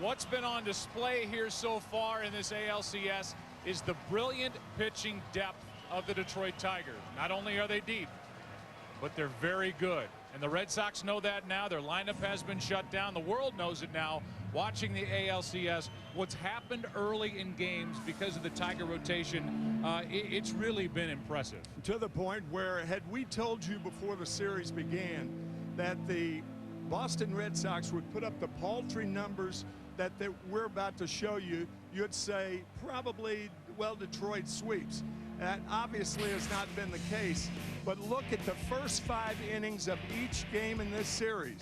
what's been on display here so far in this ALCS is the brilliant pitching depth of the Detroit Tigers. Not only are they deep, but they're very good. And the Red Sox know that now. Their lineup has been shut down. The world knows it now. Watching the ALCS, what's happened early in games because of the Tiger rotation, it's really been impressive. To the point where, had we told you before the series began that the Boston Red Sox would put up the paltry numbers that we're about to show you, you'd say probably, well, Detroit sweeps. That obviously has not been the case. But look at the first 5 innings of each game in this series.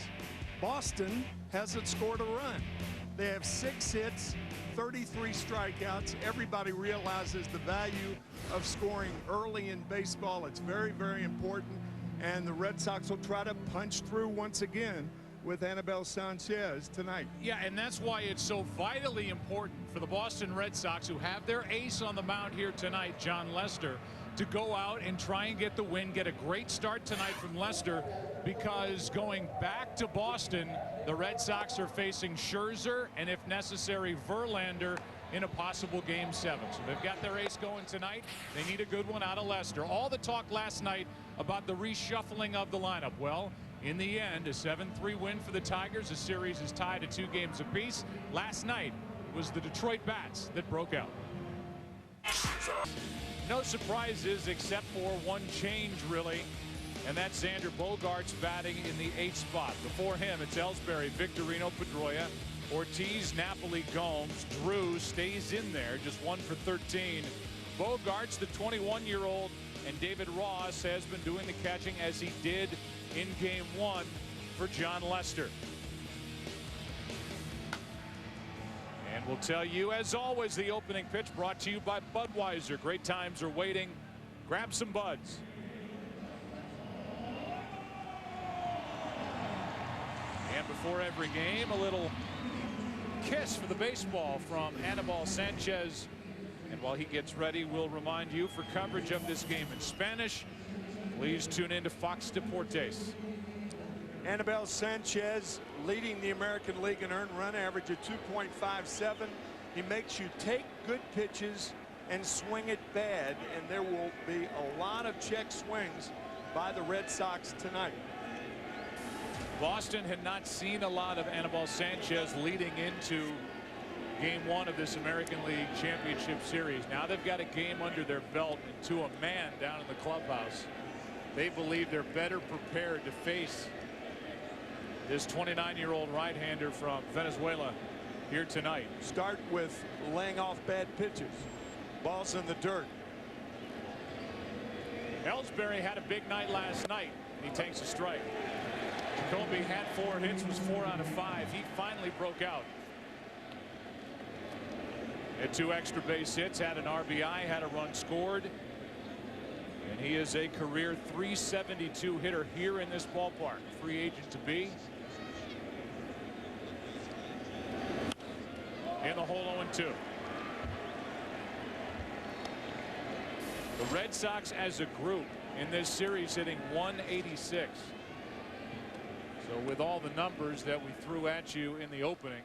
Boston hasn't scored a run. They have 6 hits, 33 strikeouts. Everybody realizes the value of scoring early in baseball. It's very, very important. And the Red Sox will try to punch through once again with Anibal Sanchez tonight. Yeah, and that's why it's so vitally important for the Boston Red Sox, who have their ace on the mound here tonight, John Lester, to go out and try and get the win, get a great start tonight from Lester, because going back to Boston, the Red Sox are facing Scherzer and, if necessary, Verlander in a possible Game 7. So they've got their ace going tonight. They need a good one out of Lester. All the talk last night about the reshuffling of the lineup. Well, in the end, a 7-3 win for the Tigers. The series is tied at 2 games apiece. Last night it was the Detroit Bats that broke out. No surprises except for one change, really, and that's Xander Bogaerts batting in the 8th spot. Before him, it's Ellsbury, Victorino, Pedroia, Ortiz, Napoli, Gomes. Drew stays in there, just 1 for 13. Bogaerts, the 21-year-old, and David Ross has been doing the catching as he did in Game 1 for John Lester. And we'll tell you, as always, the opening pitch brought to you by Budweiser. Great times are waiting. Grab some buds. And before every game, a little kiss for the baseball from Anibal Sanchez. And while he gets ready, we'll remind you, for coverage of this game in Spanish, please tune in to Fox Deportes. Anibal Sanchez leading the American League in earned run average of 2.57. He makes you take good pitches and swing it bad, and there will be a lot of check swings by the Red Sox tonight. Boston had not seen a lot of Anibal Sanchez leading into Game 1 of this American League Championship Series. Now they've got a game under their belt, and to a man down in the clubhouse, they believe they're better prepared to face this 29-year-old right-hander from Venezuela here tonight. Start with laying off bad pitches. Balls in the dirt. Ellsbury had a big night last night. He takes a strike. Jacoby had 4 hits, was 4 out of 5. He finally broke out. Had 2 extra base hits, had an RBI, had a run scored. And he is a career .372 hitter here in this ballpark. Free agent to be. In the hole 0-2. The Red Sox as a group in this series hitting .186. So with all the numbers that we threw at you in the opening,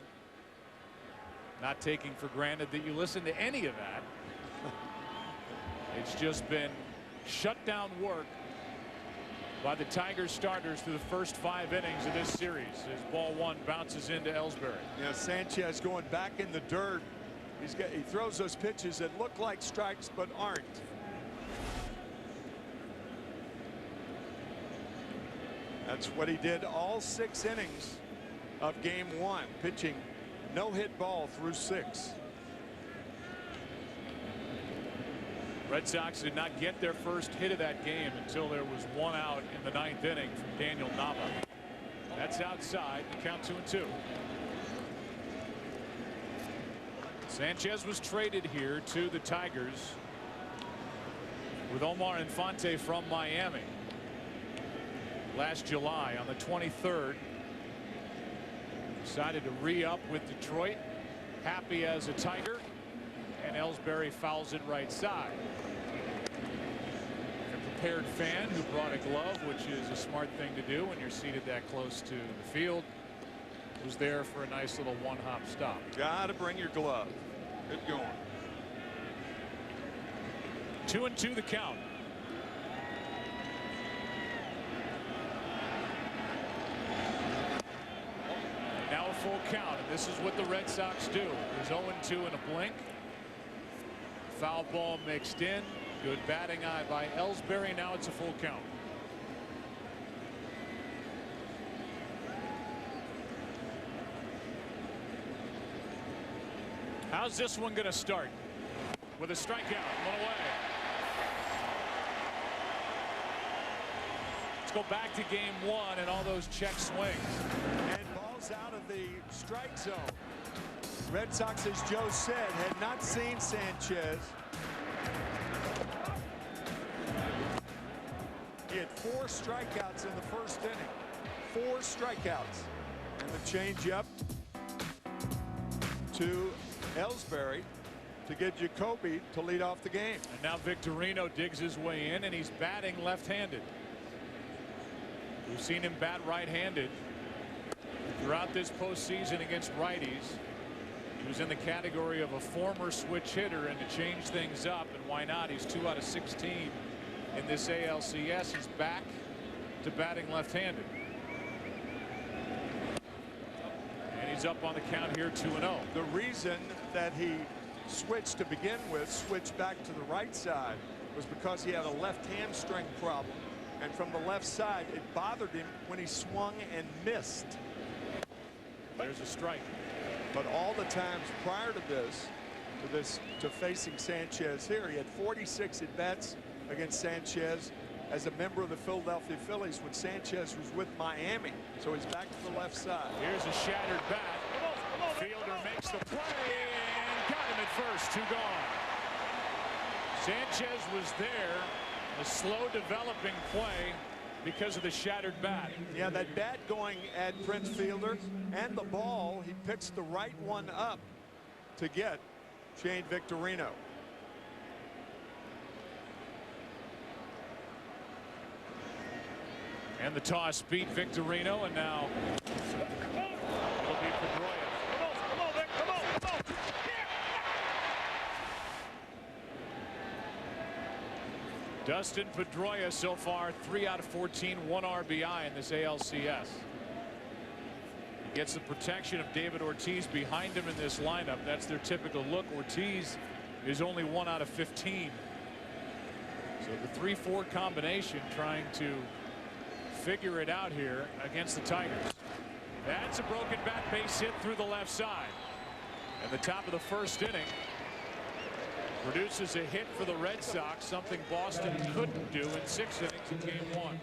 not taking for granted that you listen to any of that, it's just been shutdown work by the Tigers starters through the first 5 innings of this series as ball 1 bounces into Ellsbury. Yeah, Sanchez going back in the dirt. He throws those pitches that look like strikes but aren't. That's what he did all 6 innings of Game 1, pitching no-hit ball through 6. Red Sox did not get their first hit of that game until there was 1 out in the 9th inning from Daniel Nava. That's outside. The count 2-2. Sanchez was traded here to the Tigers with Omar Infante from Miami last July on the 23rd. Decided to re-up with Detroit. Happy as a Tiger. And Ellsbury fouls it right side. A prepared fan who brought a glove, which is a smart thing to do when you're seated that close to the field. was there for a nice little one-hop stop. Gotta bring your glove. Good going. 2-2 the count. Now a full count, and this is what the Red Sox do. There's 0-2 in a blink. Foul ball mixed in. Good batting eye by Ellsbury. Now it's a full count. How's this one going to start? With a strikeout, one away. Let's go back to game one and all those check swings. And balls out of the strike zone. Red Sox, as Joe said, had not seen Sanchez. He had 4 strikeouts in the first inning. 4 strikeouts. And the changeup to Ellsbury to get Jacoby to lead off the game. And now Victorino digs his way in, and he's batting left-handed. We've seen him bat right-handed throughout this postseason against righties. He was in the category of a former switch hitter, and to change things up, and why not? He's 2 out of 16 in this ALCS. He's back to batting left-handed. And he's up on the count here, 2-0. The reason that he switched to begin with, switched back to the right side, was because he had a left hamstring problem, and from the left side it bothered him when he swung and missed. There's a strike. But all the times prior to this, to facing Sanchez here, he had 46 at bats against Sanchez as a member of the Philadelphia Phillies when Sanchez was with Miami. So he's back to the left side. Here's a shattered bat. Fielder makes the play and got him at first. 2 gone. Sanchez was there. A slow developing play because of the shattered bat. Yeah, that bat going at Prince Fielder, and the ball, he picks the right one up to get Shane Victorino. And the toss beat Victorino, and now it'll be Pedroia. Come on, Vic, come on. Dustin Pedroia so far 3 out of 14, 1 RBI in this ALCS. He gets the protection of David Ortiz behind him in this lineup. That's their typical look. Ortiz is only 1 out of 15. So the 3-4 combination trying to figure it out here against the Tigers. That's a broken bat, base hit through the left side. And the top of the first inning produces a hit for the Red Sox, something Boston couldn't do in 6 innings in game 1.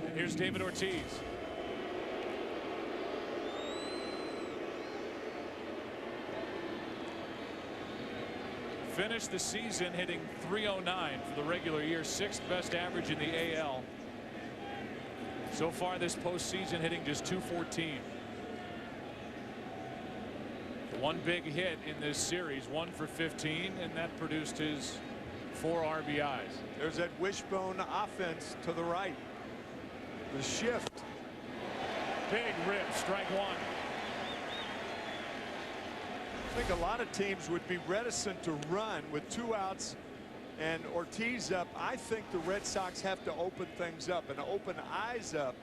And here's David Ortiz. Finished the season hitting .309 for the regular year, 6th best average in the AL. So far this postseason hitting just .214. One big hit in this series, 1 for 15, and that produced his 4 RBIs. There's that wishbone offense to the right. The shift. Big rip, strike 1. I think a lot of teams would be reticent to run with 2 outs and Ortiz up. I think the Red Sox have to open things up and open eyes up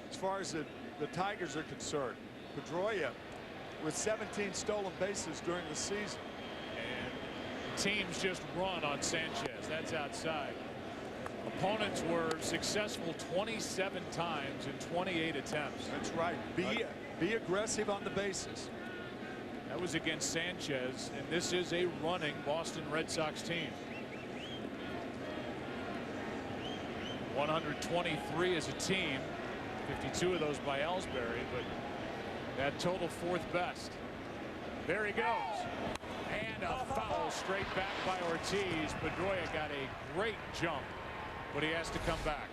as far as the Tigers are concerned. Pedroia with 17 stolen bases during the season. And teams just run on Sanchez. That's outside. Opponents were successful 27 times in 28 attempts. That's right. Be aggressive on the bases. That was against Sanchez, and this is a running Boston Red Sox team. 123 as a team, 52 of those by Ellsbury, but that total 4th best. There he goes. And a foul straight back by Ortiz. Pedroia got a great jump, but he has to come back.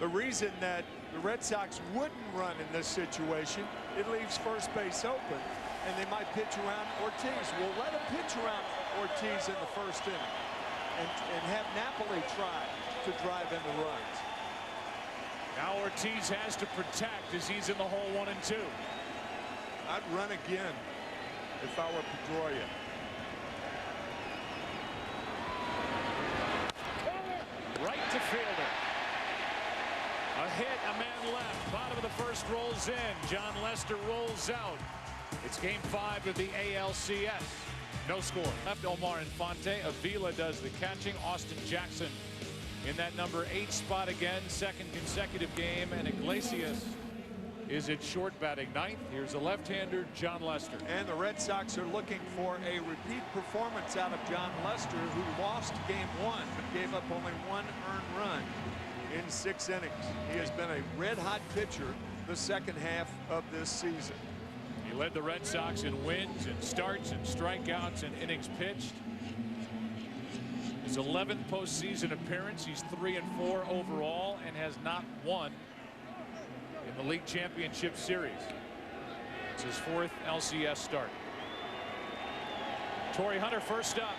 The reason that the Red Sox wouldn't run in this situation, it leaves first base open, and they might pitch around Ortiz. We'll let them pitch around Ortiz in the first inning and have Napoli try to drive in the runs. Now Ortiz has to protect as he's in the hole 1 and 2. I'd run again if I were Pedroia. Right to fielder. A hit, a man left. Bottom of the first rolls in. John Lester rolls out. It's game 5 of the ALCS. No score. Left Omar Infante. Avila does the catching. Austin Jackson in that number 8 spot again. Second consecutive game. And Iglesias is at short batting 9th. Here's a left-hander, John Lester. And the Red Sox are looking for a repeat performance out of John Lester, who lost game 1 but gave up only 1 earned run in 6 innings. He has been a red-hot pitcher the second half of this season. He led the Red Sox in wins and starts and strikeouts and innings pitched. His 11th postseason appearance. He's 3-4 overall and has not won in the league championship series. It's his 4th LCS start. Torrey Hunter first up.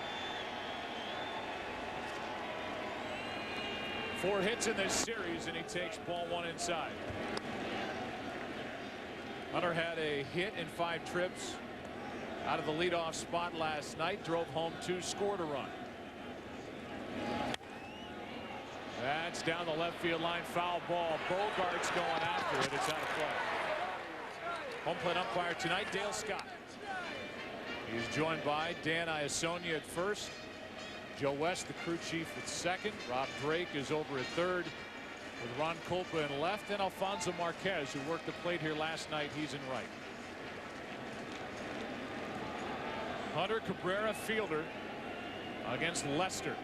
4 hits in this series, and he takes ball 1 inside. Hunter had a hit in 5 trips out of the leadoff spot last night. Drove home 2, scored a run. That's down the left field line, foul ball. Bogart's going after it. It's out of play. Home plate umpire tonight, Dale Scott. He's joined by Dan Iasonia at first. Joe West, the crew chief, at second. Rob Drake is over at third with Ron Culpa in left, and Alfonso Marquez, who worked the plate here last night, he's in right. Hunter Cabrera, fielder, against Lester.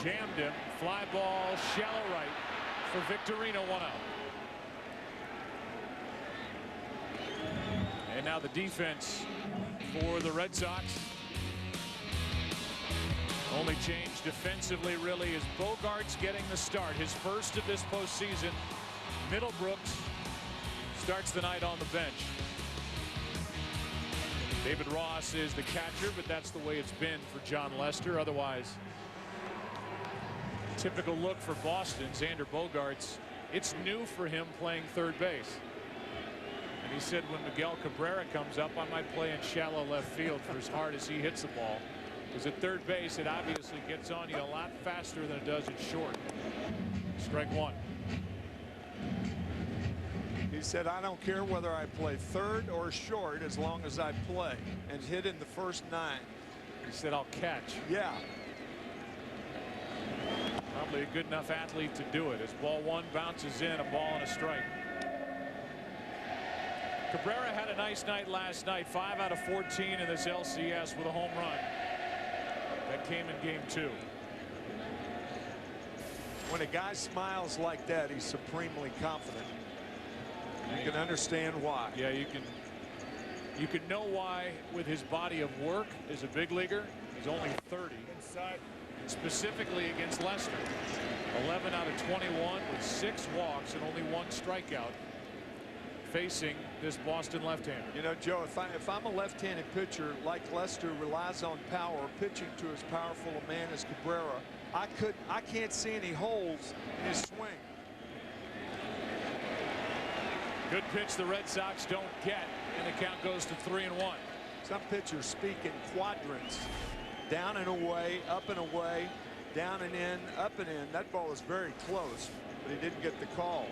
Jammed him. Fly ball, shallow right for Victorino, 1 out. And now the defense for the Red Sox. Only change defensively really is Bogart's getting the start. His first of this postseason. Middlebrooks starts the night on the bench. David Ross is the catcher, but that's the way it's been for John Lester. Otherwise, typical look for Boston. Xander Bogaerts, it's new for him playing third base. And he said when Miguel Cabrera comes up, I might play in shallow left field for as hard as he hits the ball. Because at third base, it obviously gets on you a lot faster than it does at short. Strike 1. He said, I don't care whether I play third or short as long as I play, and hit in the first 9. He said, I'll catch. Yeah. Probably a good enough athlete to do it as ball 1 bounces in, a ball and a strike. Cabrera had a nice night last night. 5 out of 14 in this LCS with a home run. That came in game 2. When a guy smiles like that, he's supremely confident. You can understand why. Yeah, you can know why with his body of work as a big leaguer. He's only 30. Inside. Specifically against Lester. 11 out of 21 with 6 walks and only 1 strikeout facing this Boston left-hander. You know, Joe, if I'm a left-handed pitcher like Lester relies on power, pitching to as powerful a man as Cabrera, I can't see any holes in his swing. Good pitch the Red Sox don't get, and the count goes to 3-1. Some pitchers speak in quadrants. Down and away, up and away, down and in, up and in. That ball was very close, but he didn't get the call.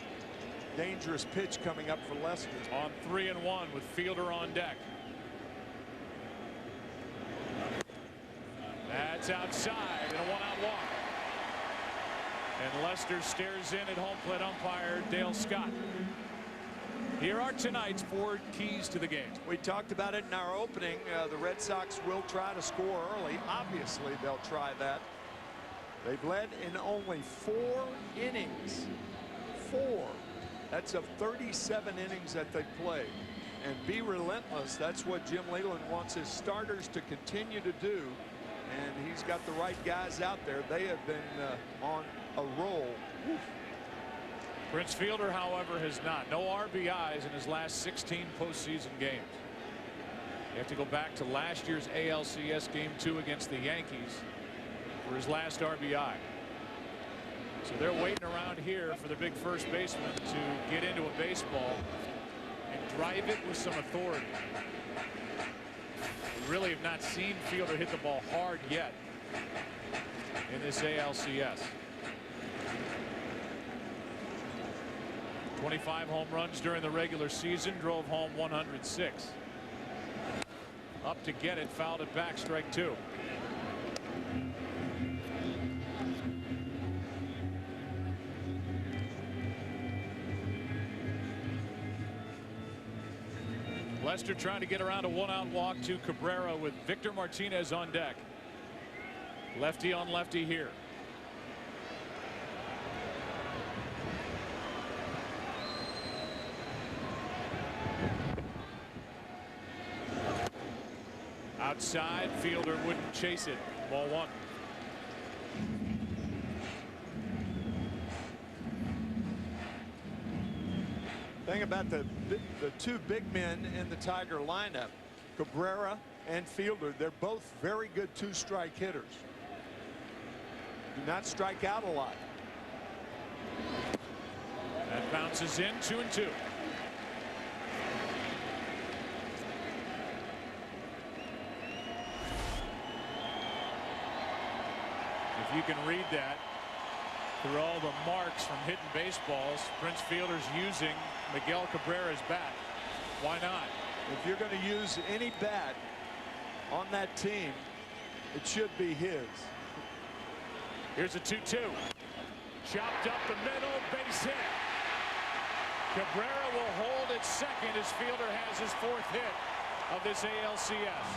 Dangerous pitch coming up for Lester. On 3-1 with fielder on deck. That's outside and a 1-out walk. And Lester stares in at home plate umpire Dale Scott. Here are tonight's 4 keys to the game. We talked about it in our opening. The Red Sox will try to score early. Obviously, they'll try that. They've led in only 4 innings. 4. That's of 37 innings that they played. And be relentless. That's what Jim Leyland wants his starters to continue to do. And he's got the right guys out there. They have been on a roll. Woof. Prince Fielder, however, has not. No RBIs in his last 16 postseason games. You have to go back to last year's ALCS Game 2 against the Yankees for his last RBI. So they're waiting around here for the big first baseman to get into a baseball and drive it with some authority. We really have not seen Fielder hit the ball hard yet in this ALCS. 25 home runs during the regular season, drove home 106. Up to get it, fouled it back, strike two. Lester trying to get around a one-out walk to Cabrera with Victor Martinez on deck. Lefty on lefty here. Outside, Fielder wouldn't chase it. Ball one. Thing about the two big men in the Tiger lineup, Cabrera and Fielder, they're both very good two-strike hitters. Do not strike out a lot. That bounces in, 2-2. If you can read that through all the marks from hitting baseballs, Prince Fielder's using Miguel Cabrera's bat. Why not? If you're going to use any bat on that team, it should be his. Here's a 2-2. Chopped up the middle, base hit. Cabrera will hold at second as Fielder has his fourth hit of this ALCS.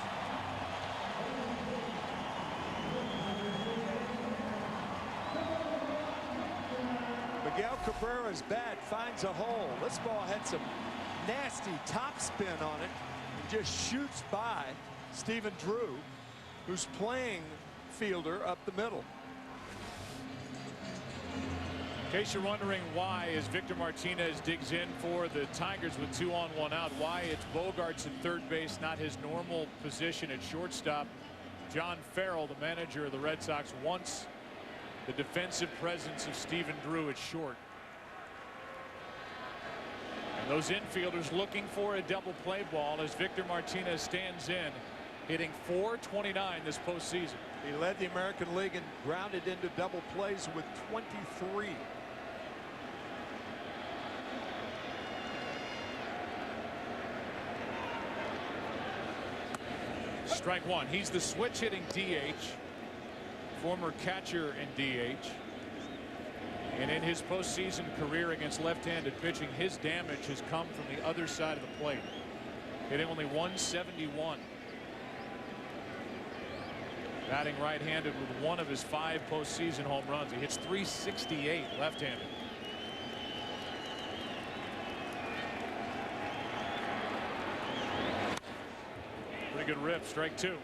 Miguel Cabrera's bat finds a hole. This ball had some nasty top spin on it and just shoots by Stephen Drew, who's playing Fielder up the middle. In case you're wondering why, as Victor Martinez digs in for the Tigers with 2 on 1 out, why it's Bogarts at third base, not his normal position at shortstop. John Farrell, the manager of the Red Sox, wants the defensive presence of Stephen Drew at short. And those infielders looking for a double play ball as Victor Martinez stands in, hitting .429 this postseason. He led the American League and grounded into double plays with 23. Strike one. He's the switch hitting DH, former catcher in DH. And in his postseason career against left-handed pitching, his damage has come from the other side of the plate, hitting only .171. Batting right-handed with one of his 5 postseason home runs. He hits .368 left-handed. Pretty good rip. Strike two.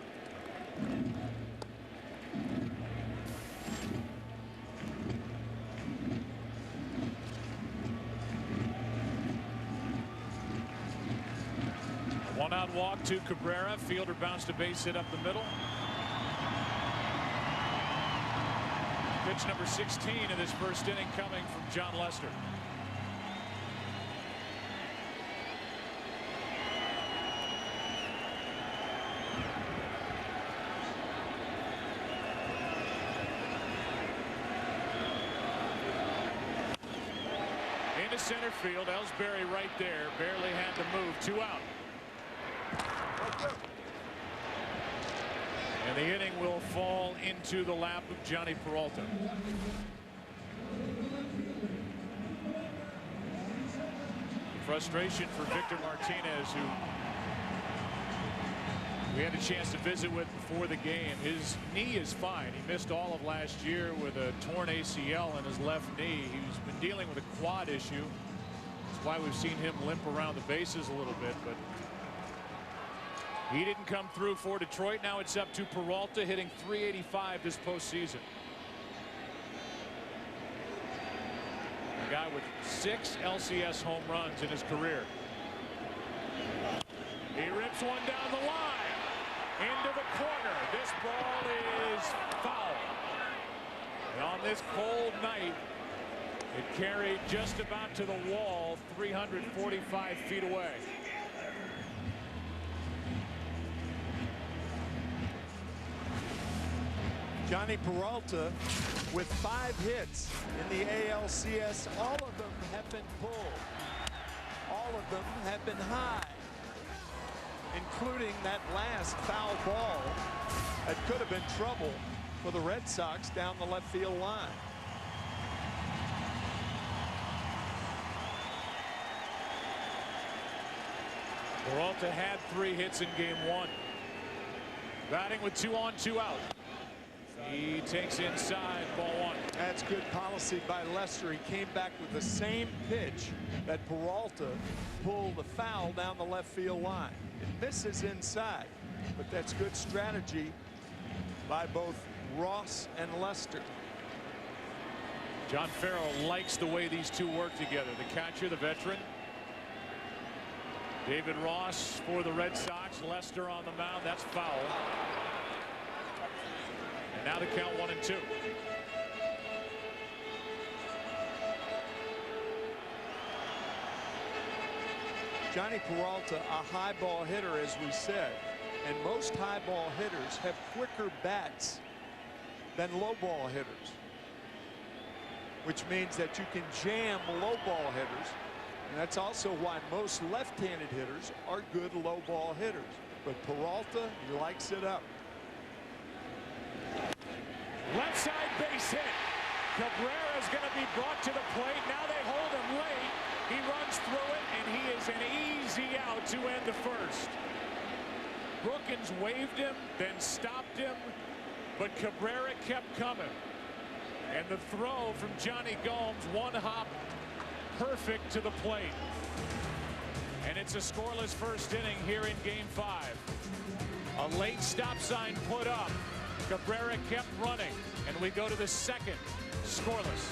One-out walk to Cabrera. Fielder bounced a base hit up the middle. Pitch number 16 in this first inning coming from John Lester. Into center field. Ellsbury right there. Barely had to move. 2 out. And the inning will fall into the lap of Johnny Peralta. Frustration for Victor Martinez, who we had a chance to visit with before the game. His knee is fine. He missed all of last year with a torn ACL in his left knee. He's been dealing with a quad issue. That's why we've seen him limp around the bases a little bit, but he didn't come through for Detroit. Now it's up to Peralta, hitting .385 this postseason. A guy with 6 LCS home runs in his career. He rips one down the line into the corner. This ball is foul. And on this cold night, It carried just about to the wall, 345 feet away. Johnny Peralta with 5 hits in the ALCS. All of them have been pulled. All of them have been high, including that last foul ball that could have been trouble for the Red Sox down the left field line. Peralta had 3 hits in game 1. Batting with 2 on, 2 out. He takes inside, ball 1. That's good policy by Lester. He came back with the same pitch that Peralta pulled the foul down the left field line. It misses inside, but that's good strategy by both Ross and Lester. John Farrell likes the way these two work together. The catcher, the veteran. David Ross for the Red Sox. Lester on the mound. That's foul. And now the count 1-2. Johnny Peralta, a high ball hitter, as we said, and most high ball hitters have quicker bats than low ball hitters, which means that you can jam low ball hitters, and that's also why most left-handed hitters are good low ball hitters. But Peralta, he likes it up. Left side base hit. Cabrera is going to be brought to the plate. Now they hold him late. He runs through it, and he is an easy out to end the first. Brookins waved him, then stopped him, but Cabrera kept coming. And the throw from Johnny Gomes, one hop, perfect to the plate. And it's a scoreless first inning here in game 5. A late stop sign put up. Cabrera kept running, and we go to the second, scoreless.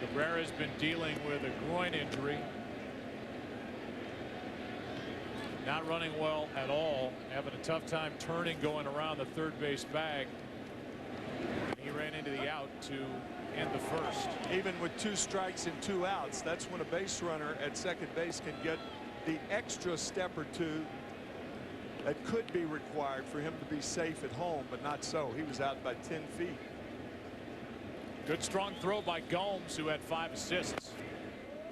Cabrera's been dealing with a groin injury. Not running well at all, having a tough time turning, going around the third base bag. He ran into the out to end the first. Even with 2 strikes and 2 outs, that's when a base runner at second base can get the extra step or 2 that could be required for him to be safe at home, but not so. He was out by 10 feet. Good strong throw by Gomes, who had 5 assists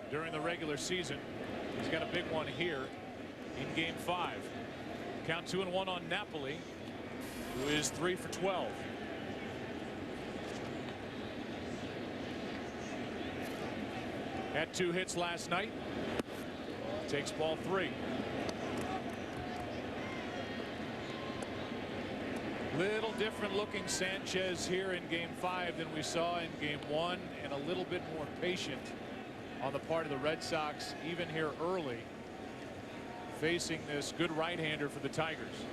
during the regular season. He's got a big one here in game 5. Count 2-1 on Napoli, who is 3 for 12. Had 2 hits last night. Takes ball 3. Little different looking Sanchez here in game 5 than we saw in game 1, and a little bit more patient on the part of the Red Sox, even here early, facing this good right-hander for the Tigers.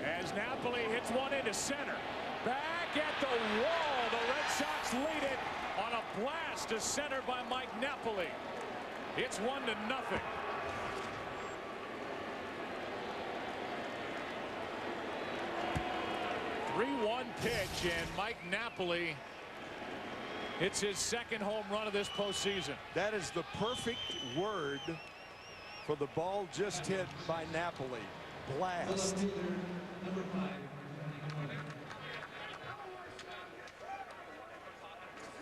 As Napoli hits one into center. Back at the wall. The Red Sox lead it on a blast to center by Mike Napoli. It's 1-0. 3-1 pitch, and Mike Napoli hits his second home run of this postseason. That is the perfect word for the ball just hit by Napoli. Blast.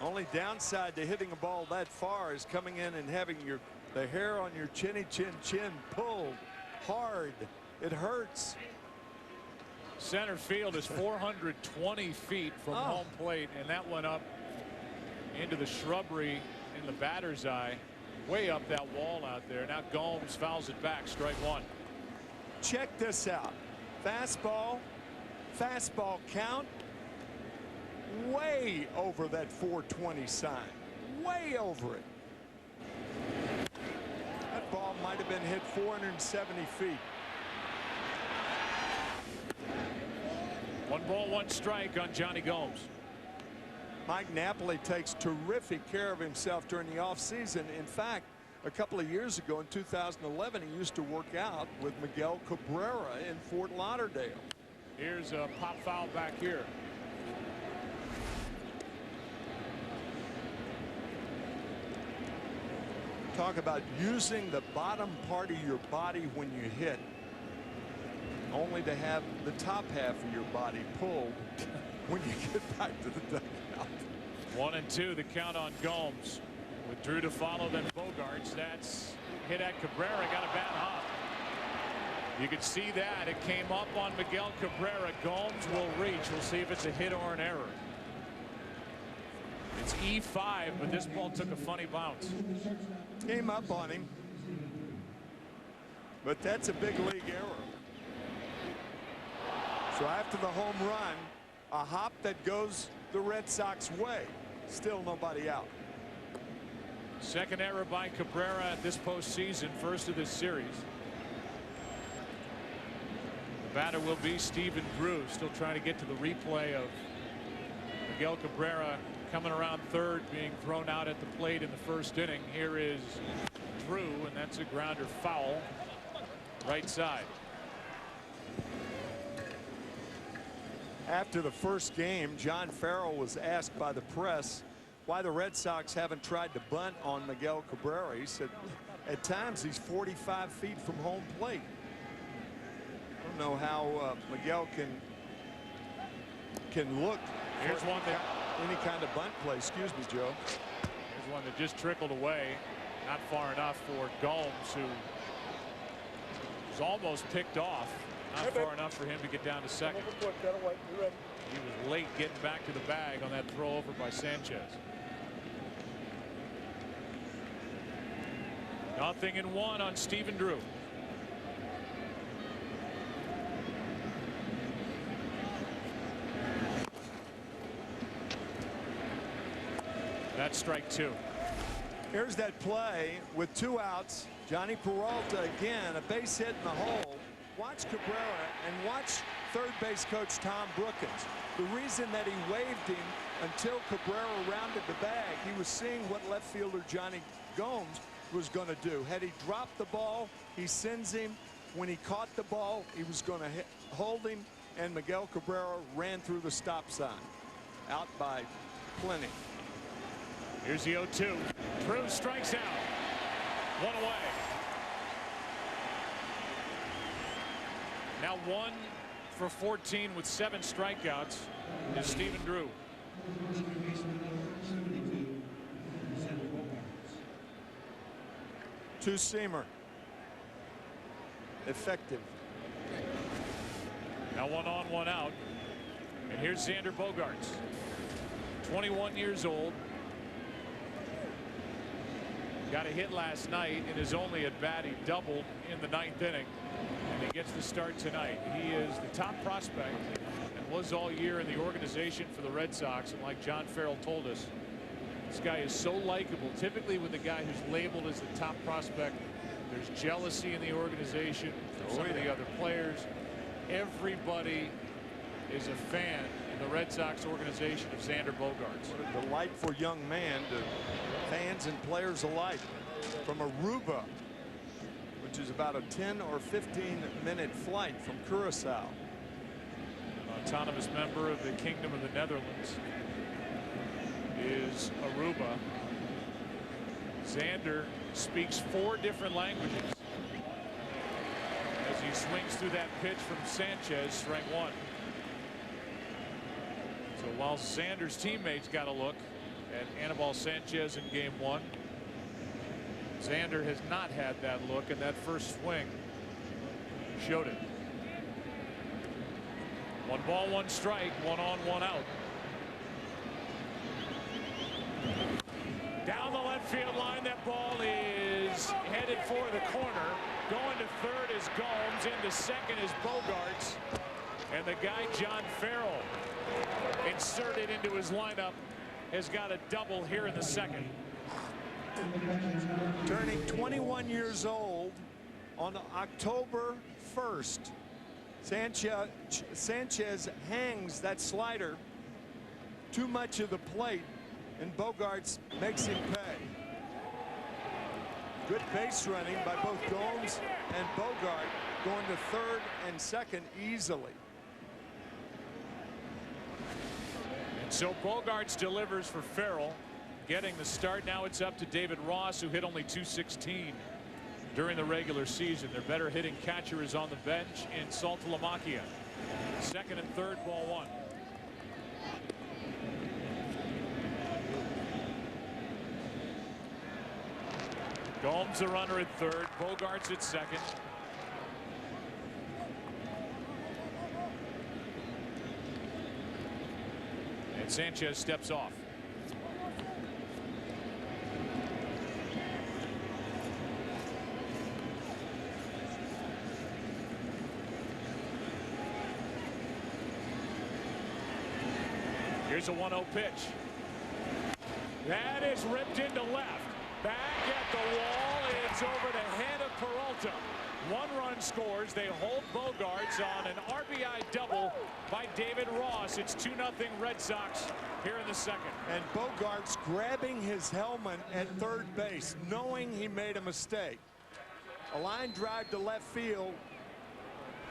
Only downside to hitting a ball that far is coming in and having the hair on your chinny chin pulled hard. It hurts. Center field is 420 feet from home plate, and that went up into the shrubbery in the batter's eye, way up that wall out there. Now Gomes fouls it back, strike 1. Check this out. Fastball count way over that 420 sign, way over it. That ball might have been hit 470 feet. 1 ball, 1 strike on Johnny Gomes. Mike Napoli takes terrific care of himself during the offseason. In fact, a couple of years ago in 2011, he used to work out with Miguel Cabrera in Fort Lauderdale. Here's a pop foul back here. Talk about using the bottom part of your body when you hit, only to have the top half of your body pulled when you get back to the dugout. 1-2 the count on Gomes. With Drew to follow, then Bogarts. That's hit at Cabrera. Got a bad hop. You can see that it came up on Miguel Cabrera. Gomes will reach. We'll see if it's a hit or an error. It's E5, but this ball took a funny bounce. Came up on him, but that's a big league error. So after the home run, a hop that goes the Red Sox way. Still nobody out. Second error by Cabrera at this postseason, first of this series. The batter will be Stephen Drew, still trying to get to the replay of Miguel Cabrera coming around third, being thrown out at the plate in the first inning. Here is Drew, and that's a grounder foul, right side. After the first game, John Farrell was asked by the press why the Red Sox haven't tried to bunt on Miguel Cabrera. He said at times he's 45 feet from home plate. I don't know how Miguel can look. Here's one that any kind of bunt play. Excuse me, Joe. Here's one that just trickled away, not far enough for Gomes, who was almost picked off. Not far enough for him to get down to second. He was late getting back to the bag on that throw over by Sanchez. 0-1 on Stephen Drew. That's strike two. Here's that play with 2 outs. Johnny Peralta again, a base hit in the hole. Watch Cabrera and watch third base coach Tom Brookins. The reason that he waved him until Cabrera rounded the bag, he was seeing what left fielder Johnny Gomes was going to do. Had he dropped the ball, he sends him. When he caught the ball, he was going to hold him, and Miguel Cabrera ran through the stop sign. Out by plenty. Here's the 0-2. Drew strikes out. One away. Now 1 for 14 with 7 strikeouts is Stephen Drew. Two-seamer. Effective. Now 1 on, 1 out. And here's Xander Bogaerts. 21 years old. Got a hit last night in his only at bat. He doubled in the 9th inning. And he gets the start tonight. He is the top prospect and was all year in the organization for the Red Sox. And like John Farrell told us, this guy is so likable. Typically with a guy who's labeled as the top prospect, there's jealousy in the organization for some of the other players. Everybody is a fan in the Red Sox organization of Xander Bogaerts. What a delightful young man to fans and players alike. From Aruba, which is about a 10 or 15-minute flight from Curacao. An autonomous member of the Kingdom of the Netherlands is Aruba. Xander speaks 4 different languages as he swings through that pitch from Sanchez, strike 1. So while Xander's teammates got a look at Anibal Sanchez in game 1, Xander has not had that look, and that first swing showed it. 1 ball, 1 strike, 1 on, 1 out. Down the left field line, that ball is headed for the corner. Going to third is Gomes, into second is Bogaerts, and the guy John Farrell inserted into his lineup has got a double here in the second. Turning 21 years old on October 1st. Sanchez hangs that slider too much of the plate, and Bogaerts makes him pay. Good base running by both Gomes and Bogart, going to third and second easily. And so Bogarts delivers for Farrell, getting the start. Now it's up to David Ross, who hit only .216 during the regular season. Their better hitting catcher is on the bench in Saltalamacchia. Second and third, ball one. Gomes the runner at third, Bogarts at second. And Sanchez steps off. Here's a 1-0 pitch. That is ripped into left. Back at the wall. It's over the head of Peralta. 1 run scores. They hold Bogarts on an RBI double by David Ross. It's 2-0 Red Sox here in the second. And Bogarts grabbing his helmet at third base, knowing he made a mistake. A line drive to left field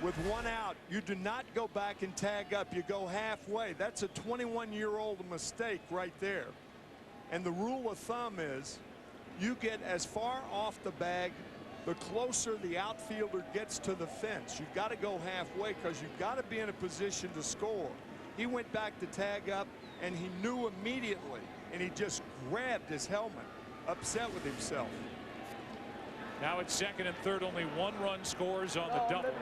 with 1 out. You do not go back and tag up. You go halfway. That's a 21-year-old mistake right there. And the rule of thumb is you get as far off the bag, the closer the outfielder gets to the fence. You've got to go halfway because you've got to be in a position to score. He went back to tag up, and he knew immediately, and he just grabbed his helmet, upset with himself. Now it's second and third. Only 1 run scores on the double.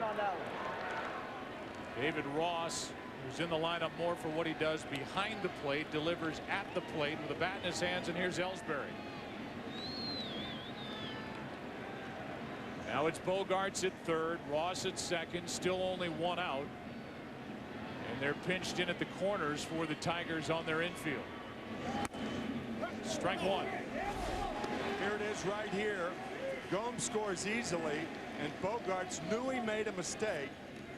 David Ross, who's in the lineup more for what he does behind the plate, delivers at the plate with a bat in his hands. And here's Ellsbury. Now it's Bogarts at third, Ross at second, still only 1 out. And they're pinched in at the corners for the Tigers on their infield. Strike 1. Here it is right here. Gomes scores easily, and Bogarts knew he made a mistake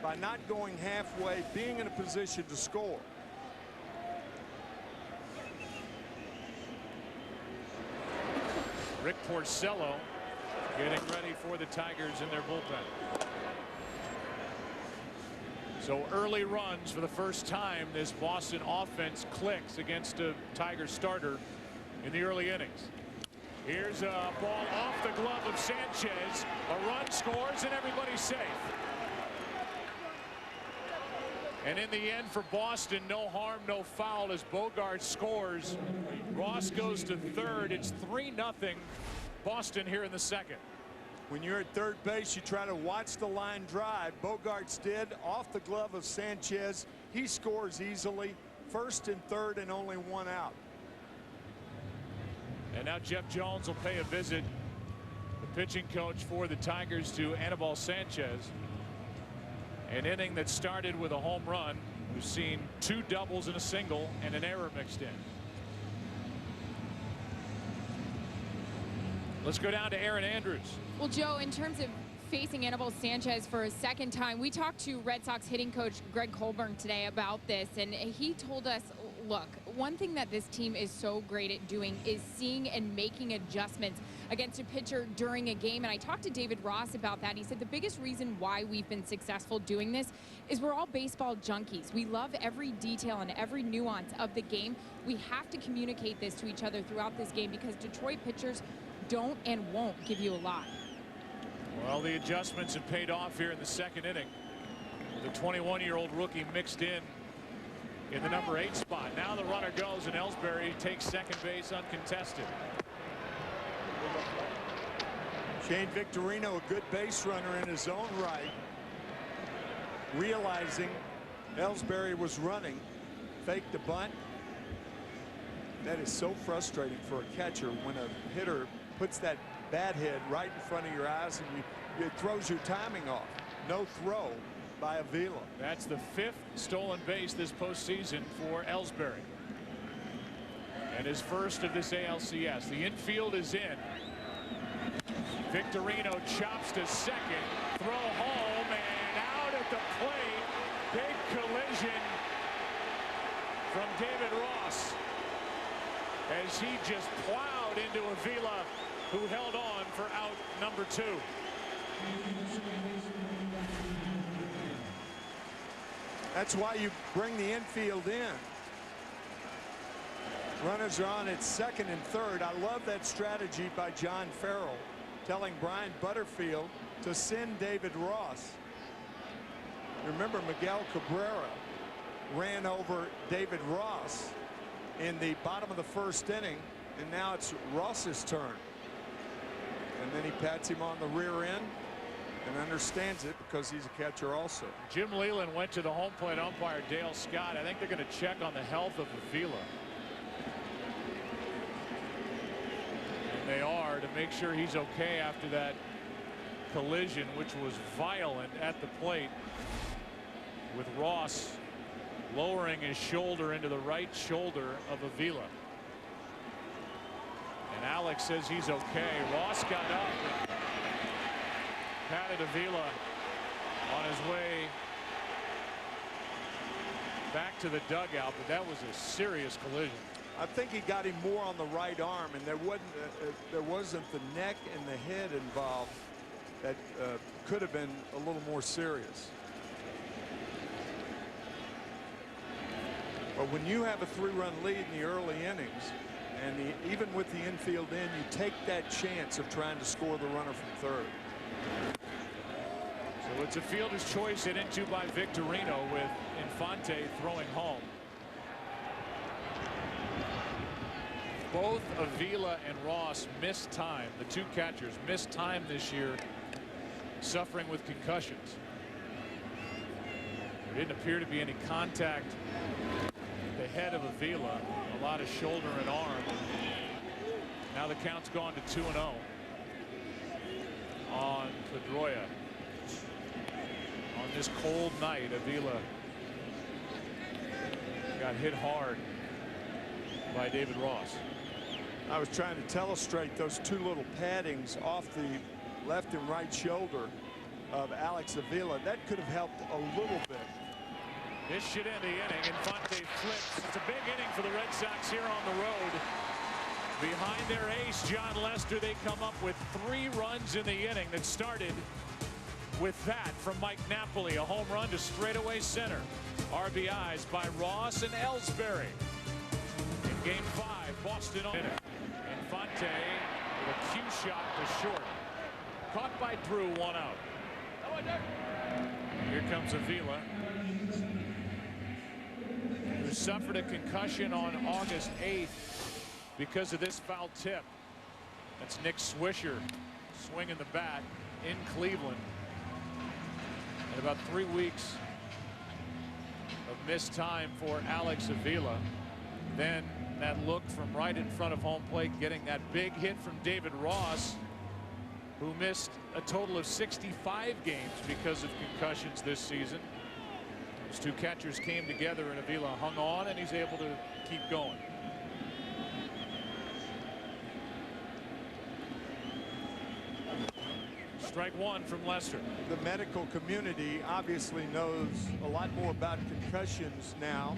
by not going halfway, being in a position to score. Rick Porcello getting ready for the Tigers in their bullpen. So early runs for the first time. This Boston offense clicks against a Tiger starter in the early innings. Here's a ball off the glove of Sanchez. A run scores and everybody's safe. And in the end for Boston, no harm, no foul as Bogarts scores. Ross goes to third. It's 3-0 Boston here in the second. When you're at third base, you try to watch the line drive. Bogarts did off the glove of Sanchez. He scores easily. First and third and only 1 out. And now Jeff Jones will pay a visit, the pitching coach for the Tigers, to Anibal Sanchez. An inning that started with a home run. We've seen 2 doubles and a single and an error mixed in. Let's go down to Aaron Andrews. Well, Joe, in terms of facing Anibal Sanchez for a second time, we talked to Red Sox hitting coach Greg Colburn today about this, and he told us, look, one thing that this team is so great at doing is seeing and making adjustments against a pitcher during a game. And I talked to David Ross about that. He said the biggest reason why we've been successful doing this is we're all baseball junkies. We love every detail and every nuance of the game. We have to communicate this to each other throughout this game because Detroit pitchers don't and won't give you a lot. Well, the adjustments have paid off here in the second inning. The 21-year-old rookie mixed in the number 8 spot. Now the runner goes, and Ellsbury takes second base uncontested. Shane Victorino, a good base runner in his own right, realizing Ellsbury was running, faked the bunt. That is so frustrating for a catcher when a hitter puts that bat head right in front of your eyes and it throws your timing off. No throw by Avila. That's the 5th stolen base this postseason for Ellsbury, and his first of this ALCS. The infield is in. Victorino chops to second, throw home, and out at the plate. Big collision from David Ross. as he just plowed into Avila, who held on for out number 2. That's why you bring the infield in. Runners are on at second and third. I love that strategy by John Farrell, telling Brian Butterfield to send David Ross. Remember, Miguel Cabrera ran over David Ross in the bottom of the first inning, and now it's Ross's turn. And then he pats him on the rear end and understands it because he's a catcher also. Jim Leland went to the home plate umpire Dale Scott. I think they're going to check on the health of Avila. And they are, to make sure he's okay after that collision, which was violent at the plate, with Ross lowering his shoulder into the right shoulder of Avila. And Alex says he's okay. Ross got up and patted Avila on his way back to the dugout, but that was a serious collision. I think he got him more on the right arm, and there wasn't the neck and the head involved that could have been a little more serious. But when you have a 3-run lead in the early innings, and even with the infield in, you take that chance of trying to score the runner from third. So it's a fielder's choice hit into by Victorino, with Infante throwing home. Both Avila and Ross missed time. The two catchers missed time this year, suffering with concussions. There didn't appear to be any contact at the head of Avila. A lot of shoulder and arm. Now the count's gone to 2-0 on Pedroia. On this cold night, Avila got hit hard by David Ross. I was trying to telestrate those two little paddings off the left and right shoulder of Alex Avila. That could have helped a little bit. This should end the inning. Infante flips. It's a big inning for the Red Sox here on the road. Behind their ace, John Lester, they come up with 3 runs in the inning that started with that from Mike Napoli. A home run to straightaway center. RBIs by Ross and Ellsbury. In game 5, Boston on it. Infante with a cue shot to short. Caught by Drew, 1 out. Here comes Avila, who suffered a concussion on August 8th because of this foul tip. That's Nick Swisher swinging the bat in Cleveland. And about 3 weeks of missed time for Alex Avila. Then that look from right in front of home plate, getting that big hit from David Ross, who missed a total of 65 games because of concussions this season. Those two catchers came together, and Avila hung on, and he's able to keep going. Strike 1 from Lester. The medical community obviously knows a lot more about concussions now,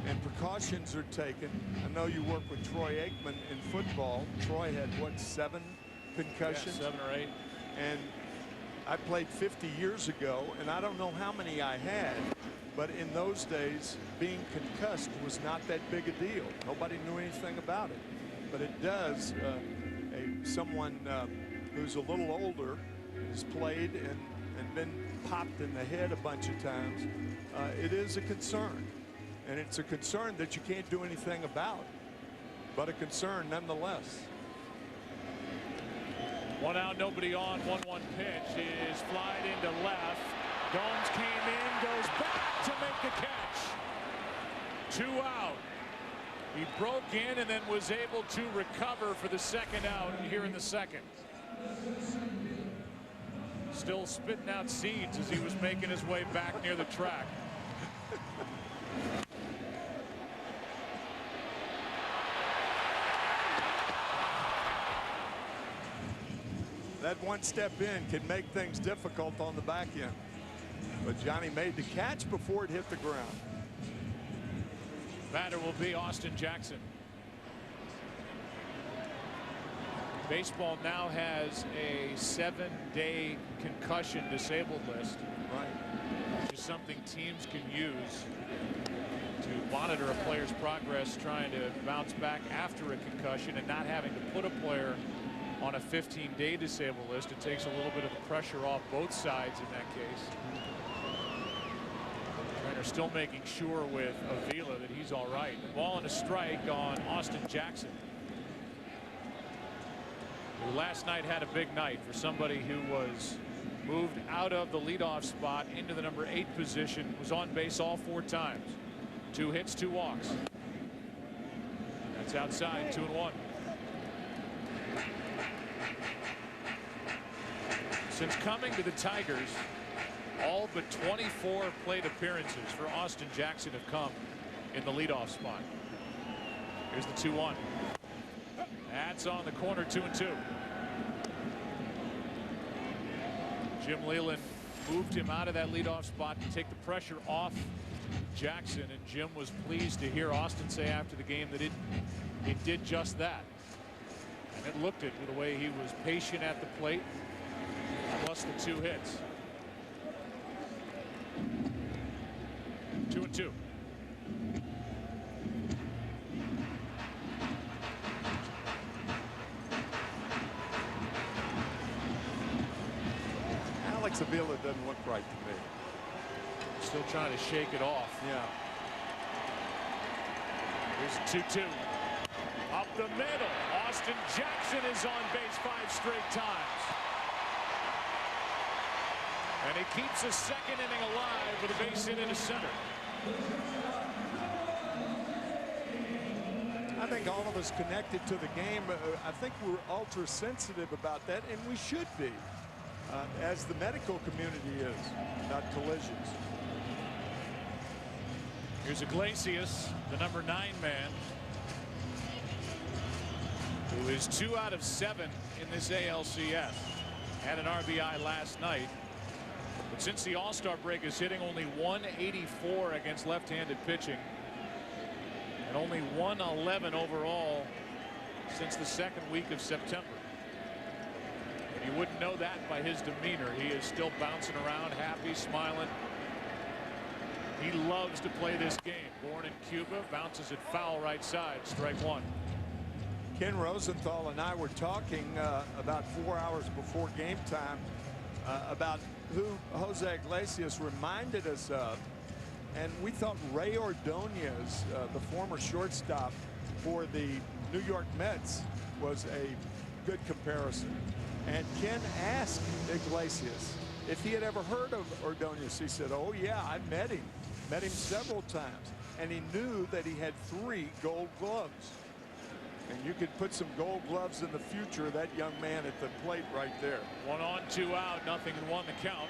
and precautions are taken. I know you work with Troy Aikman in football. Troy had, what, 7 concussions? Yeah, 7 or 8. And I played 50 years ago, and I don't know how many I had, but in those days, being concussed was not that big a deal. Nobody knew anything about it. But it does, someone who's a little older, has played and been popped in the head a bunch of times. It is a concern, and it's a concern that you can't do anything about, but a concern nonetheless. 1 out, nobody on. 1-1 pitch is flied into left. Gomes came in, goes back to make the catch. 2 out. He broke in and then was able to recover for the 2nd out here in the 2nd. Still spitting out seeds as he was making his way back near the track. That one step in can make things difficult on the back end. But Johnny made the catch before it hit the ground. Batter will be Austin Jackson. Baseball now has a 7-day concussion disabled list. Right. Which is something teams can use to monitor a player's progress trying to bounce back after a concussion and not having to put a player on a 15-day disabled list. It takes a little bit of the pressure off both sides in that case. Trainer still making sure with Avila that he's all right. Ball and a strike on Austin Jackson, who last night had a big night for somebody who was moved out of the leadoff spot into the number 8 position, was on base all 4 times. 2 hits, 2 walks. That's outside, 2-1. Since coming to the Tigers, all but 24 plate appearances for Austin Jackson have come in the leadoff spot. Here's the 2-1. That's on the corner, 2-2. Jim Leyland moved him out of that leadoff spot to take the pressure off Jackson, and Jim was pleased to hear Austin say after the game that it did just that. And it looked it with the way he was patient at the plate, plus the 2 hits. 2-2. Alex Avila doesn't look right to me. Still trying to shake it off. Yeah. Here's a 2-2. Up the middle. Austin Jackson is on base 5 straight times. And he keeps a second inning alive with a base hit into center. I think all of us connected to the game, I think we're ultra sensitive about that, and we should be, as the medical community is, about collisions. Here's Iglesias, the number 9 man, who is 2 out of 7 in this ALCS. Had an RBI last night. But since the All-Star break is hitting only 184 against left-handed pitching, and only 111 overall since the 2nd week of September. And you wouldn't know that by his demeanor. He is still bouncing around, happy, smiling. He loves to play this game. Born in Cuba, bounces it foul right side, strike 1. Ken Rosenthal and I were talking about 4 hours before game time about who Jose Iglesias reminded us of, and we thought Ray Ordonez, the former shortstop for the New York Mets, was a good comparison. And Ken asked Iglesias if he had ever heard of Ordonez. He said, oh yeah, I met him several times, and he knew that he had 3 gold gloves. And you could put some gold gloves in the future, that young man at the plate right there. 1 on, 2 out, nothing and 1 the count.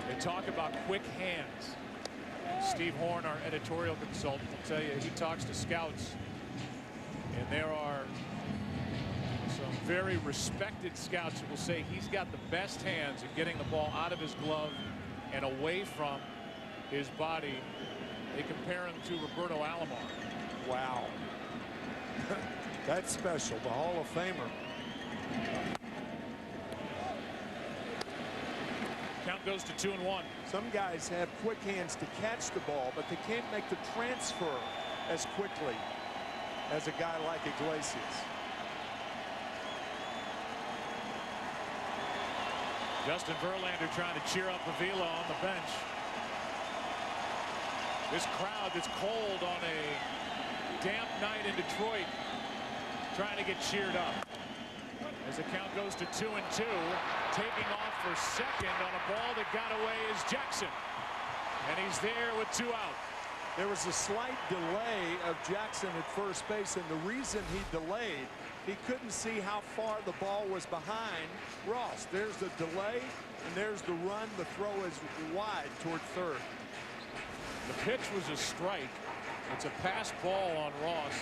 They talk about quick hands. Steve Horn, our editorial consultant, will tell you he talks to scouts, and there are some very respected scouts who will say he's got the best hands at getting the ball out of his glove and away from his body. They compare him to Roberto Alomar. Wow. That's special. The Hall of Famer. Count goes to 2-1. Some guys have quick hands to catch the ball, but they can't make the transfer as quickly as a guy like Iglesias. Justin Verlander trying to cheer up Avila on the bench. This crowd that's cold on a damp night in Detroit trying to get cheered up. As the count goes to 2-2, taking off for second on a ball that got away is Jackson. And he's there with 2 out. There was a slight delay of Jackson at first base, and the reason he delayed, he couldn't see how far the ball was behind Ross. There's the delay, and there's the run. The throw is wide toward third. The pitch was a strike. It's a pass ball on Ross.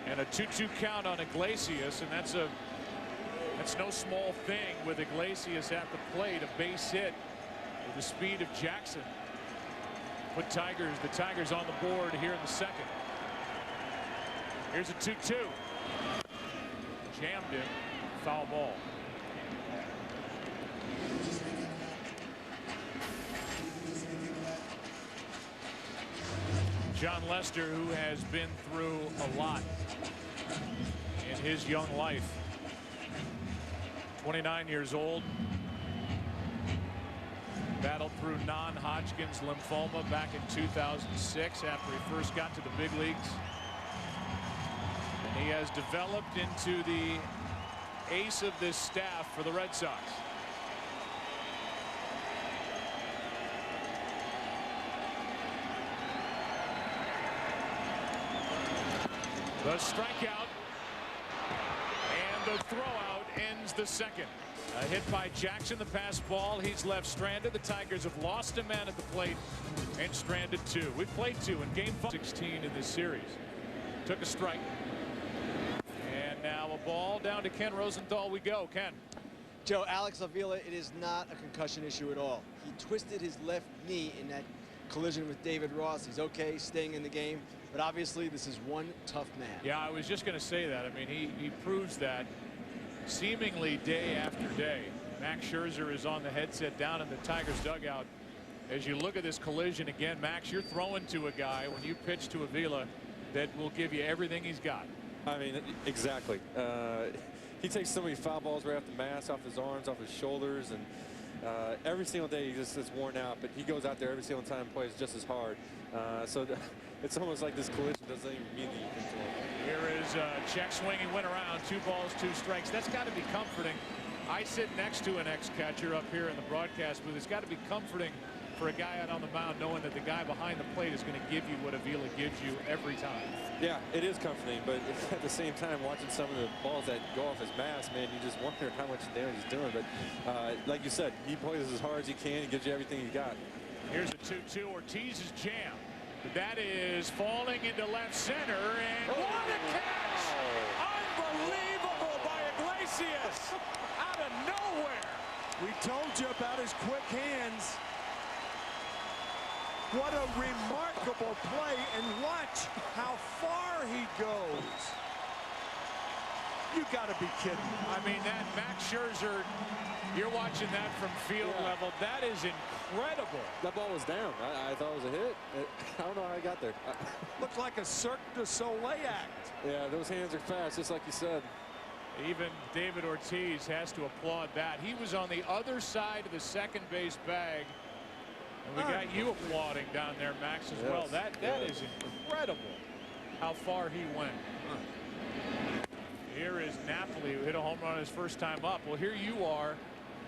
And a 2-2 count on Iglesias, and that's no small thing with Iglesias at the plate. A base hit with the speed of Jackson. put the Tigers on the board here in the second. Here's a 2-2. Jammed it. Foul ball. John Lester, who has been through a lot in his young life. 29 years old. Battled through non-Hodgkin's lymphoma back in 2006 after he first got to the big leagues. And he has developed into the ace of this staff for the Red Sox. The strikeout and the throwout ends the second. A hit by Jackson, the pass ball. He's left stranded. The Tigers have lost a man at the plate and stranded two. We've played two in game 16 in this series. Took a strike. And now a ball down to Ken Rosenthal we go. Ken. Joe, Alex Avila, it is not a concussion issue at all. He twisted his left knee in that collision with David Ross. He's okay staying in the game, but obviously this is one tough man. Yeah, I was just going to say that. I mean, he proves that seemingly day after day. Max Scherzer is on the headset down in the Tigers dugout. As you look at this collision again, Max, you're throwing to a guy when you pitch to Avila that will give you everything he's got. I mean, exactly. He takes so many foul balls right off the mask, off his arms, off his shoulders, and every single day he just is worn out. But he goes out there every single time and plays just as hard. So it's almost like this collision doesn't even mean anything to him. Here is check swing. He went around 2 balls, 2 strikes. That's got to be comforting. I sit next to an ex-catcher up here in the broadcast booth. It's got to be comforting for a guy out on the mound knowing that the guy behind the plate is going to give you what Avila gives you every time. Yeah, it is comforting, but at the same time, watching some of the balls that go off his mask, man, you just wonder how much damage he's doing. But like you said, he plays as hard as he can. He gives you everything he got. Here's a 2-2. Ortiz's jam. That is falling into left center, and what a catch! Unbelievable by Iglesias out of nowhere. We told you about his quick hands. What a remarkable play, and watch how far he goes. You got to be kidding. I mean, that Max Scherzer, you're watching that from field level. That is incredible. That ball was down. I thought it was a hit. I don't know how I got there. Looked like a Cirque du Soleil act. Yeah, those hands are fast, just like you said. Even David Ortiz has to applaud that. He was on the other side of the second base bag. And we got you applauding down there, Max, as well. That is incredible how far he went. Here is Napoli, who hit a home run his first time up. Well, here you are,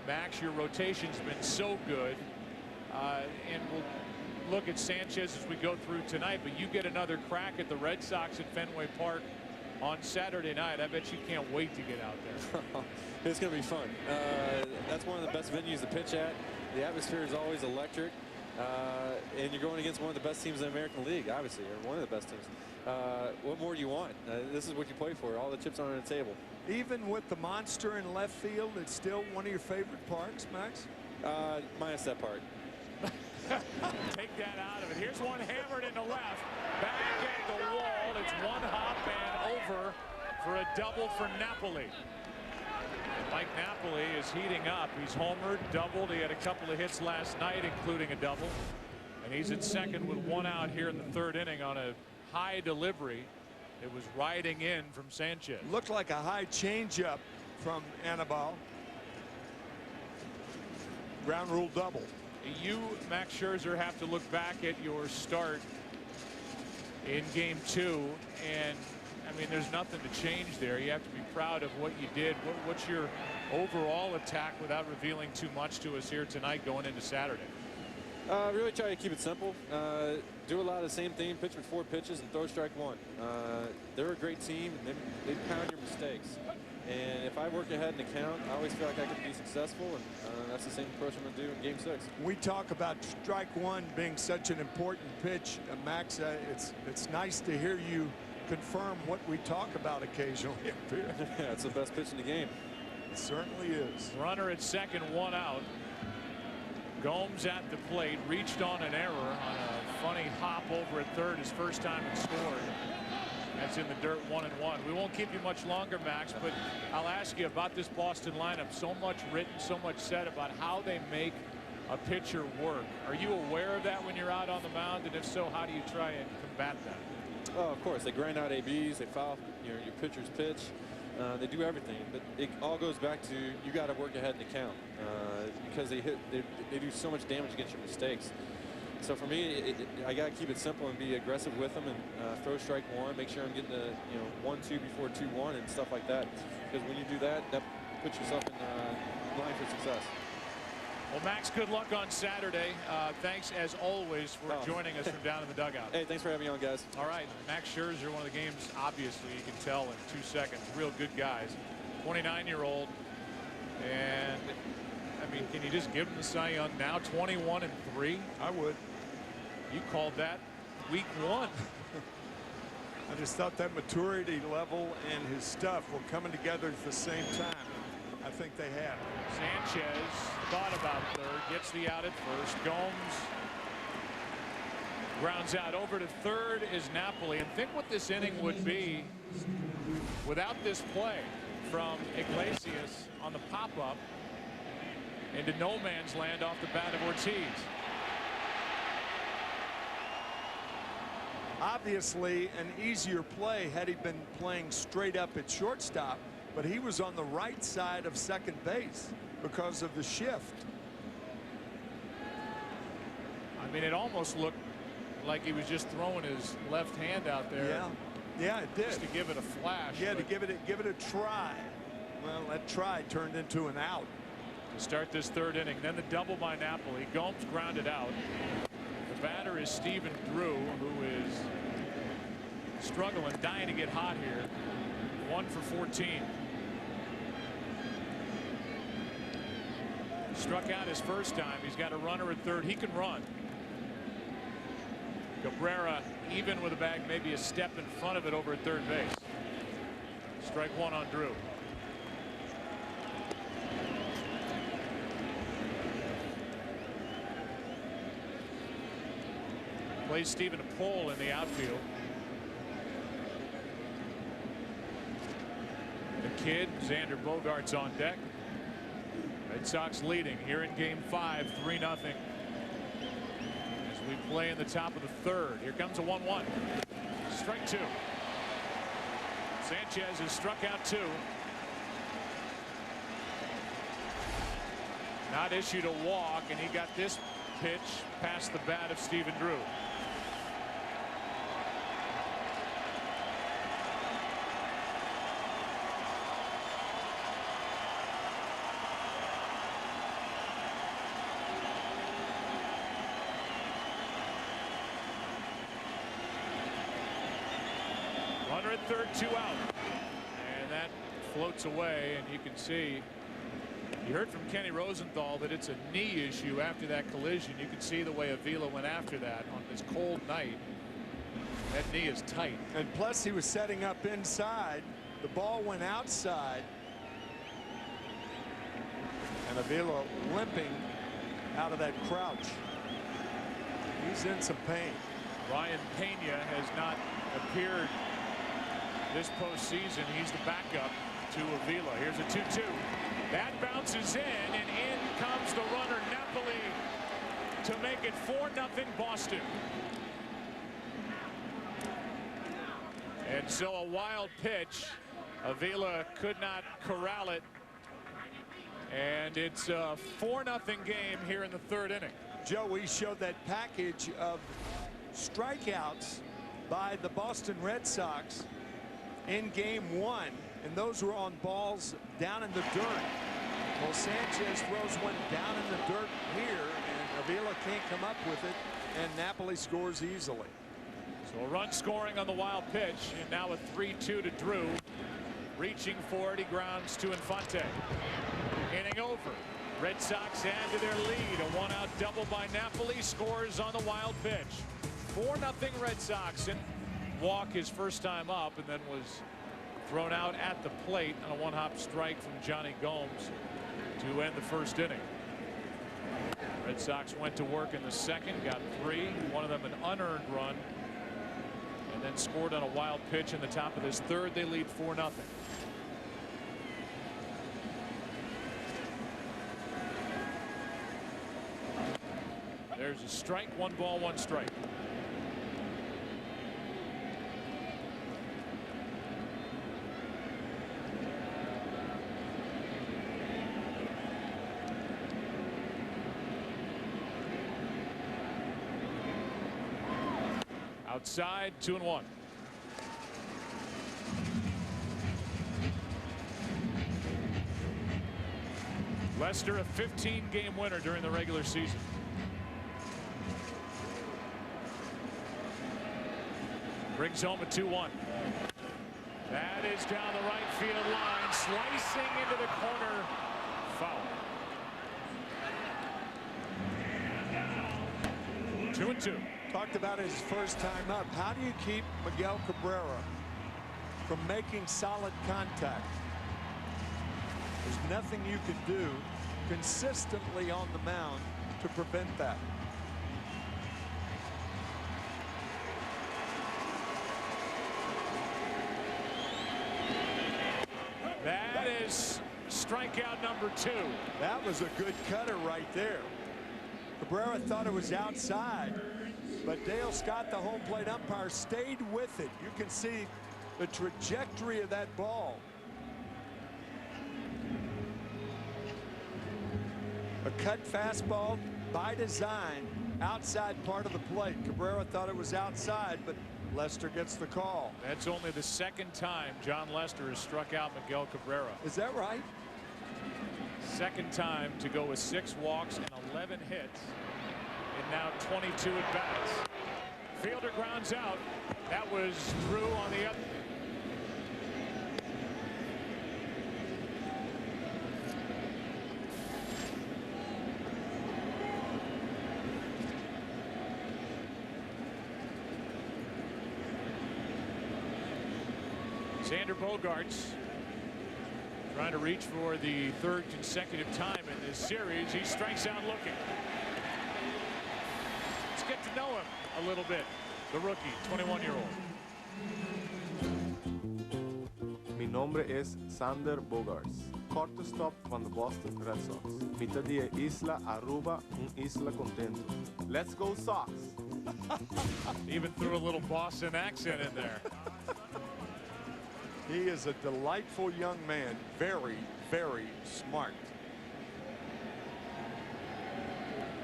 Max. Your rotation's been so good. And we'll look at Sanchez as we go through tonight. But you get another crack at the Red Sox at Fenway Park on Saturday night. I bet you can't wait to get out there. It's going to be fun. That's one of the best venues to pitch at. The atmosphere is always electric. And you're going against one of the best teams in the American League, obviously, or one of the best teams. What more do you want? This is what you play for. All the chips are on the table. Even with the monster in left field, it's still one of your favorite parks, Max? Minus that part. Take that out of it. Here's one hammered into left. Back at the wall. It's one hop and over for a double for Napoli. Mike Napoli is heating up. He's homered, doubled. He had a couple of hits last night, including a double. And he's at second with 1 out here in the 3rd inning on a high delivery. It was riding in from Sanchez. Looked like a high changeup from Anibal. Ground rule double. You, Max Scherzer, have to look back at your start in game 2, and I mean, there's nothing to change there. You have to be proud of what you did. What's your overall attack without revealing too much to us here tonight going into Saturday? Really try to keep it simple. Do a lot of the same thing. Pitch with 4 pitches and throw strike 1. They're a great team, and they pound your mistakes. And if I work ahead in the count, I always feel like I can be successful, and that's the same approach I'm going to do in game 6. We talk about strike 1 being such an important pitch, Max. It's nice to hear you confirm what we talk about occasionally up here. Yeah, it's the best pitch in the game. It certainly is. Runner at second, 1 out. Gomes at the plate, reached on an error on a funny hop over at third, his first time and scored. That's in the dirt, 1-1. We won't keep you much longer, Max, but I'll ask you about this Boston lineup. So much written, so much said about how they make a pitcher work. Are you aware of that when you're out on the mound? And if so, how do you try and combat that? Oh, of course. They grind out ABs. They foul your pitcher's pitch. They do everything, but it all goes back to you got to work ahead in the count because they do so much damage against your mistakes. So for me, I got to keep it simple and be aggressive with them and throw strike one. Make sure I'm getting to 1-2 before 2-1 and stuff like that. Because when you do that, that puts yourself in line for success. Well, Max, good luck on Saturday. Thanks, as always, for joining us from down in the dugout. Hey, thanks for having me on, guys. All right, Max Scherzer, one of the game's, obviously, you can tell in 2 seconds, real good guys. 29-year-old. And, I mean, can you just give him the Cy Young now? 21-3? I would. You called that week 1. I just thought that maturity level and his stuff were coming together at the same time. I think they have. Sanchez thought about third, gets the out at first. Gomes grounds out over to third is Napoli. And think what this inning would be without this play from Iglesias on the pop-up into no man's land off the bat of Ortiz. Obviously an easier play had he been playing straight up at shortstop, but he was on the right side of second base because of the shift. I mean, it almost looked like he was just throwing his left hand out there. Yeah, it did. Just to give it a flash. Yeah, to give it a try. Well, that try turned into an out. To start this third inning, then the double by Napoli. Gomes grounded out. The batter is Stephen Drew, who is struggling, dying to get hot here. 1 for 14. Struck out his first time. He's got a runner at third. He can run. Cabrera even with a bag, maybe a step in front of it over at third base. Strike one on Drew. Plays Stephen Pohl in the outfield. The kid, Xander Bogaerts, on deck. Red Sox leading here in game 5, 3-0. As we play in the top of the third. Here comes a 1-1. Strike two. Sanchez has struck out 2. Not issued a walk, and he got this pitch past the bat of Stephen Drew. Runner at third, 2 out. And that floats away, and you can see, you heard from Kenny Rosenthal that it's a knee issue after that collision. You can see the way Avila went after that on this cold night. That knee is tight. And plus he was setting up inside. The ball went outside. And Avila limping out of that crouch. He's in some pain. Ryan Pena has not appeared this postseason. He's the backup to Avila. Here's a 2-2. That bounces in, and in comes the runner, Napoli, to make it 4-0 Boston. And so a wild pitch. Avila could not corral it. And it's a 4-0 game here in the third inning. Joe, we showed that package of strikeouts by the Boston Red Sox in game 1, and those were on balls down in the dirt. Well, Sanchez throws one down in the dirt here, and Avila can't come up with it, and Napoli scores easily. So a run scoring on the wild pitch, and now a 3-2 to Drew. Reaching for it, he grounds to Infante. Inning over. Red Sox add to their lead. A 1-out double by Napoli, scores on the wild pitch. 4-0 Red Sox, and walk his first time up, and then was thrown out at the plate on a one-hop strike from Johnny Gomes to end the first inning. Red Sox went to work in the second, got 3, one of them an unearned run, and then scored on a wild pitch in the top of this third. They lead 4-0. There's a strike, 1 ball, 1 strike. Outside, 2-1. Lester, a 15-game winner during the regular season. Brings home a 2-1. That is down the right field line, slicing into the corner. Foul. 2-2. Talked about his first time up. How do you keep Miguel Cabrera from making solid contact? There's nothing you can do consistently on the mound to prevent that. That is strikeout number 2. That was a good cutter right there. Cabrera thought it was outside, but Dale Scott, the home plate umpire, stayed with it. You can see the trajectory of that ball. A cut fastball by design, outside part of the plate. Cabrera thought it was outside, but Lester gets the call. That's only the second time John Lester has struck out Miguel Cabrera. Is that right? Second time to go with 6 walks and 11 hits, and now 22 at bats. Fielder grounds out. That was Drew on the other. Xander Bogaerts trying to reach for the 3rd consecutive time in this series. He strikes out looking. Let's get to know him a little bit. The rookie, 21-year-old. Mi nombre es Xander Bogaerts, shortstop van de Boston Red Sox. Mitad de Isla Aruba, isla contento. Let's go Sox! Even threw a little Boston accent in there. He is a delightful young man. Very, very smart.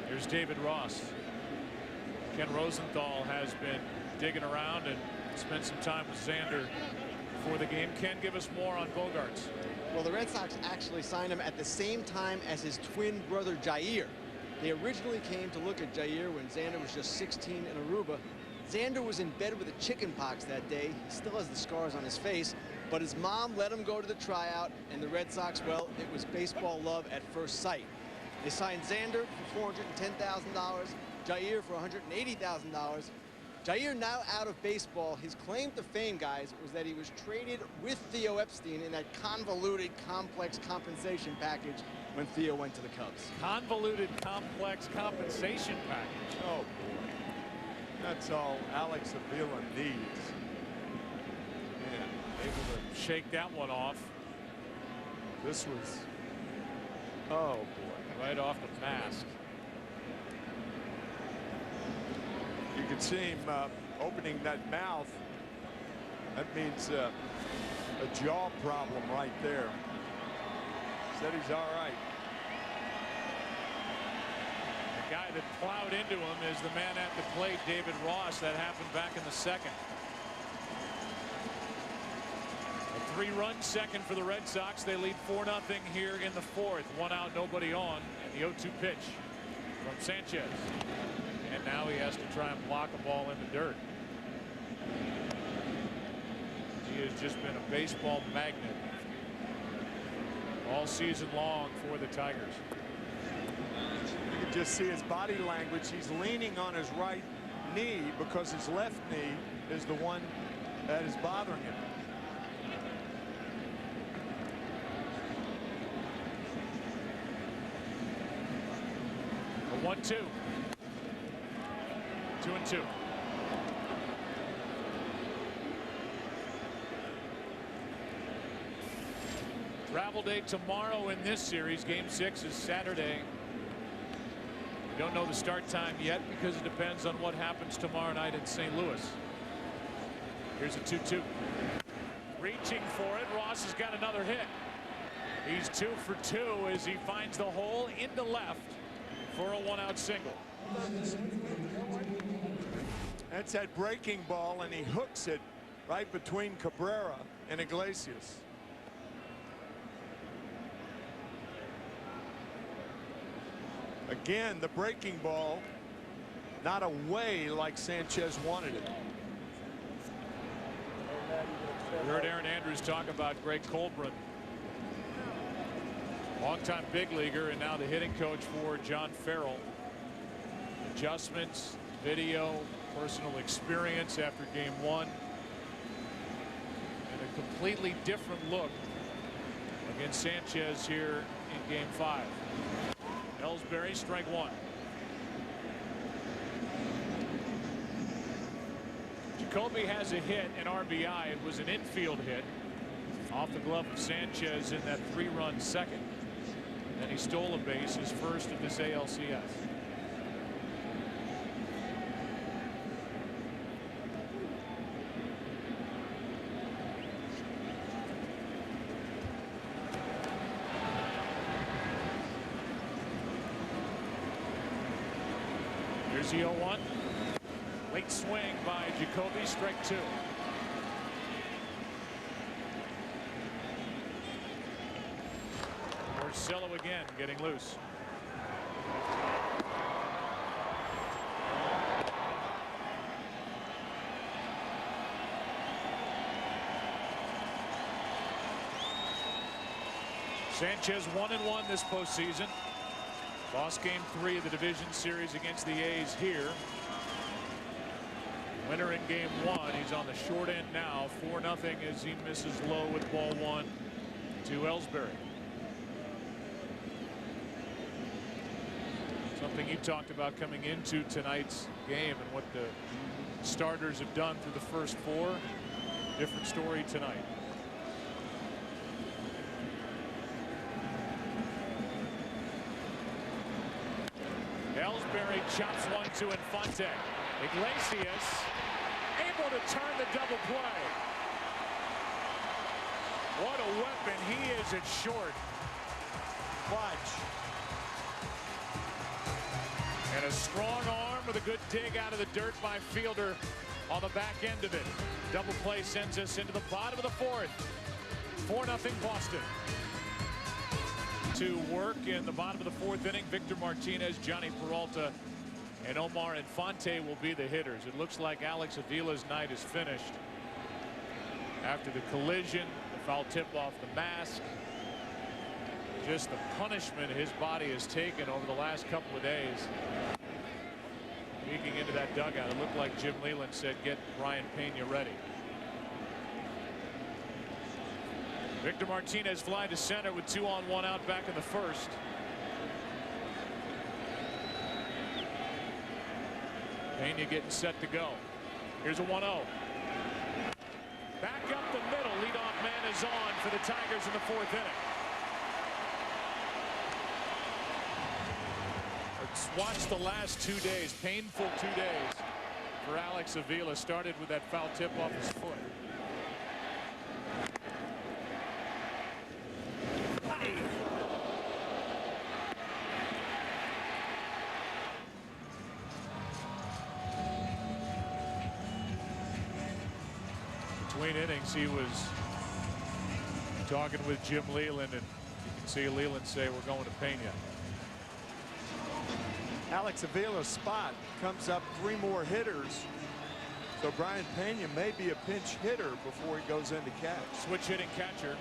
Here's David Ross. Ken Rosenthal has been digging around and spent some time with Xander before the game. Ken, give us more on Bogaerts. Well, the Red Sox actually signed him at the same time as his twin brother Jair. They originally came to look at Jair when Xander was just 16 in Aruba. Xander was in bed with a chicken pox that day. He still has the scars on his face, but his mom let him go to the tryout, and the Red Sox, well, it was baseball love at first sight. They signed Xander for $410,000, Jair for $180,000. Jair now out of baseball. His claim to fame, guys, was that he was traded with Theo Epstein in that convoluted, complex compensation package when Theo went to the Cubs. Convoluted, complex compensation package. Oh, boy. That's all Alex Avila needs. Man, able to shake that one off. This was, oh, boy. Right off the mask. You can see him opening that mouth. That means a jaw problem right there. Said he's all right. The guy that plowed into him is the man at the plate, David Ross. That happened back in the second. A 3-run second for the Red Sox. They lead 4-0 here in the 4th. 1 out, nobody on, and the 0-2 pitch from Sanchez. And now he has to try and block a ball in the dirt. He has just been a baseball magnet all season long for the Tigers. You can just see his body language. He's leaning on his right knee because his left knee is the one that is bothering him. A 1-2. 2-2. Travel day tomorrow in this series. Game 6 is Saturday. We don't know the start time yet because it depends on what happens tomorrow night in St. Louis. Here's a 2-2. Reaching for it. Ross has got another hit. He's 2 for 2 as he finds the hole into left for a 1-out single. That's that breaking ball, and he hooks it right between Cabrera and Iglesias. Again, the breaking ball, not away like Sanchez wanted it. We heard Aaron Andrews talk about Greg Colburn, longtime big leaguer and now the hitting coach for John Farrell. Adjustments, video, personal experience after game 1, and a completely different look against Sanchez here in game 5. Ellsbury, strike 1. Jacoby has a hit, an RBI. It was an infield hit off the glove of Sanchez in that 3-run second. And he stole a base, his first of this ALCS. Here's the 0-1. Late swing by Jacoby, strike 2. Porcello again getting loose. Sanchez 1-1 this postseason. Lost game 3 of the division series against the A's here. Winner in game 1. He's on the short end now, 4-0 as he misses low with ball 1 to Ellsbury. Something you talked about coming into tonight's game and what the starters have done through the first 4. Different story tonight. Ellsbury chops 1 to Infante. Iglesias able to turn the double play. What a weapon he is at short. Watch. And a strong arm with a good dig out of the dirt by Fielder on the back end of it. Double play sends us into the bottom of the 4th. 4-0 Boston. To work in the bottom of the 4th inning, Victor Martinez, Johnny Peralta, and Omar Infante will be the hitters. It looks like Alex Avila's night is finished after the collision, the foul tip off the mask. Just the punishment his body has taken over the last couple of days. Peeking into that dugout, it looked like Jim Leland said, get Brian Pena ready. Victor Martinez fly to center with 2 on 1 out back in the 1st. Pena getting set to go. Here's a 1-0. Back up the middle. Leadoff man is on for the Tigers in the 4th inning. Let's watch the last 2 days. Painful 2 days for Alex Avila. Started with that foul tip off his foot. Between innings, he was talking with Jim Leland, and you can see Leland say, we're going to Pena. Alex Avila's spot comes up 3 more hitters. So Brian Pena may be a pinch hitter before he goes into catch. Switch hitting catcher.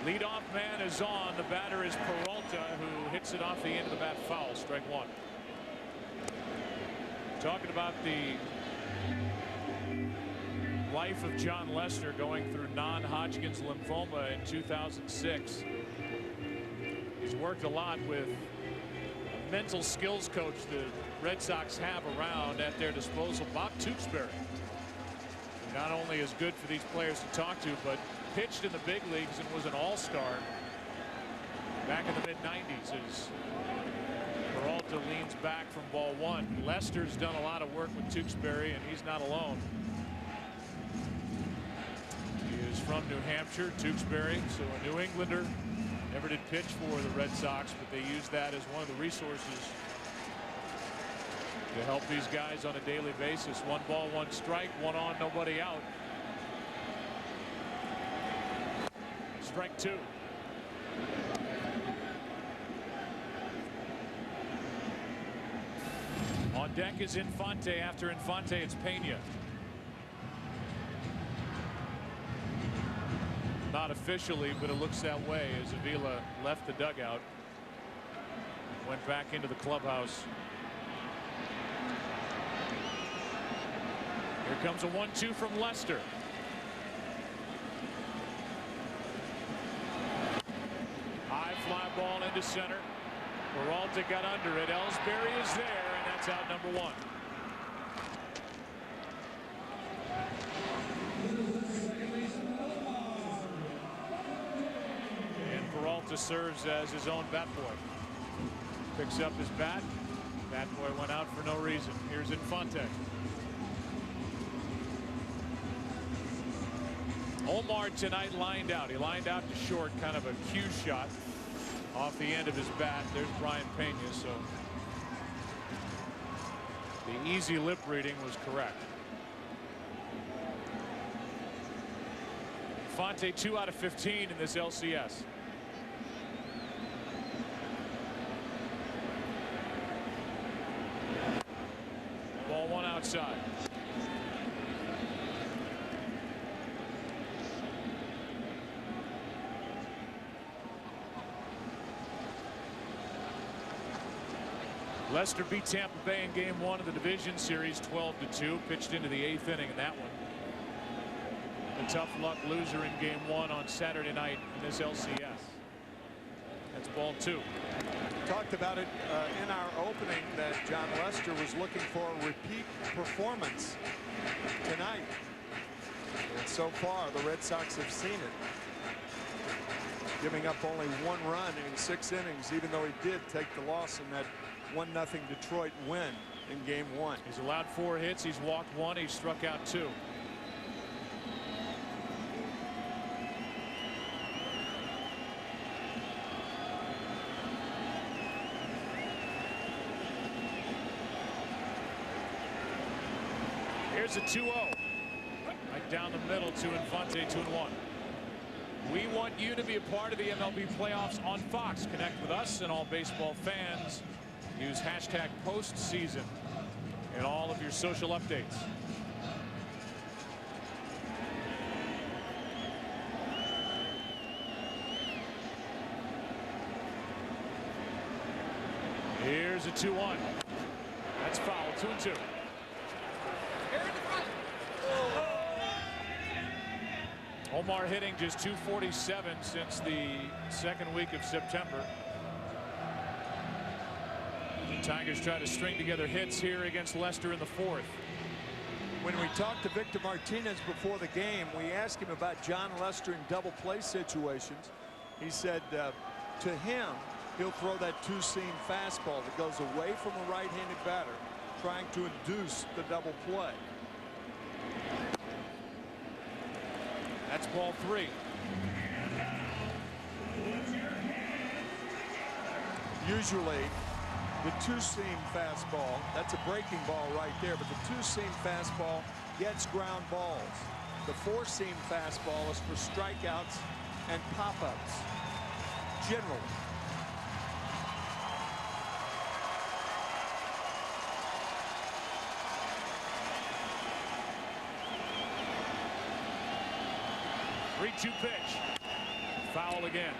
Leadoff man is on. The batter is Peralta, who hits it off the end of the bat foul. Strike 1. Talking about the life of John Lester going through non-Hodgkin's lymphoma in 2006. He's He's worked a lot with a mental skills coach the Red Sox have around at their disposal, Bob Tewksbury. Not only is good for these players to talk to, but pitched in the big leagues and was an all-star back in the mid-90s as Peralta leans back from ball one. Lester's done a lot of work with Tewksbury, and he's not alone. He is from New Hampshire, Tewksbury, so a New Englander. Never did pitch for the Red Sox, but they use that as one of the resources to help these guys on a daily basis. 1 ball, 1 strike, 1 on, nobody out. Strike 2. On deck is Infante. After Infante, it's Pena. Not officially, but it looks that way as Avila left the dugout, went back into the clubhouse. Here comes a 1-2 from Lester. High fly ball into center. Peralta got under it. Ellsbury is there, and that's out number 1. And Peralta serves as his own bat boy. Picks up his bat. Bat boy went out for no reason. Here's Infante. Omar tonight lined out. He lined out to short, kind of a cue shot off the end of his bat. There's Brian Pena, so the easy lip reading was correct. Infante 2 out of 15 in this LCS. Ball 1 outside. Lester beat Tampa Bay in game 1 of the division series 12-2. Pitched into the 8th inning in that one. The tough luck loser in game 1 on Saturday night in this LCS. That's ball 2. Talked about it in our opening that John Lester was looking for a repeat performance tonight. And so far the Red Sox have seen it. Giving up only 1 run in 6 innings, even though he did take the loss in that 1-0 Detroit win in game 1. He's allowed 4 hits. He's walked 1. He's struck out 2. Here's a 2-0. Right down the middle to Infante, 2-1. We want you to be a part of the MLB playoffs on Fox. Connect with us and all baseball fans. Use hashtag postseason in all of your social updates. Here's a 2-1. That's foul. 2-2. Omar hitting just .247 since the 2nd week of September. The Tigers try to string together hits here against Lester in the 4th. When we talked to Victor Martinez before the game, we asked him about John Lester in double play situations. He said to him, he'll throw that 2-seam fastball that goes away from a right-handed batter, trying to induce the double play. That's ball 3. Usually the 2-seam fastball, that's a breaking ball right there, but the 2-seam fastball gets ground balls. The 4-seam fastball is for strikeouts and pop-ups generally. Three-two pitch. Foul again.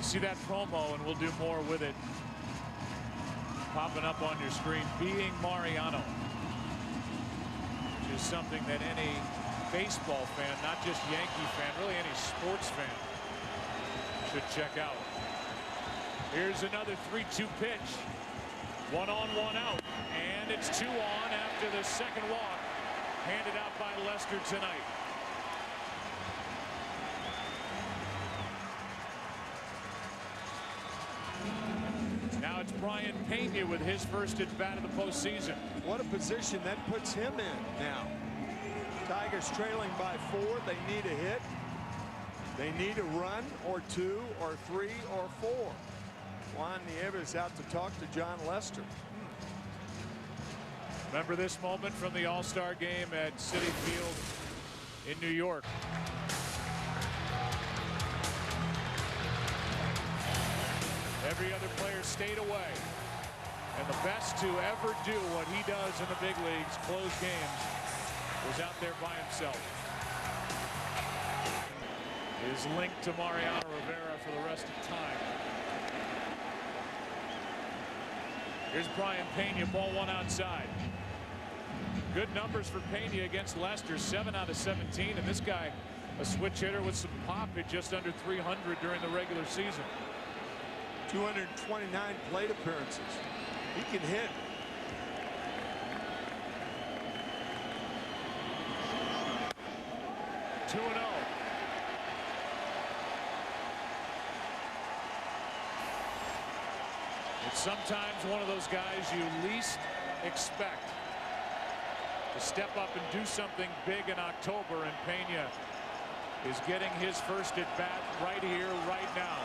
See that promo, and we'll do more with it popping up on your screen, being Mariano, which is something that any baseball fan, not just Yankee fan, really any sports fan, should check out. Here's another 3-2 pitch. 1 on, 1 out, and it's 2 on after the second walk, handed out by Lester tonight. Now it's Brian Pena with his first at bat of the postseason. What a position that puts him in now. Tigers trailing by 4. They need a hit. They need a run or 2 or 3 or 4. Juan Nieves out to talk to John Lester. Remember this moment from the All-Star game at Citi Field in New York. Every other player stayed away. And the best to ever do what he does in the big leagues, close games, was out there by himself. Is linked to Mariano Rivera for the rest of time. Here's Brian Pena, ball 1 outside. Good numbers for Pena against Lester, 7 out of 17, and this guy a switch hitter with some pop, hit just under 300 during the regular season. 229 plate appearances. He can hit. Two and 0. It's sometimes one of those guys you least expect to step up and do something big in October, and Pena is getting his first at bat right here, right now,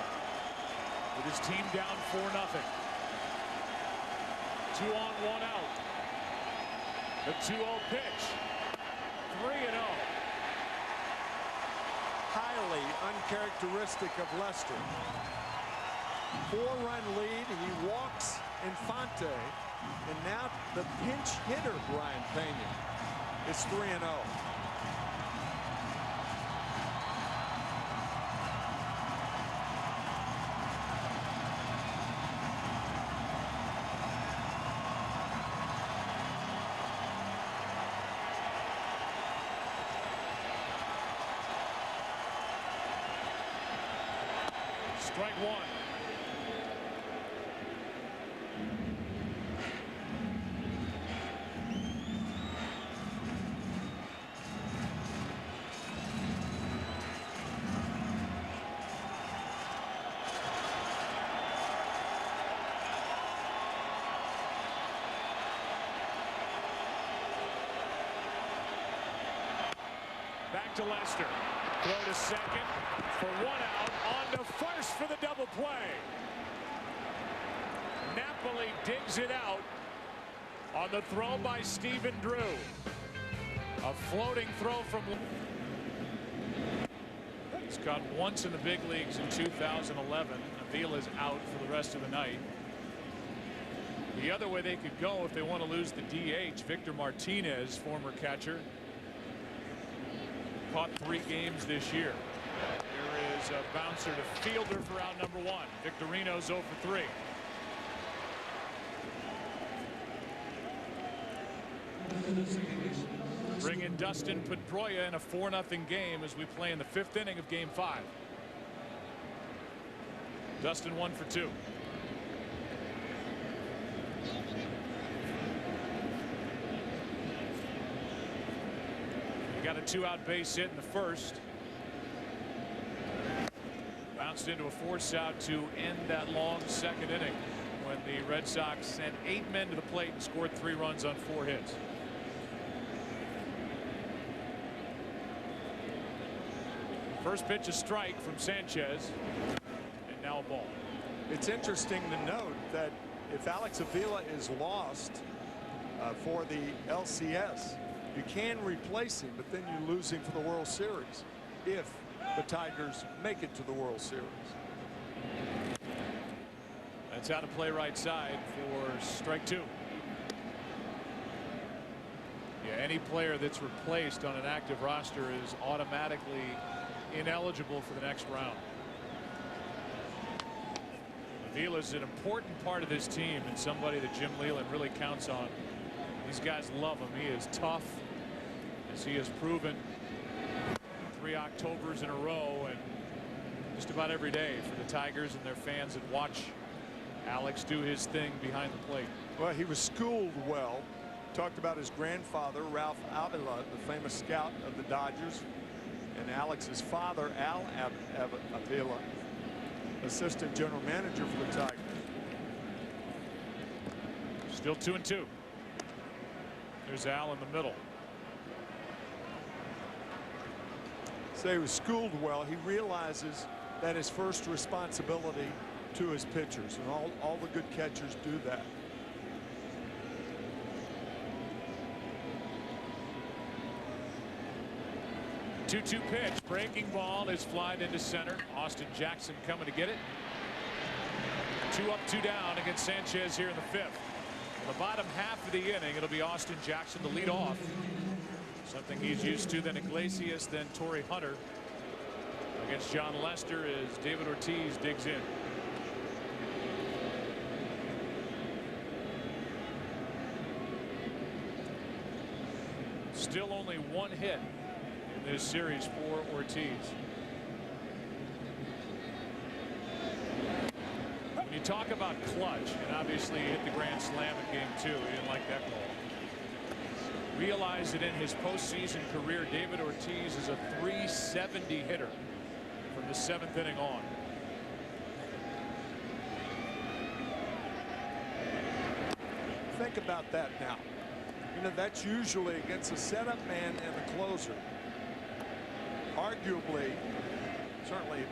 with his team down 4-0. 2 on, 1 out. The 2-0 pitch. 3-0. Highly uncharacteristic of Lester. 4-run lead. He walks Infante, and now the pinch hitter Brian Pena is 3-0. Strike 1. Back to Lester. Throw to second for 1 out. On to first for the double play. Napoli digs it out on the throw by Stephen Drew. A floating throw from. He's caught once in the big leagues in 2011. Avila's out for the rest of the night. The other way they could go if they want to lose the DH, Victor Martinez, former catcher, caught 3 games this year. Here is a bouncer to fielder for out number 1. Victorino's 0 for 3. Bring in Dustin Pedroia in a 4-0 game as we play in the 5th inning of Game 5. Dustin 1 for 2. Got a 2-out base hit in the first. Bounced into a force out to end that long 2nd inning when the Red Sox sent 8 men to the plate and scored 3 runs on 4 hits. First pitch a strike from Sanchez, and now a ball. It's interesting to note that if Alex Avila is lost for the LCS, you can replace him, but then you lose him for the World Series if the Tigers make it to the World Series. That's out of play right side for strike 2. Yeah, any player that's replaced on an active roster is automatically ineligible for the next round. Avila's an important part of this team and somebody that Jim Leland really counts on. These guys love him. He is tough, as he has proven 3 Octobers in a row and just about every day for the Tigers and their fans that watch Alex do his thing behind the plate. Well, he was schooled well. Talked about his grandfather, Ralph Avila, the famous scout of the Dodgers, and Alex's father, Al Avila, assistant general manager for the Tigers. Still 2-2. There's Al in the middle. So he was schooled well. He realizes that his first responsibility to his pitchers, and all the good catchers do that. Two-two pitch. Breaking ball is flying into center. Austin Jackson coming to get it. 2 up, 2 down against Sanchez here in the 5th. In the bottom half of the inning, it'll be Austin Jackson to lead off. Something he's used to. Then Iglesias, then Torrey Hunter against John Lester as David Ortiz digs in. Still only 1 hit in this series for Ortiz. When you talk about clutch, and obviously he hit the grand slam in game 2. He didn't like that ball. Realize that in his postseason career, David Ortiz is a .370 hitter from the 7th inning on. Think about that now. You know, that's usually against a setup man and the closer. Arguably, certainly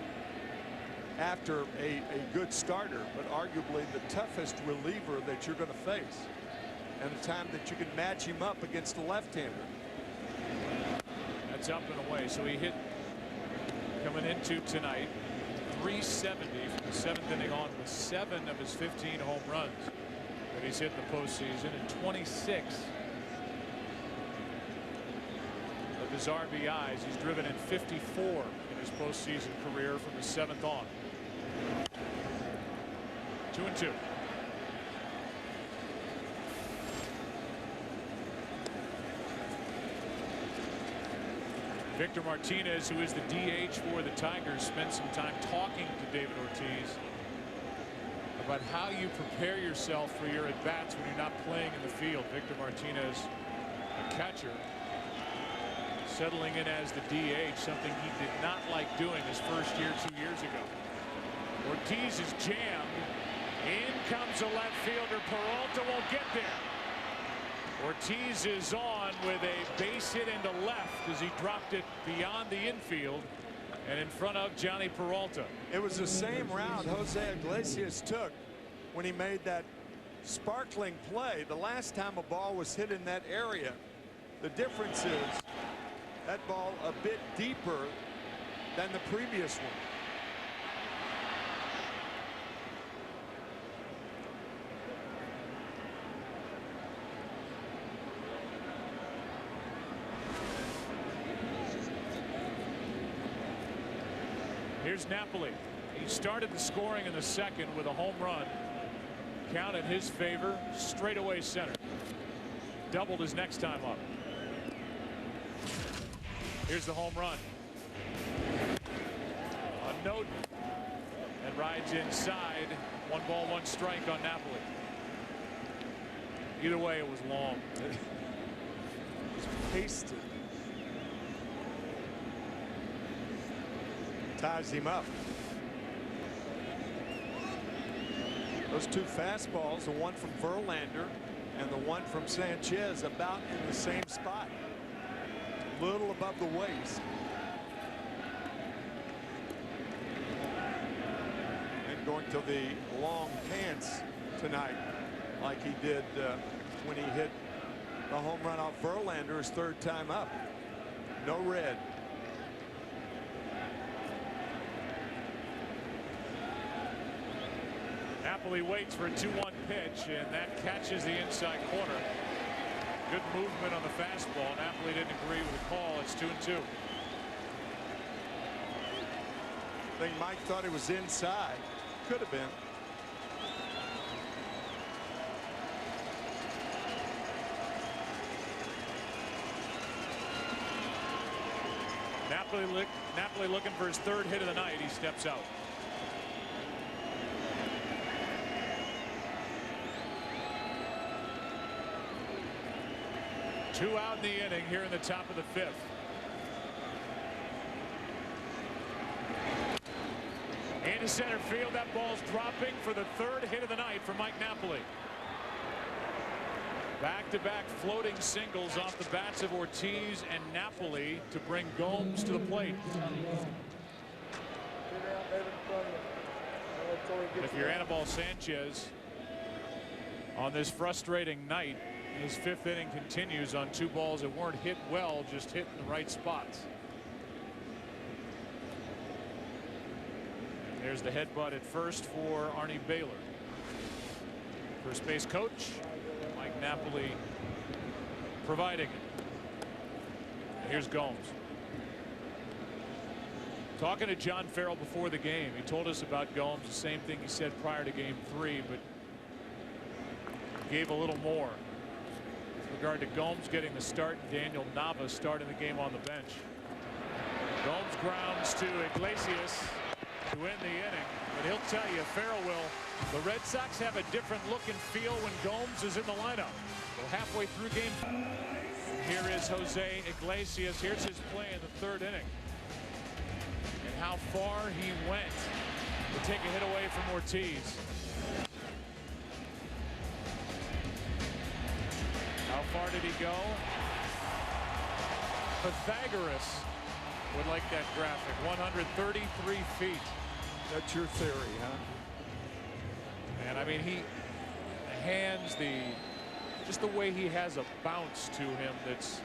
after a good starter, but arguably the toughest reliever that you're going to face, and a time that you can match him up against a left-hander. That's up and away. So he hit coming into tonight .370 from the 7th inning on, with 7 of his 15 home runs that he's hit in the postseason, and 26 of his RBIs. He's driven in 54 in his postseason career from the 7th on. 2-2. Victor Martinez, who is the DH for the Tigers, spent some time talking to David Ortiz about how you prepare yourself for your at-bats when you're not playing in the field. Victor Martinez, a catcher, settling in as the DH, something he did not like doing his first year 2 years ago. Ortiz is jammed. In comes the left fielder. Peralta won't get there. Ortiz is on with a base hit into left as he dropped it beyond the infield and in front of Johnny Peralta. It was the same route Jose Iglesias took when he made that sparkling play the last time a ball was hit in that area. The difference is that ball a bit deeper than the previous one. Here's Napoli. He started the scoring in the 2nd with a home run. Count in his favor, straightaway center. Doubled his next time up. Here's the home run. A note and rides inside. 1 ball, 1 strike on Napoli. Either way, it was long. It was pasted. Ties him up. Those 2 fastballs, the one from Verlander and the one from Sanchez, about in the same spot, a little above the waist. And going to the long pants tonight, like he did when he hit the home run off Verlander his 3rd time up. No red. Napoli waits for a 2-1 pitch, and that catches the inside corner. Good movement on the fastball. Napoli didn't agree with the call. It's 2-2. I think Mike thought it was inside. Could have been. Napoli looking for his third hit of the night. He steps out. Two out in the inning here in the top of the fifth. Into center field. That ball's dropping for the third hit of the night for Mike Napoli. Back-to-back floating singles off the bats of Ortiz and Napoli to bring Gomes to the plate. If you're Anibal Sanchez on this frustrating night, his fifth inning continues on two balls that weren't hit well, just hit in the right spots. There's the headbutt at first for Arnie Baylor. First base coach Mike Napoli providing it. And here's Gomes. Talking to John Farrell before the game, he told us about Gomes the same thing he said prior to game 3, but gave a little more with regard to Gomes getting the start and Daniel Nava starting the game on the bench. Gomes grounds to Iglesias to end the inning, but he'll tell you, Farrell will, the Red Sox have a different look and feel when Gomes is in the lineup. We're halfway through game. Here is Jose Iglesias. Here's his play in the third inning. And how far he went to take a hit away from Ortiz. How far did he go? Pythagoras would like that graphic. 133 feet. That's your theory, huh? And I mean, he hands just the way he has a bounce to him that's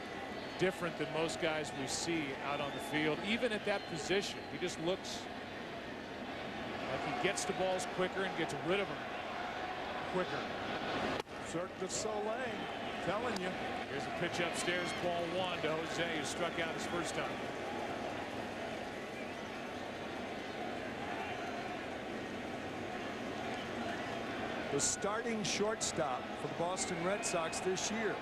different than most guys we see out on the field. Even at that position, he just looks like he gets the balls quicker and gets rid of them quicker. Cirque du Soleil, telling you. Here's a pitch upstairs, ball 1 to Jose, who struck out his first time. The starting shortstop for the Boston Red Sox this year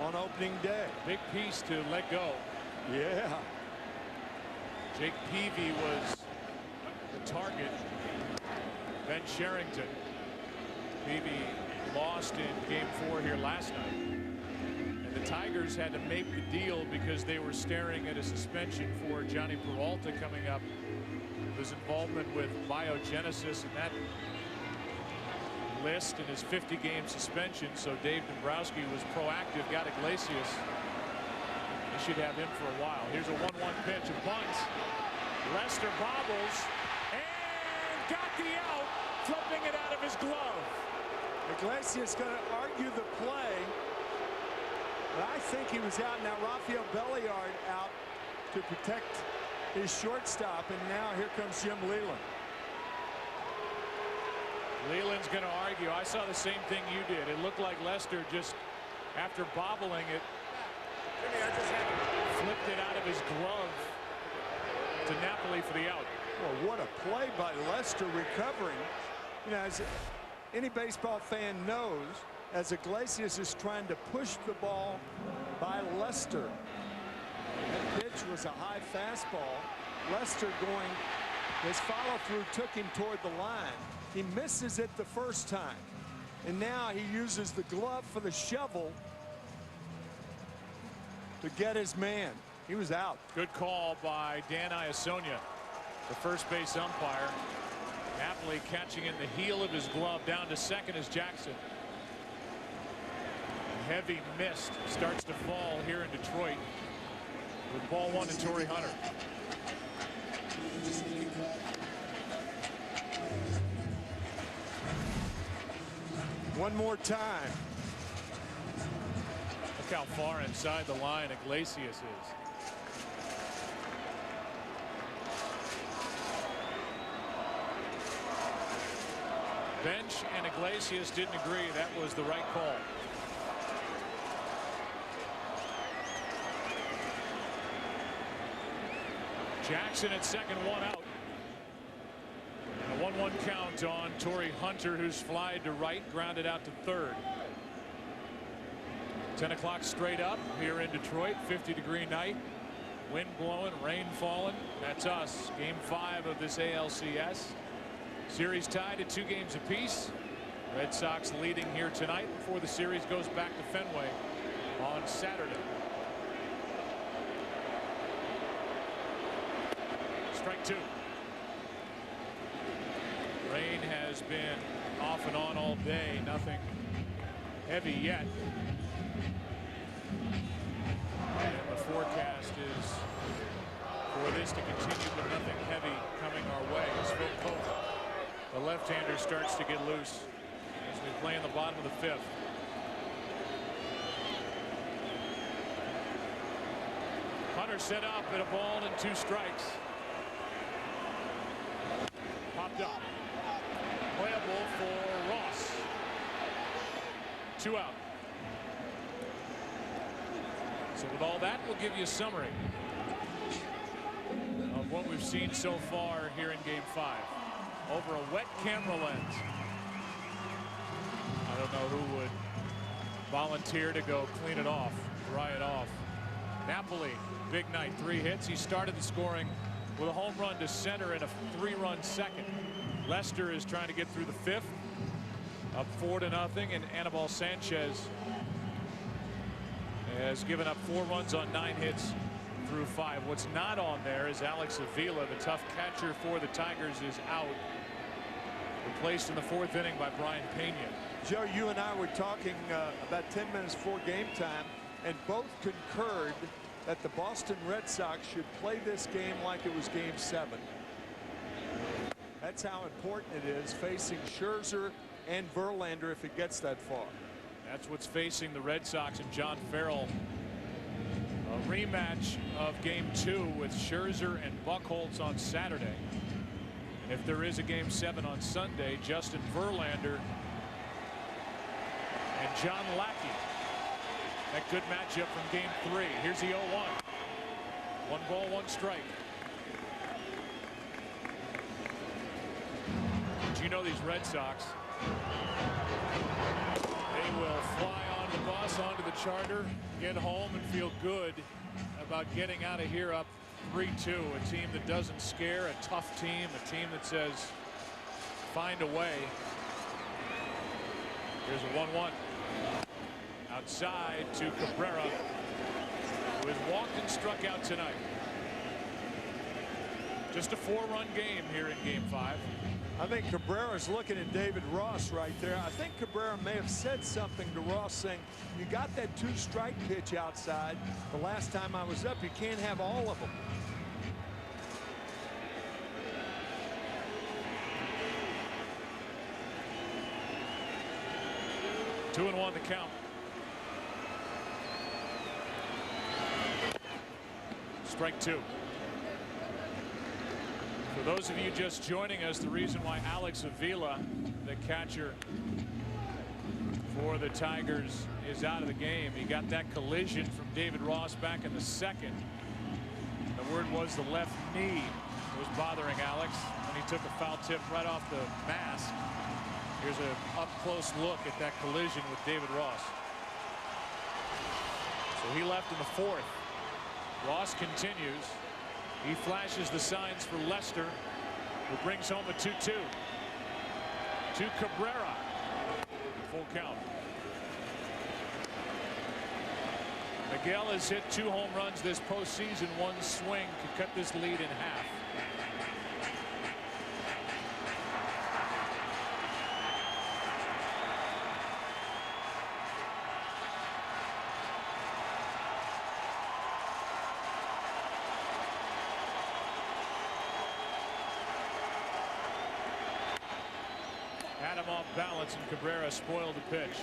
on opening day. Big piece to let go. Yeah. Jake Peavy was the target. Ben Sherrington. Peavy lost in game 4 here last night. And the Tigers had to make the deal because they were staring at a suspension for Johnny Peralta coming up. His involvement with biogenesis and that list in his 50-game suspension. So Dave Dombrowski was proactive, got Iglesias. They should have him for a while. Here's a 1-1 pitch, a bunt. Lester bobbles and got the out, flipping it out of his glove. Iglesias going to argue the play, but I think he was out. Now Rafael Belliard out to protect his shortstop, and now here comes Jim Leyland. Leland's going to argue. I saw the same thing you did. It looked like Lester just, after bobbling it, flipped it out of his glove to Napoli for the out. Well, what a play by Lester recovering. You know, as any baseball fan knows, as Iglesias is trying to push the ball by Lester. That pitch was a high fastball. Lester going, his follow-through took him toward the line. He misses it the first time, and now he uses the glove for the shovel to get his man. He was out. Good call by Dan Iasonia, the first base umpire. Napoli catching in the heel of his glove. Down to second is Jackson. Heavy mist starts to fall here in Detroit with ball 1 to Torrey Hunter. One more time. Look how far inside the line Iglesias is. Bench and Iglesias didn't agree that was the right call. Jackson at second, 1 out. A 1-1 count on Torrey Hunter, who's flied to right, grounded out to third. 10 o'clock straight up here in Detroit. 50-degree night. Wind blowing, rain falling. That's us. Game 5 of this ALCS. Series tied at 2 games apiece. Red Sox leading here tonight before the series goes back to Fenway on Saturday. Strike 2. Rain has been off and on all day. Nothing heavy yet. And the forecast is for this to continue, but nothing heavy coming our way. As Phil Pope, the left-hander, starts to get loose as we play in the bottom of the 5th. Hunter set up at a ball and 2 strikes. Popped up. Playable for Ross. 2 out. So with all that, we'll give you a summary of what we've seen so far here in Game 5 over a wet camera lens. I don't know who would volunteer to go clean it off, dry it off. Napoli, big night, 3 hits. He started the scoring with a home run to center and a 3-run second. Lester is trying to get through the 5th, up 4-0, and Anibal Sanchez has given up 4 runs on 9 hits through 5. What's not on there is Alex Avila, the tough catcher for the Tigers, is out. Replaced in the 4th inning by Brian Pena. Joe, you and I were talking about 10 minutes before game time, and both concurred that the Boston Red Sox should play this game like it was Game 7. That's how important it is, facing Scherzer and Verlander if it gets that far. That's what's facing the Red Sox and John Farrell. A rematch of Game 2 with Scherzer and Buchholz on Saturday. And if there is a Game 7 on Sunday, Justin Verlander and John Lackey. That good matchup from Game 3. Here's the 0-1. 1 ball, 1 strike. But you know these Red Sox, they will fly on the bus, onto the charter, get home, and feel good about getting out of here up 3-2. A team that doesn't scare, a tough team, a team that says, find a way. Here's a 1-1. Outside to Cabrera, who has walked and struck out tonight. Just a 4-run game here in Game 5. I think Cabrera's looking at David Ross right there. I think Cabrera may have said something to Ross saying, you got that 2-strike pitch outside the last time I was up. You can't have all of them. Two and 1 the count. Strike 2. For those of you just joining us, the reason why Alex Avila, the catcher for the Tigers, is out of the game. He got that collision from David Ross back in the 2nd. The word was the left knee was bothering Alex, and he took a foul tip right off the mask. Here's an up-close look at that collision with David Ross. So he left in the 4th. Ross continues. He flashes the signs for Lester, who brings home a 2-2. To Cabrera. Full count. Miguel has hit 2 home runs this postseason. 1 swing could cut this lead in half. Had him off balance, and Cabrera spoiled the pitch.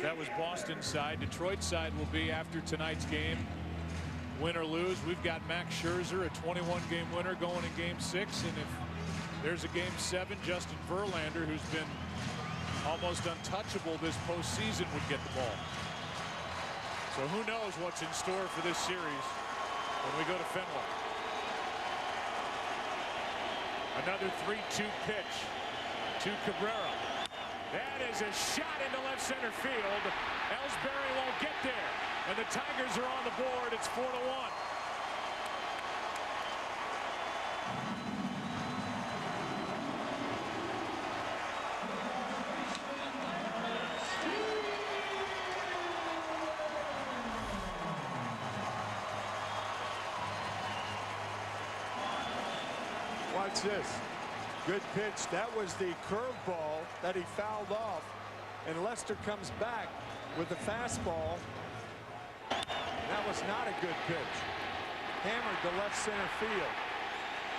That was Boston's side. Detroit's side will be after tonight's game. Win or lose, we've got Max Scherzer, a 21-game winner, going in Game 6. And if there's a Game 7, Justin Verlander, who's been almost untouchable this postseason, would get the ball. So who knows what's in store for this series when we go to Fenway. Another 3-2 pitch to Cabrera. That is a shot into left center field. Ellsbury won't get there. And the Tigers are on the board. It's 4-1. Watch this. Good pitch. That was the curveball that he fouled off. And Lester comes back with the fastball. That was not a good pitch. Hammered the left center field.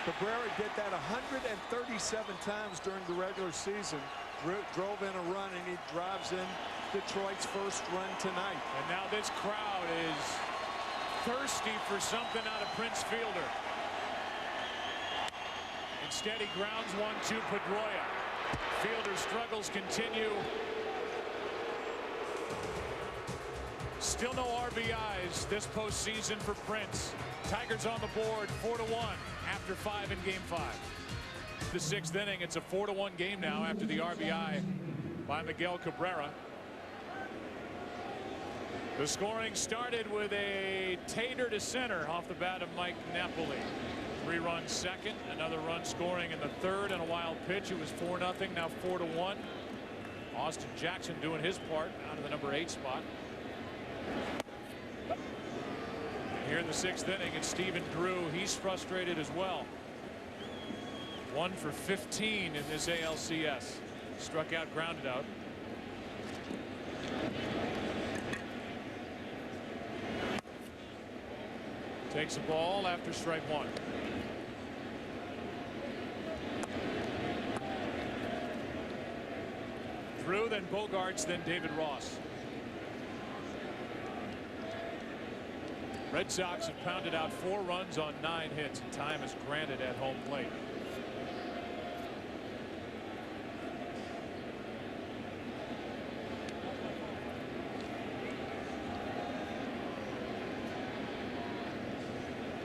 Cabrera did that 137 times during the regular season. Drove in a run, and he drives in Detroit's first run tonight. And now this crowd is thirsty for something out of Prince Fielder. Instead, he grounds one to Pedroia. Fielder's struggles continue. Still no RBIs this postseason for Prince. Tigers on the board, 4-1 after 5 in Game 5. The 6th inning, it's a 4-1 game now after the RBI by Miguel Cabrera. The scoring started with a tater to center off the bat of Mike Napoli. 3-run second, another run scoring in the third, and a wild pitch. It was 4-0, now 4-1. Austin Jackson doing his part out of the number 8 spot. Here in the 6th inning, it's Stephen Drew. He's frustrated as well. 1 for 15 in this ALCS. Struck out, grounded out. Takes a ball after strike 1. Drew, then Bogarts, then David Ross. Red Sox have pounded out 4 runs on 9 hits, and time is granted at home plate.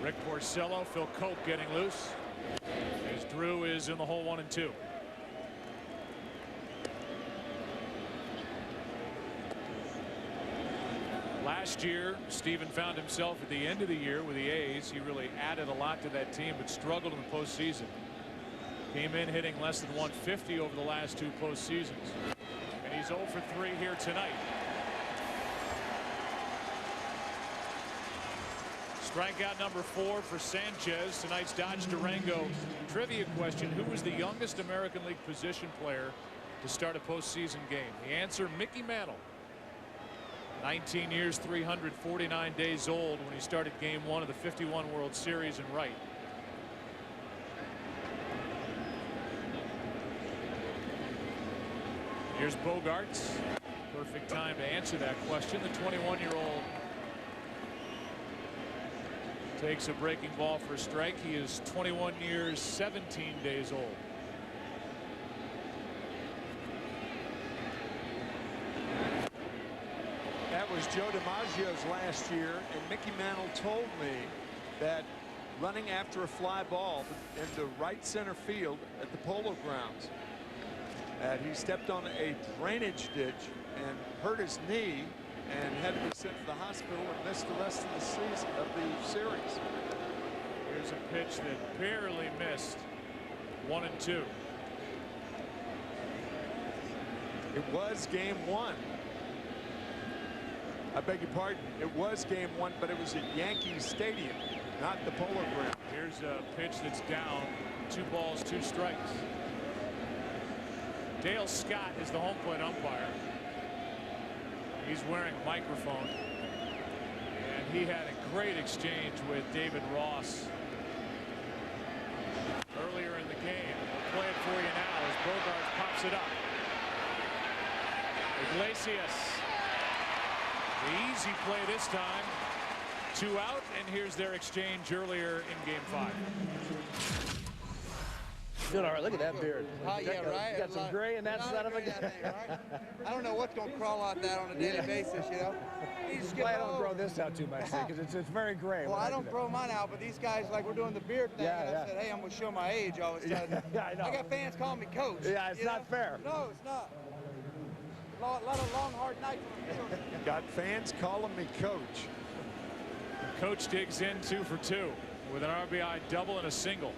Rick Porcello, Phil Cope getting loose as Drew is in the hole 1 and 2. Last year, Steven found himself at the end of the year with the A's. He really added a lot to that team, but struggled in the postseason. Came in hitting less than 150 over the last 2 postseasons. And he's 0 for 3 here tonight. Strikeout number 4 for Sanchez. Tonight's Dodge Durango trivia question: who was the youngest American League position player to start a postseason game? The answer: Mickey Mantle. 19 years, 349 days old when he started Game 1 of the 51 World Series in right. Here's Bogarts. Perfect time to answer that question. The 21-year-old takes a breaking ball for a strike. He is 21 years, 17 days old. That was Joe DiMaggio's last year, and Mickey Mantle told me that running after a fly ball in the right center field at the Polo Grounds, that he stepped on a drainage ditch and hurt his knee and had to be sent to the hospital and missed the rest of the season of the series. Here's a pitch that barely missed. 1 and 2. It was Game 1. I beg your pardon. It was Game 1, but it was at Yankee Stadium, not the Polo Grounds. Here's a pitch that's down. 2 balls, 2 strikes. Dale Scott is the home plate umpire. He's wearing a microphone, and he had a great exchange with David Ross earlier in the game. We'll play it for you now as Bogarts pops it up. Iglesias. The easy play this time. 2 out, and here's their exchange earlier in Game 5. Doing all right. Look at that beard. Yeah, right. Got some gray in that son of a gun. Right? I don't know what's going to crawl out that on a daily basis, you know. You just get I don't grow this out too much because it's very gray. Well, I don't grow mine out, but these guys, like, we're doing the beard thing, and I said, hey, I'm going to show my age all of a sudden. Yeah, I know. I got fans calling me coach. Yeah, it's not fair. No, it's not. lot of long, hard nights on the field. Got fans calling me coach. Coach digs in 2 for 2 with an RBI double and a single.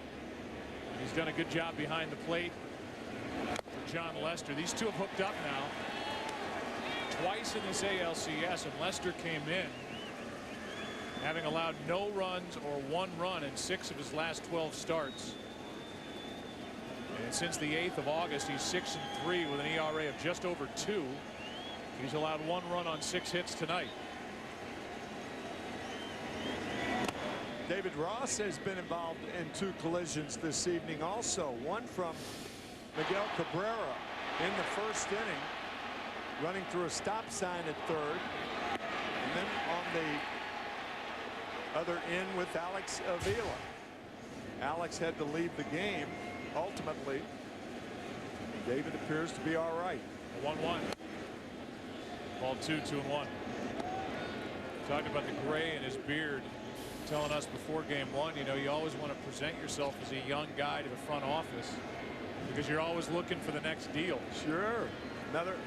He's done a good job behind the plate for John Lester. These two have hooked up now twice in this ALCS, and Lester came in having allowed no runs or 1 run in 6 of his last 12 starts. And since the 8th of August, he's 6-3 with an ERA of just over 2. He's allowed 1 run on 6 hits tonight. David Ross has been involved in 2 collisions this evening also. One from Miguel Cabrera in the first inning, running through a stop sign at third. And then on the other end with Alex Avila. Alex had to leave the game. Ultimately, David appears to be all right. 1-1. Ball 2, 2-1. Talking about the gray in his beard, telling us before game 1, you know, you always want to present yourself as a young guy to the front office because you're always looking for the next deal. Sure.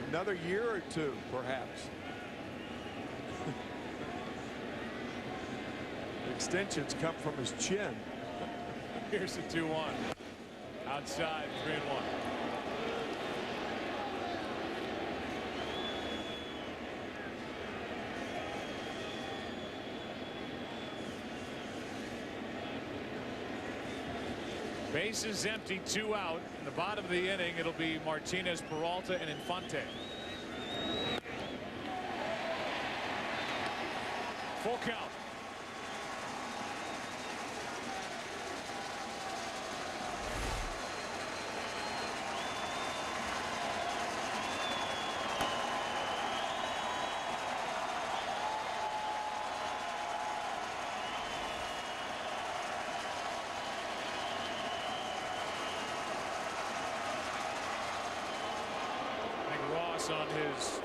Another year or 2, perhaps. Extensions come from his chin. Here's the 2-1. Outside, 3-1. Bases empty, 2 out. In the bottom of the inning, it'll be Martinez, Peralta, and Infante. Full count. On his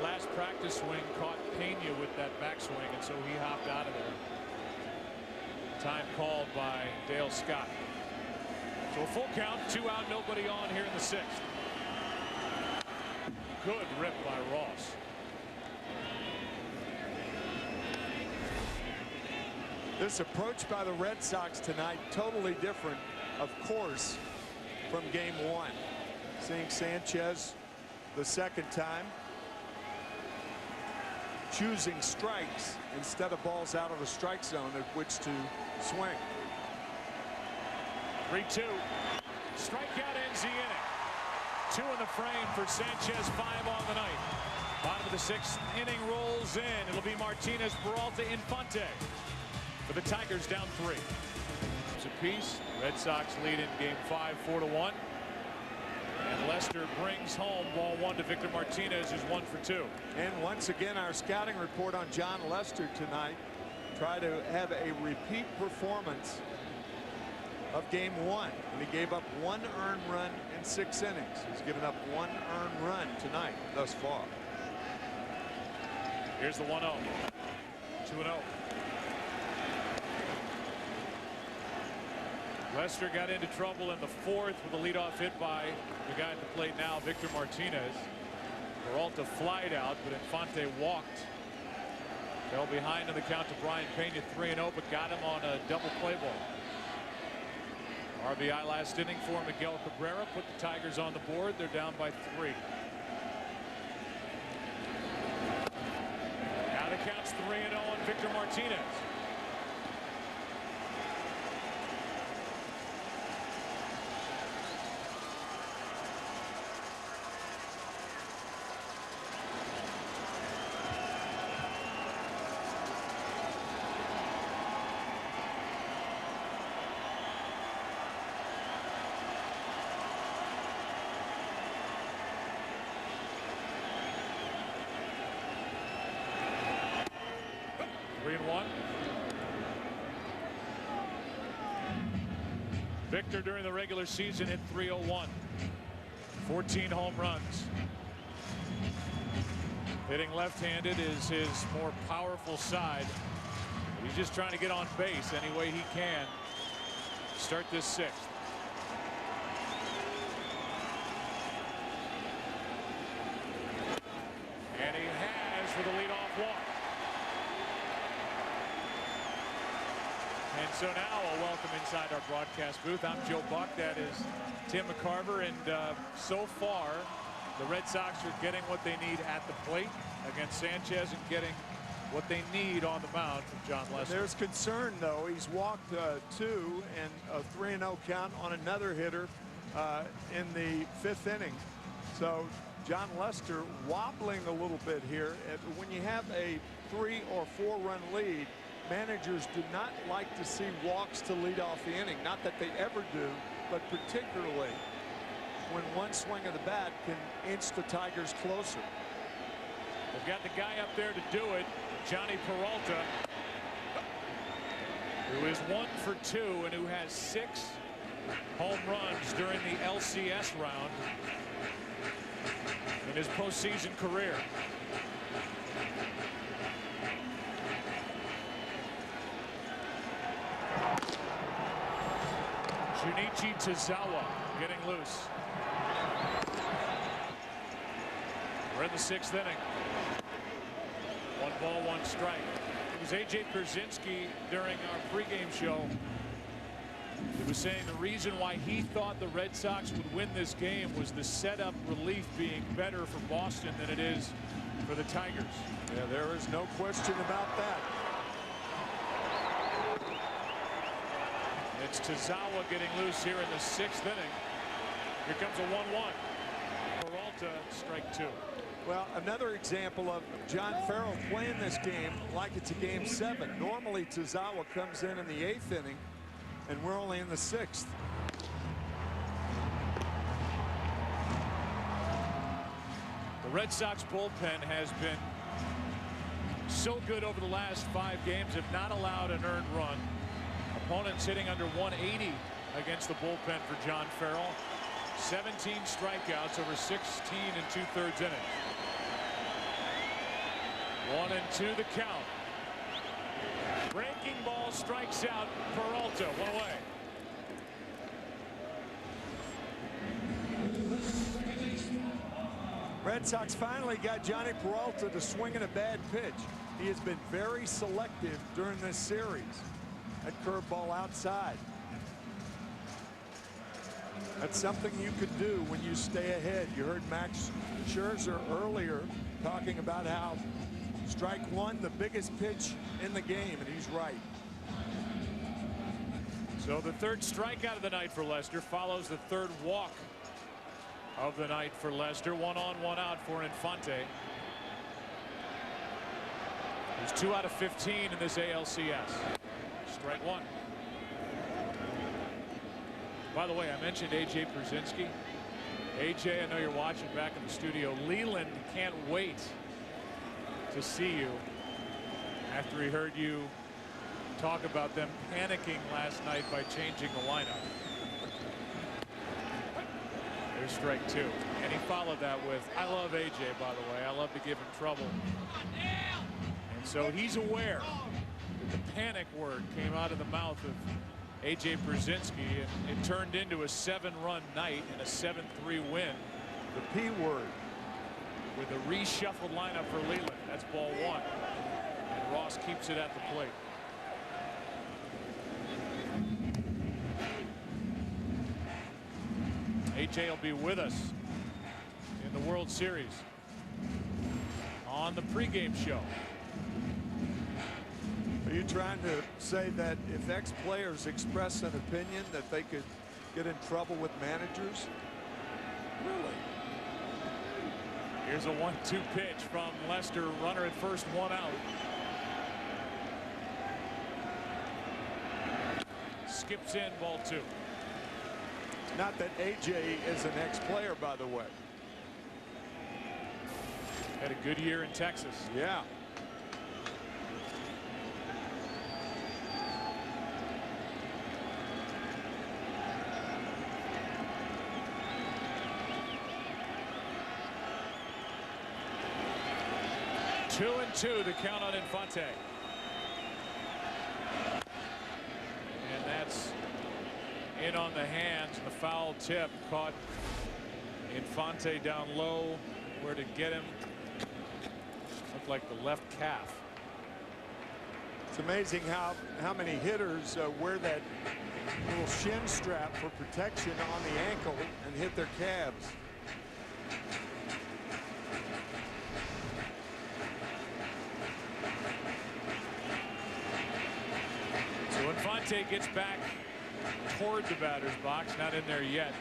last practice swing caught Pena with that backswing, and so he hopped out of there. Time called by Dale Scott. So a full count, 2 out, nobody on here in the 6th. Good rip by Ross. This approach by the Red Sox tonight totally different, of course, from game 1. Seeing Sanchez the second time choosing strikes instead of balls out of the strike zone at which to swing. 3-2. Strikeout ends the inning. 2 in the frame for Sanchez, 5 on the night. Bottom of the 6th inning rolls in. It'll be Martinez, Peralta, Infante for the Tigers, down 3. It's a piece. Red Sox lead in game 5, 4-1. And Lester brings home ball 1 to Victor Martinez, who's 1 for 2. And once again, our scouting report on John Lester tonight try to have a repeat performance of game 1, and he gave up 1 earned run in 6 innings. He's given up 1 earned run tonight thus far. Here's the 1-0. 2-0. Lester got into trouble in the 4th with a leadoff hit by the guy at the plate now, Victor Martinez. Peralta flied out, but Infante walked. Fell behind in the count to Brian Pena, 3-0, but got him on a double play ball. RBI last inning for Miguel Cabrera, put the Tigers on the board. They're down by 3. Now the count's 3-0 on Victor Martinez. Victor during the regular season hit .301. 14 home runs. Hitting left-handed is his more powerful side. He's just trying to get on base any way he can. Start this 6th. for the leadoff walk. And so now a welcome inside our broadcast booth. I'm Joe Buck. That is Tim McCarver. And so far, the Red Sox are getting what they need at the plate against Sanchez and getting what they need on the mound from John Lester. There's concern, though. He's walked 2 and a 3-0 count on another hitter in the 5th inning. So John Lester wobbling a little bit here. When you have a 3 or 4 run lead, managers do not like to see walks to lead off the inning. Not that they ever do, but particularly when one swing of the bat can inch the Tigers closer. They've got the guy up there to do it, Johnny Peralta, who is 1 for 2 and who has 6 home runs during the LCS round in his postseason career. Junichi Tozawa getting loose. We're in the 6th inning. 1 ball, 1 strike. It was A.J. Pierzynski during our pregame show. He was saying the reason why he thought the Red Sox would win this game was the setup relief being better for Boston than it is for the Tigers. Yeah, there is no question about that. It's Tozawa getting loose here in the 6th inning. Here comes a 1-1. Peralta, strike 2. Well, another example of John Farrell playing this game like it's a game 7. Normally Tozawa comes in the 8th inning, and we're only in the 6th. The Red Sox bullpen has been so good over the last 5 games, have not allowed an earned run. Opponents hitting under 180 against the bullpen for John Farrell. 17 strikeouts over 16 2/3 innings. 1-2 the count. Breaking ball strikes out Peralta. 1 away. Red Sox finally got Johnny Peralta to swing in a bad pitch. He has been very selective during this series. That curveball outside. That's something you could do when you stay ahead. You heard Max Scherzer earlier talking about how strike 1, the biggest pitch in the game, and he's right. So the 3rd strikeout of the night for Lester follows the 3rd walk of the night for Lester. 1 on, 1 out for Infante. He's 2 out of 15 in this ALCS. Strike 1. By the way, I mentioned A.J. Pierzynski. A.J., I know you're watching back in the studio. Leland can't wait to see you after he heard you talk about them panicking last night by changing the lineup. There's strike 2. And he followed that with, I love A.J., by the way. I love to give him trouble. And so he's aware that the panic word came out of the mouth of A.J. Pierzynski, and it turned into a 7-run night and a 7-3 win. The P word. With a reshuffled lineup for Leland. That's ball 1. And Ross keeps it at the plate. A.J. will be with us in the World Series on the pregame show. Are you trying to say that if ex-players express an opinion that they could get in trouble with managers? Really? Here's a 1-2 pitch from Lester. Runner at first, 1 out. Skips in, ball 2. Not that A.J. is an ex-player, by the way. Had a good year in Texas. Yeah. Two and 2 the count on Infante. And that's in on the hands. The foul tip caught Infante down low. Where to get him? Looked like the left calf. It's amazing how many hitters wear that little shin strap for protection on the ankle and hit their calves. So Infante gets back toward the batter's box, not in there yet.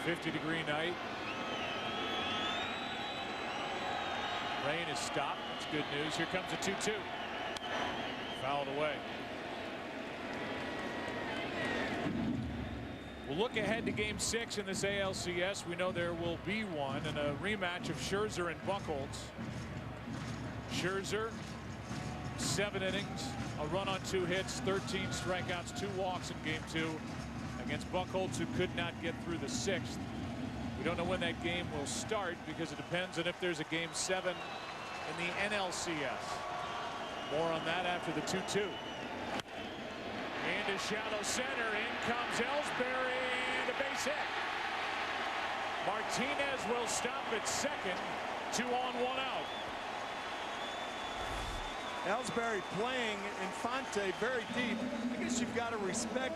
50-degree night. Rain is stopped. That's good news. Here comes a 2-2. Fouled away. We'll look ahead to Game 6 in this ALCS. We know there will be one, and a rematch of Scherzer and Buchholz. Scherzer, 7 innings, a run on 2 hits, 13 strikeouts, 2 walks in Game 2 against Buchholz, who could not get through the 6th. We don't know when that game will start because it depends on if there's a Game 7 in the NLCS. More on that after the 2-2. Into shallow center. In comes Ellsbury. The base hit. Martinez will stop at second. 2 on, 1 out. Ellsbury playing Infante very deep. I guess you've got to respect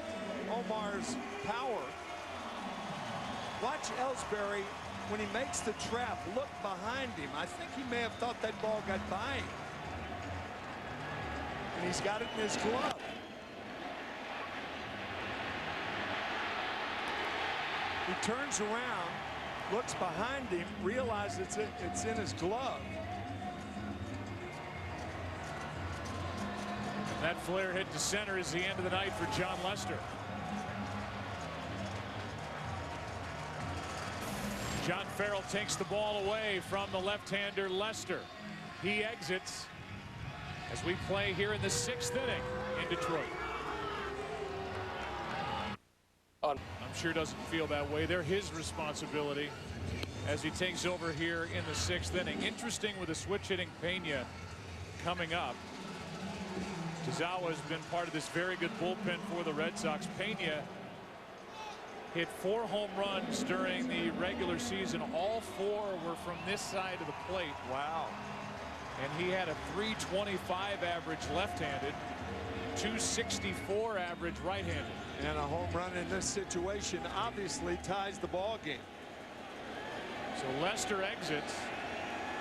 Omar's power. Watch Ellsbury when he makes the trap. Look behind him. I think he may have thought that ball got by him. And he's got it in his glove. He turns around, looks behind him, realizes it's in his glove. That flare hit to center is the end of the night for John Lester. John Farrell takes the ball away from the left-hander Lester. He exits as we play here in the 6th inning in Detroit. I'm sure doesn't feel that way. They're his responsibility as he takes over here in the 6th inning. Interesting with a switch hitting Pena coming up. Tazawa has been part of this very good bullpen for the Red Sox. Pena hit 4 home runs during the regular season. All 4 were from this side of the plate. Wow. And he had a .325 average left-handed, .264 average right-handed. And a home run in this situation obviously ties the ball game. So Lester exits.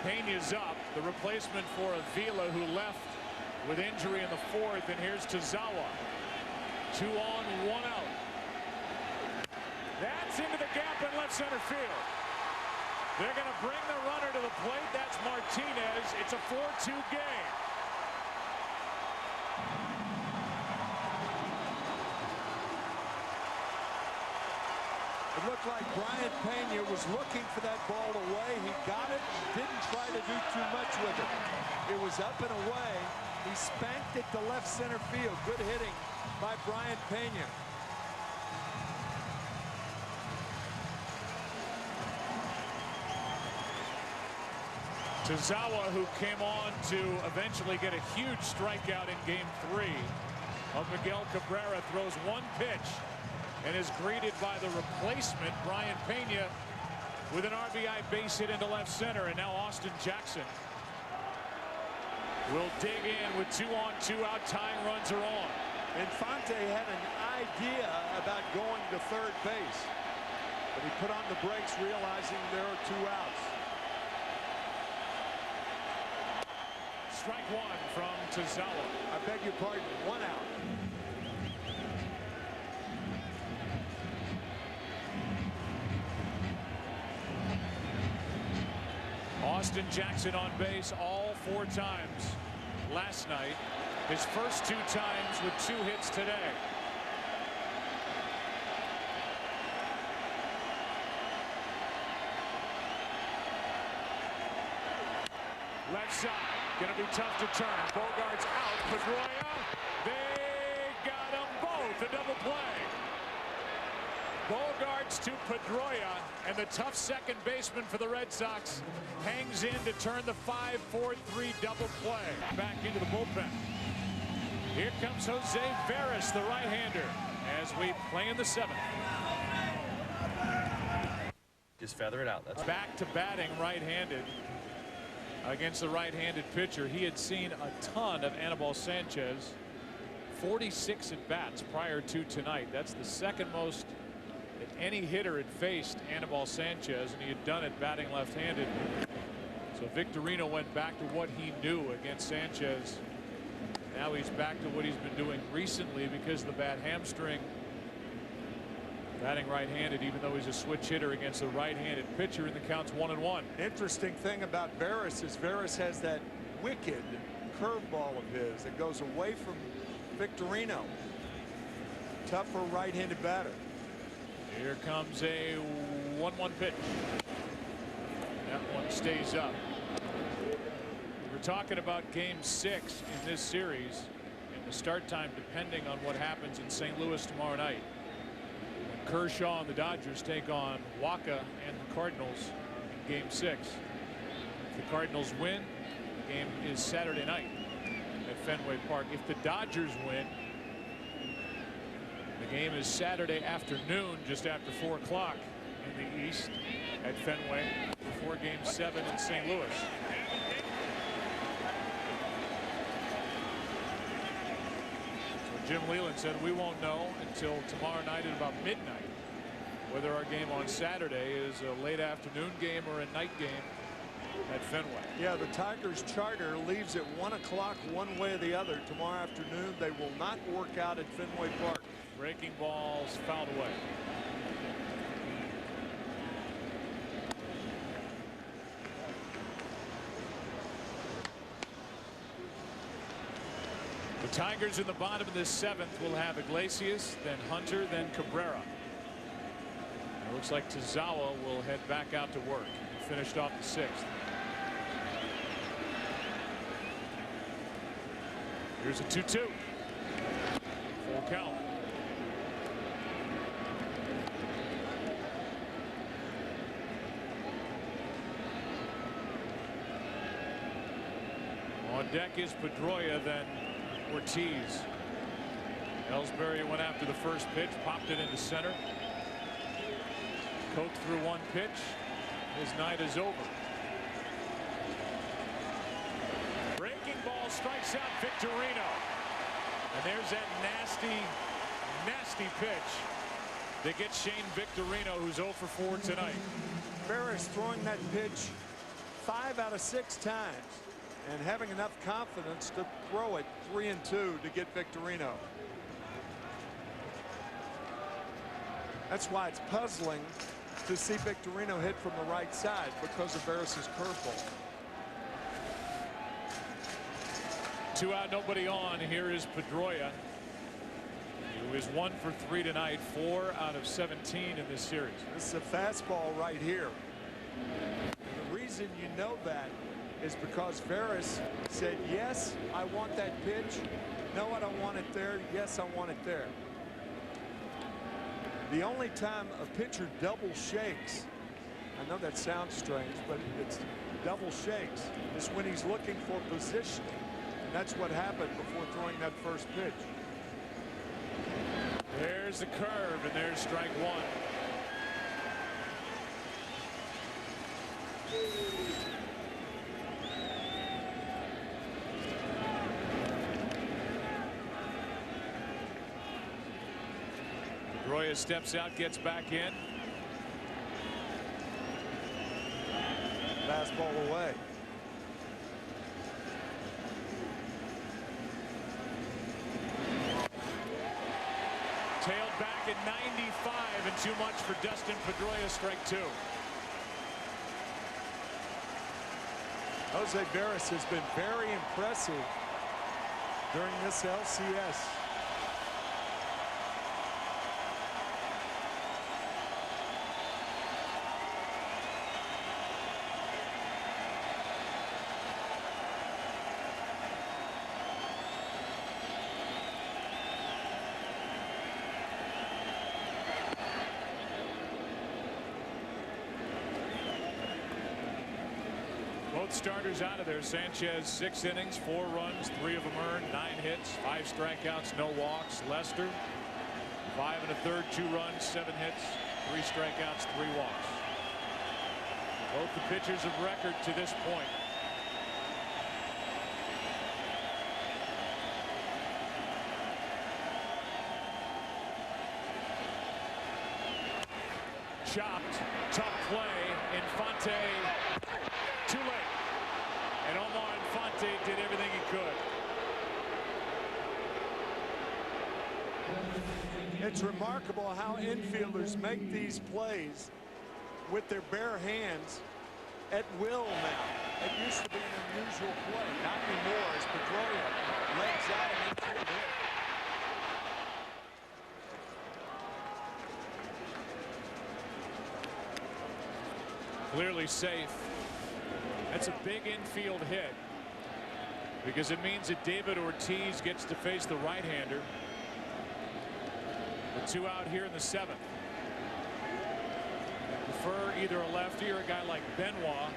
Pena's up. The replacement for Avila, who left with injury in the 4th. And here's Tazawa. 2 on, 1 out. That's into the gap in left center field. They're going to bring the runner to the plate. That's Martinez. It's a 4-2 game. It looked like Brian Pena was looking for that ball away. He got it, didn't try to do too much with it. It was up and away. He spanked it to left center field. Good hitting by Brian Pena. Tazawa, who came on to eventually get a huge strikeout in Game 3 of Miguel Cabrera, throws 1 pitch and is greeted by the replacement, Brian Pena, with an RBI base hit into left center. And now Austin Jackson will dig in with 2 on, 2 out. Tying runs are on. Infante had an idea about going to third base, but he put on the brakes, realizing there are 2 outs. Strike 1 from Tazawa. I beg your pardon, 1 out. Austin Jackson on base all 4 times last night. His first 2 times with 2 hits today. Left side. Going to be tough to turn. Bogart's out. Pedroia. They got them both. A double play. Bogarts to Pedroia, and the tough second baseman for the Red Sox hangs in to turn the 5-4-3 double play back into the bullpen. Here comes Jose Veras, the right-hander, as we play in the 7th. Just feather it out. That's back to batting right-handed against the right-handed pitcher. He had seen a ton of Anibal Sanchez, 46 at bats prior to tonight. That's the second most that any hitter had faced Anibal Sanchez, and he had done it batting left-handed. So Victorino went back to what he knew against Sanchez. Now he's back to what he's been doing recently because of the bad hamstring. Batting right-handed, even though he's a switch hitter against a right-handed pitcher, and the count's 1-1. Interesting thing about Veras is Veras has that wicked curveball of his that goes away from Victorino. Tougher right-handed batter. Here comes a 1-1 pitch. That one stays up. We're talking about game 6 in this series, and the start time depending on what happens in St. Louis tomorrow night. When Kershaw and the Dodgers take on Waka and the Cardinals in game 6. If the Cardinals win, the game is Saturday night at Fenway Park. If the Dodgers win, the game is Saturday afternoon, just after 4 o'clock in the East at Fenway, before game 7 in St. Louis. So Jim Leland said we won't know until tomorrow night at about midnight whether our game on Saturday is a late afternoon game or a night game at Fenway. Yeah, the Tigers charter leaves at 1 o'clock one way or the other tomorrow afternoon. They will not work out at Fenway Park. Breaking balls fouled away. The Tigers in the bottom of this 7th will have Iglesias, then Hunter, then Cabrera. It looks like Tazawa will head back out to work. He finished off the 6th. Here's a 2-2. Full count. On deck is Pedroia, then Ortiz. Ellsbury went after the first pitch, popped it into center. Koch threw one pitch. His night is over. Breaking ball strikes out Victorino. And there's that nasty, nasty pitch that gets Shane Victorino, who's 0 for 4 tonight. Ferris throwing that pitch 5 out of 6 times and having enough confidence to throw it 3-2 to get Victorino. That's why it's puzzling to see Victorino hit from the right side because of Veras' curveball. 2 out, nobody on. Here is Pedroia, who is 1 for 3 tonight, 4 out of 17 in this series. This is a fastball right here. And the reason you know that is because Veras said, yes, I want that pitch. No, I don't want it there. Yes, I want it there. The only time a pitcher double shakes, I know that sounds strange, but it's double shakes, is when he's looking for positioning. And that's what happened before throwing that first pitch. There's the curve, and there's strike 1. Pedroia steps out, gets back in. Fastball away. Tailed back at 95, and too much for Dustin Pedroia, strike 2. Jose Veras has been very impressive during this LCS. Both starters out of there. Sanchez 6 innings, 4 runs, 3 of them earned, 9 hits, 5 strikeouts, no walks. Lester 5 1/3, 2 runs, 7 hits, 3 strikeouts, 3 walks. Both the pitchers of record to this point. Chopped, tough play, Infante, too late. And Omar Infante did everything he could. It's remarkable how infielders make these plays with their bare hands at will now. It used to be an unusual play. Not anymore as Pedroia legs out and infield hit. Clearly safe. That's a big infield hit because it means that David Ortiz gets to face the right-hander. The 2 out here in the 7th. Prefer either a lefty or a guy like Benoit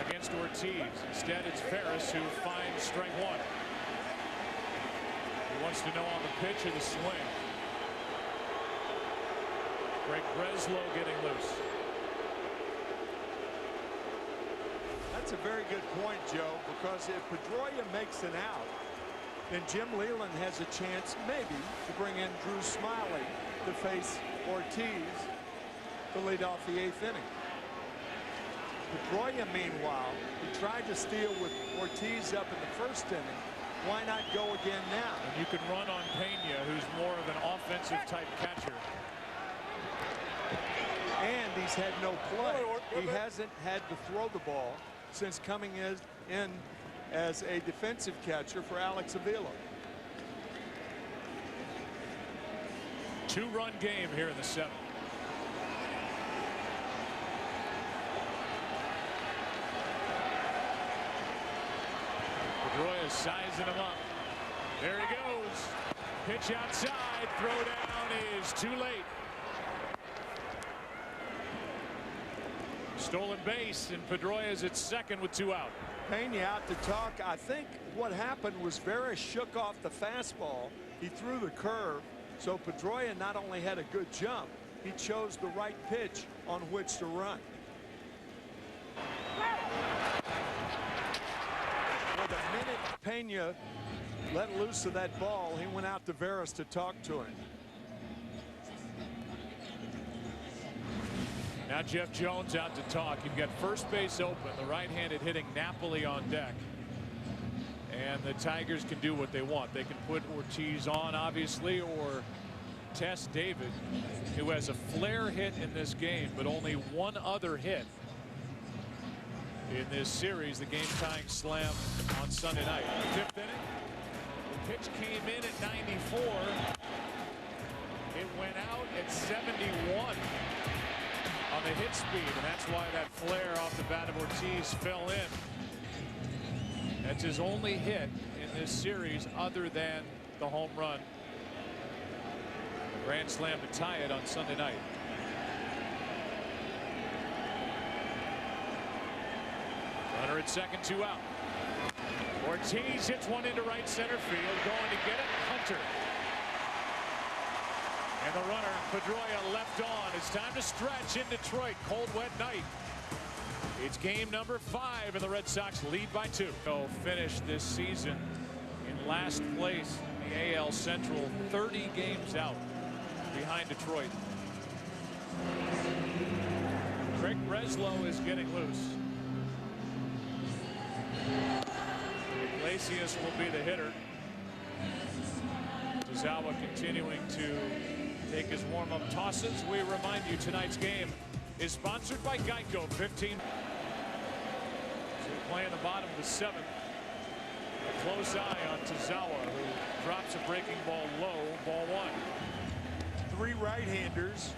against Ortiz. Instead, it's Ferris who finds strike 1. He wants to know on the pitch or the swing. Greg Breslow getting loose. That's a very good point, Joe, because if Pedroia makes an out, then Jim Leland has a chance maybe to bring in Drew Smiley to face Ortiz to lead off the 8th inning. Pedroia, meanwhile, he tried to steal with Ortiz up in the 1st inning. Why not go again now? And you can run on Pena, who's more of an offensive type catcher. And he's had no play. He hasn't had to throw the ball since coming in as a defensive catcher for Alex Avila. 2-run game here in the 7th. Pedroia is sizing him up. There he goes. Pitch outside. Throw down is too late. Stolen base, and Pedroia is at second with 2 out. Pena out to talk. I think what happened was Veras shook off the fastball. He threw the curve. So Pedroia not only had a good jump, he chose the right pitch on which to run. Well, the minute Pena let loose of that ball, he went out to Veras to talk to him. Now Jeff Jones out to talk. You've got first base open, the right-handed hitting Napoli on deck. And the Tigers can do what they want. They can put Ortiz on, obviously, or test David, who has a flare hit in this game, but only one other hit in this series, the game-tying slam on Sunday night. 5th inning. The pitch came in at 94. It went out at 71. On the hit speed, and that's why that flare off the bat of Ortiz fell in. That's his only hit in this series other than the home run. Grand slam to tie it on Sunday night. Runner at second, 2 out. Ortiz hits one into right center field, going to get it. Hunter. And the runner, Pedroia, left on. It's time to stretch in Detroit. Cold, wet night. It's game number 5, and the Red Sox lead by 2. They'll finish this season in last place in the AL Central, 30 games out behind Detroit. Greg Breslow is getting loose. Iglesias will be the hitter. Tazawa continuing to take his warm-up tosses. We remind you tonight's game is sponsored by Geico. 15. So playing the bottom of the 7th. A close eye on Tazawa, who drops a breaking ball low. Ball 1. 3 right-handers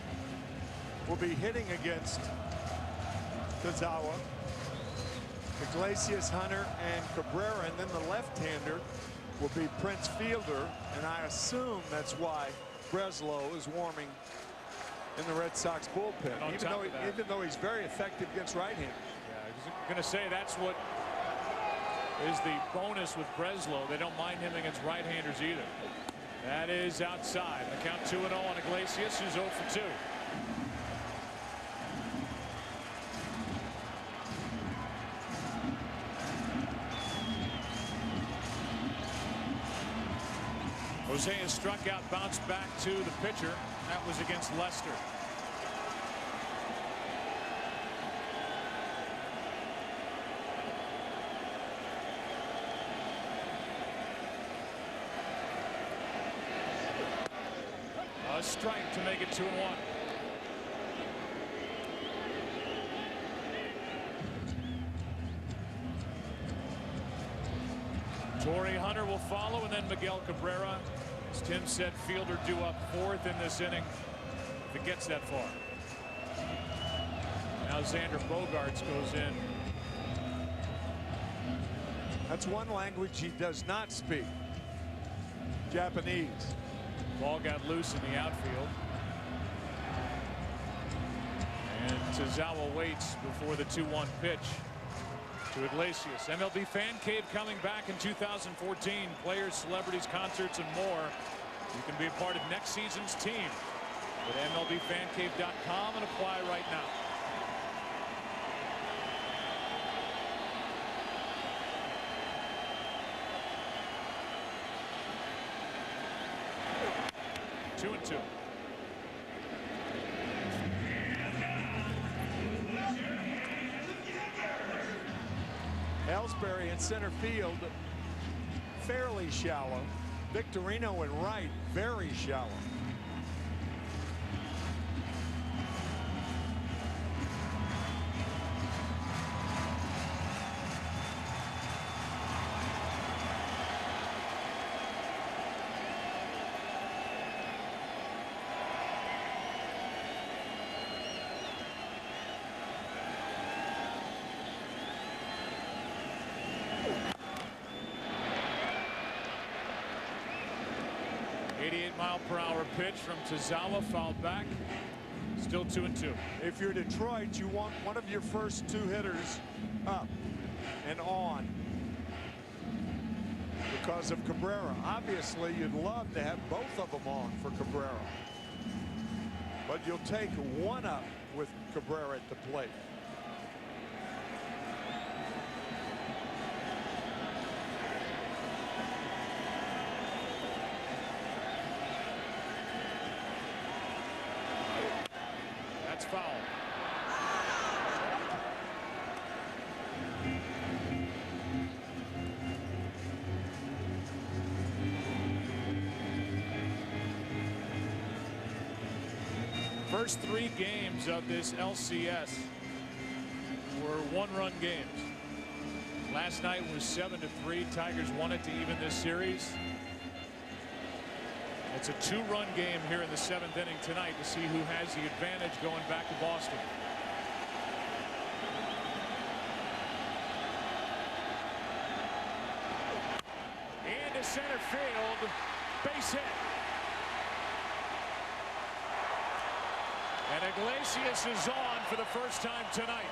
will be hitting against Tazawa. Iglesias, Hunter, and Cabrera, and then the left-hander will be Prince Fielder, and I assume that's why Breslow is warming in the Red Sox bullpen, even though he's very effective against right-handers. Yeah, I was going to say that's what is the bonus with Breslow. They don't mind him against right-handers either. That is outside. The count 2-0 on Iglesias, who's 0 for 2. Hosea struck out, bounced back to the pitcher. That was against Lester. A strike to make it 2-1. Torrey Hunter will follow, and then Miguel Cabrera. As Tim said, fielder due up 4th in this inning if it gets that far. Now Xander Bogaerts goes in. That's one language he does not speak. Japanese. Ball got loose in the outfield. And Tazawa waits before the 2-1 pitch to Iglesias. MLB Fan Cave coming back in 2014. Players, celebrities, concerts, and more. You can be a part of next season's team. Go to MLBFanCave.com and apply right now. Two and two. Ellsbury in center field, fairly shallow. Victorino in right, very shallow. Mile-per-hour pitch from Tazawa, fouled back. Still 2-2. If you're Detroit, you want one of your first 2 hitters up and on because of Cabrera. Obviously, you'd love to have both of them on for Cabrera, but you'll take one up with Cabrera at the plate. Foul. First 3 games of this LCS were 1-run games. Last night was 7-3. Tigers won it to even this series. It's a 2-run game here in the 7th inning tonight to see who has the advantage going back to Boston. Into center field, base hit. And Iglesias is on for the first time tonight.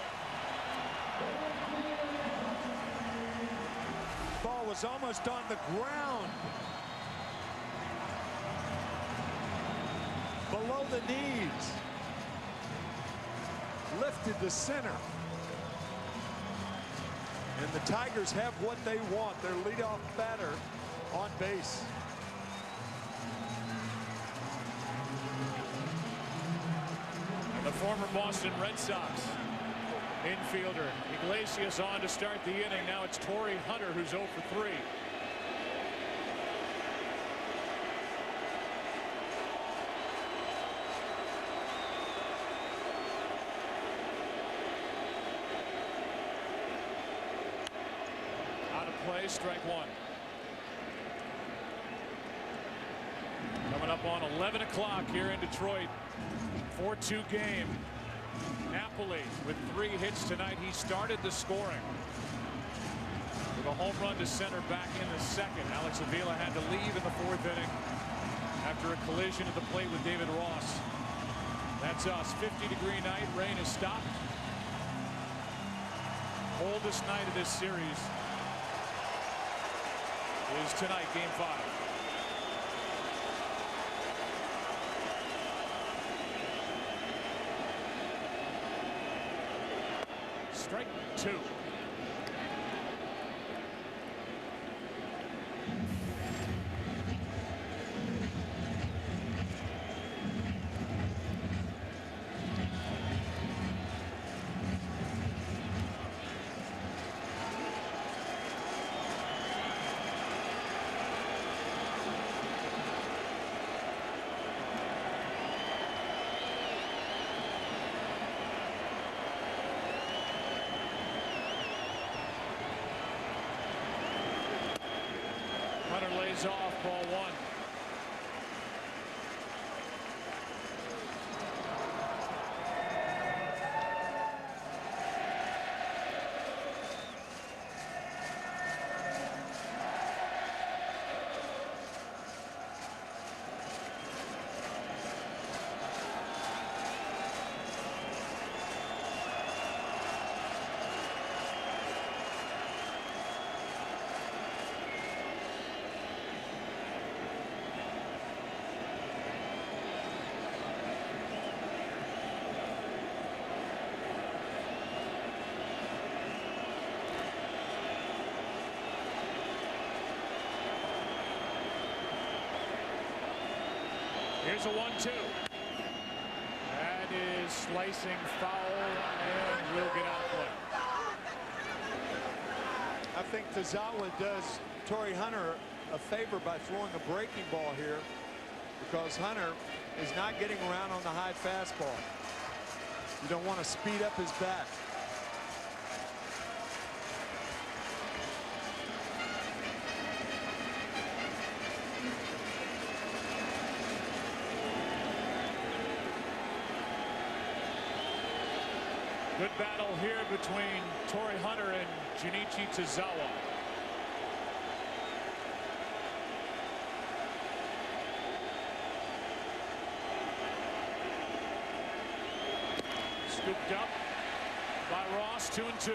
Ball was almost on the ground. Below the knees. Lifted to center. And the Tigers have what they want. Their leadoff batter on base. And the former Boston Red Sox infielder Iglesias on to start the inning. Now it's Torrey Hunter who's 0 for 3. Play, strike 1. Coming up on 11 o'clock here in Detroit. 4-2 game. Napoli with 3 hits tonight. He started the scoring with a home run to center back in the 2nd. Alex Avila had to leave in the 4th inning after a collision at the plate with David Ross. That's us. 50-degree night. Rain has stopped. Coldest night of this series is tonight, game 5. Strike 2. Eyes off, ball one. Here's a 1-2. That is slicing foul, and will get out of play. I think Tazawa does Torrey Hunter a favor by throwing a breaking ball here, because Hunter is not getting around on the high fastball. You don't want to speed up his bat. Good battle here between Torrey Hunter and Junichi Tazawa. Scooped up by Ross, 2-2.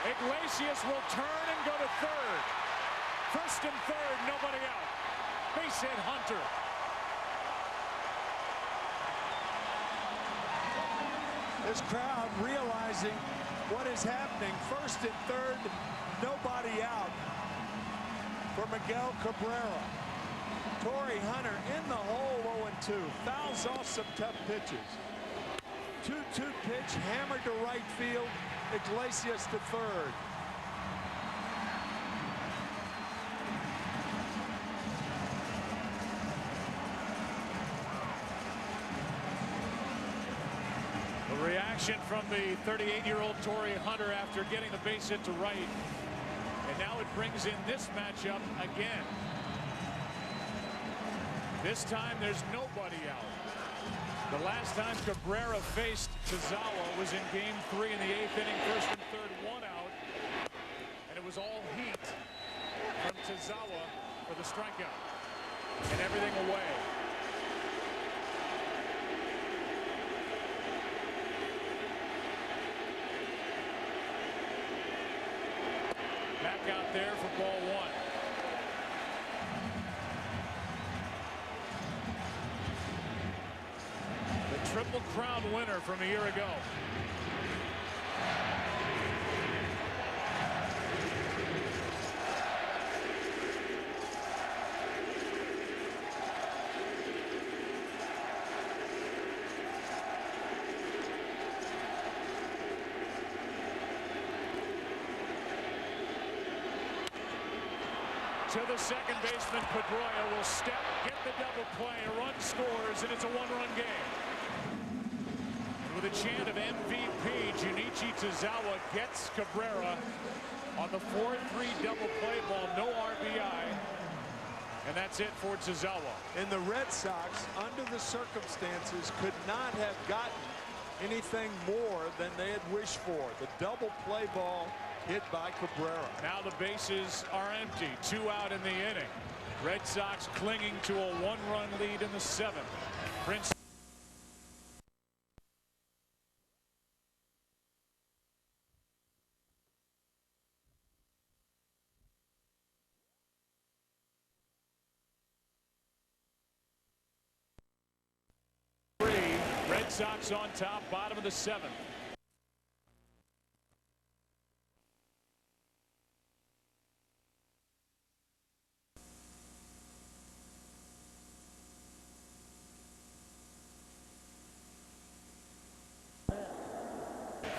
Iglesias will turn and go to third. First and third, nobody out. Base hit Hunter. This crowd realizing what is happening. First and third, nobody out for Miguel Cabrera. Torrey Hunter in the hole, 0-2. Fouls off some tough pitches. 2-2 pitch hammered to right field. Iglesias to third. The reaction from the 38-year-old Torrey Hunter after getting the base hit to right. And now it brings in this matchup again. This time there's nobody out. The last time Cabrera faced Tazawa was in game 3 in the 8th inning, first and third, 1 out. And it was all heat from Tazawa for the strikeout. And everything away. Back out there for ball one. Triple Crown winner from a year ago. To the second baseman, Pedroia will step, get the double play, a run scores, and it's a one-run game. With a chant of MVP, Junichi Tazawa gets Cabrera on the 4-3 double play ball, no RBI, and that's it for Tazawa. And the Red Sox, under the circumstances, could not have gotten anything more than they had wished for. The double play ball hit by Cabrera. Now the bases are empty, 2 out in the inning. Red Sox clinging to a 1-run lead in the 7th. Prince Sox on top, bottom of the 7th.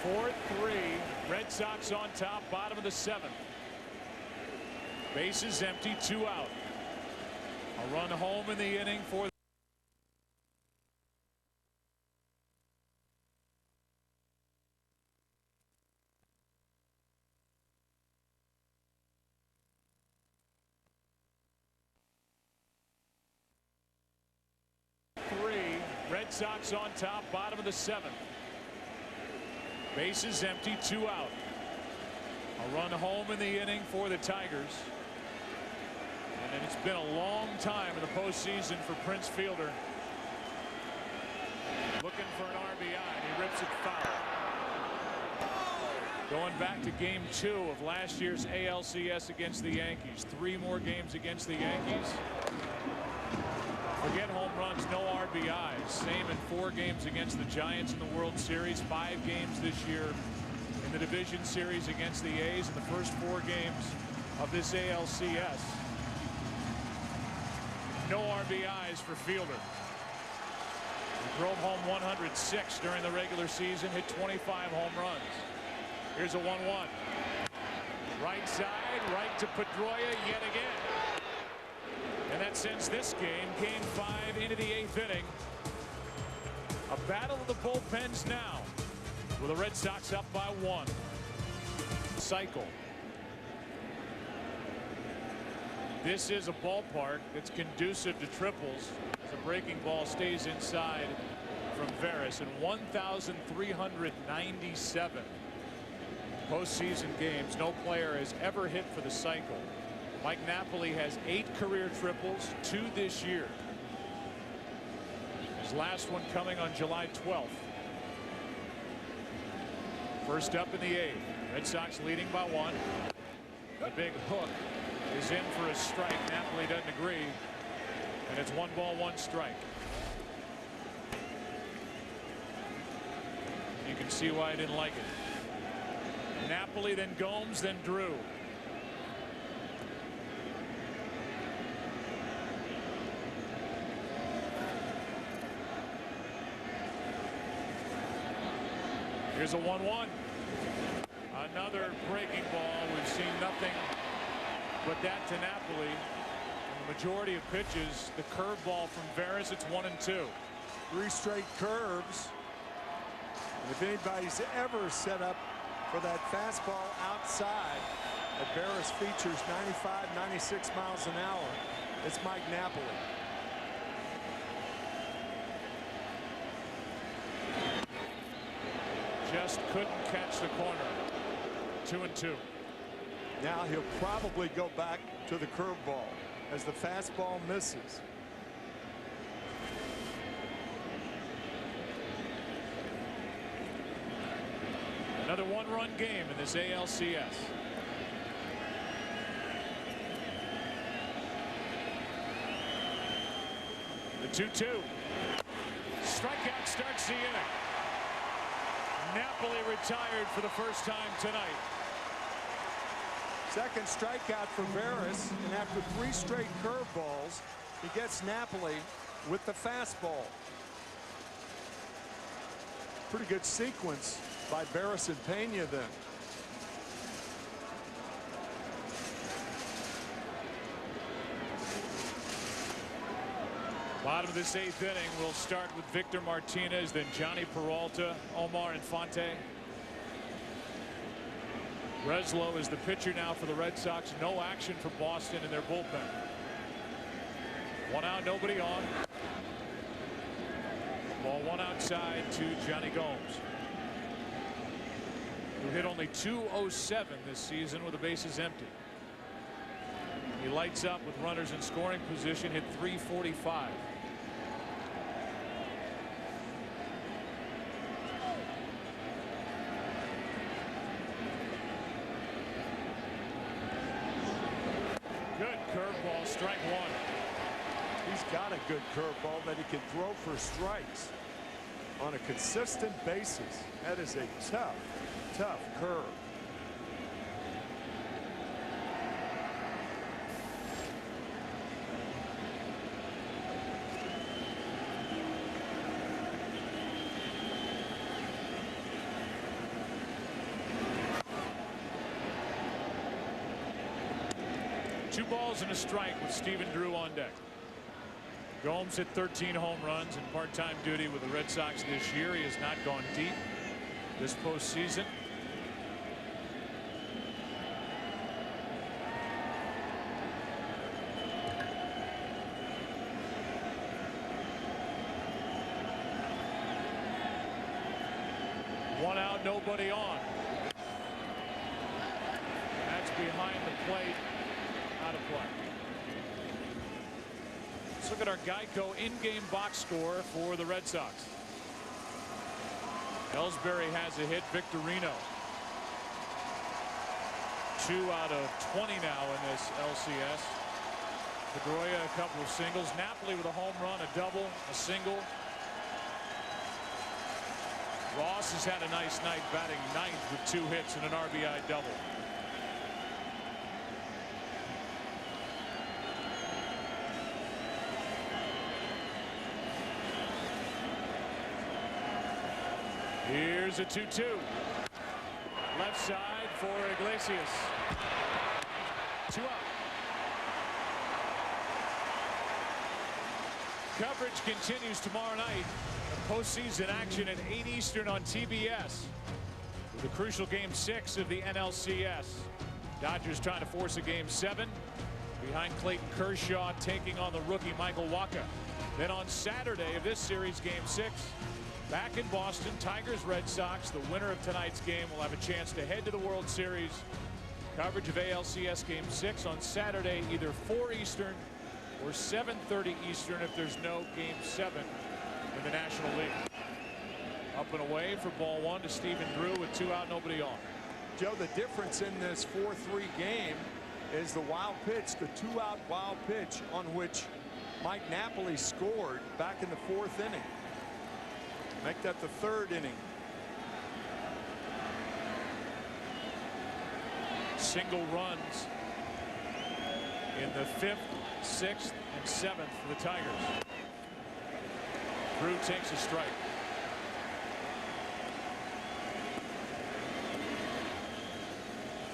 Fourth, 3. Red Sox on top, bottom of the 7th. Bases empty, 2 out. A run home in the inning for Red Sox on top, bottom of the 7th. Bases empty, 2 out. A run home in the inning for the Tigers. And it's been a long time in the postseason for Prince Fielder. Looking for an RBI, and he rips it foul. Going back to game 2 of last year's ALCS against the Yankees. 3 more games against the Yankees. Forget home runs, no RBIs. Same in 4 games against the Giants in the World Series. 5 games this year in the division series against the A's in the first 4 games of this ALCS. No RBIs for Fielder. He drove home 106 during the regular season, hit 25 home runs. Here's a 1-1. Right side, right to Pedroia yet again. And that sends this game, game 5, into the 8th inning. A battle of the bullpens now, with the Red Sox up by 1. Cycle. This is a ballpark that's conducive to triples as a breaking ball stays inside from Veras. In 1,397 postseason games, no player has ever hit for the cycle. Mike Napoli has 8 career triples, 2 this year. His last one coming on July 12th. First up in the 8th. Red Sox leading by 1. The big hook is in for a strike. Napoli doesn't agree. And it's 1 ball, 1 strike. You can see why I didn't like it. Napoli, then Gomes, then Drew. Here's a 1-1. Another breaking ball. We've seen nothing but that to Napoli. And the majority of pitches, the curveball from Veras, it's 1-2. 3 straight curves. And if anybody's ever set up for that fastball outside that Veras features 95, 96 miles an hour, it's Mike Napoli. Just couldn't catch the corner. 2-2. Now he'll probably go back to the curveball as the fastball misses. Another 1-run game in this ALCS. The 2-2. Strikeout starts the inning. Napoli retired for the first time tonight. Second strikeout for Veras, and after 3 straight curveballs, he gets Napoli with the fastball. Pretty good sequence by Veras and Pena then. Bottom of this 8th inning, we'll start with Victor Martinez, then Johnny Peralta, Omar Infante. Breslow is the pitcher now for the Red Sox. No action for Boston in their bullpen. 1 out, nobody on. Ball 1 outside to Johnny Gomes, who hit only .207 this season with the bases empty. He lights up with runners in scoring position, hit .345. Good curveball, strike 1. He's got a good curveball that he can throw for strikes. on a consistent basis. That is a tough, tough curve. Two balls and a strike with Stephen Drew on deck. Gomes hit 13 home runs in part-time duty with the Red Sox this year. He has not gone deep this postseason. One out, nobody on. That's behind the plate. Out of play. Let's look at our Geico in-game box score for the Red Sox. Ellsbury has a hit. Victorino 2 out of 20 now in this LCS. Pedroia a couple of singles. Napoli with a home run, a double, a single. Ross has had a nice night, batting ninth with 2 hits and an RBI double. Here's a 2-2. Left side for Iglesias. 2 out. Coverage continues tomorrow night. Postseason action at 8 Eastern on TBS. With the crucial Game 6 of the NLCS. Dodgers trying to force a Game 7. Behind Clayton Kershaw taking on the rookie Michael Wacha. Then on Saturday of this series, Game 6. Back in Boston, Tigers Red Sox. The winner of tonight's game will have a chance to head to the World Series. Coverage of ALCS Game 6 on Saturday, either 4 Eastern or 7:30 Eastern if there's no Game 7 in the National League. Up and away for ball 1 to Stephen Drew with 2 out, nobody on. Joe, the difference in this 4-3 game is the wild pitch, the 2-out wild pitch on which Mike Napoli scored back in the 4th inning. Make that the 3rd inning. Single runs in the 5th, 6th, and 7th for the Tigers. Drew takes a strike.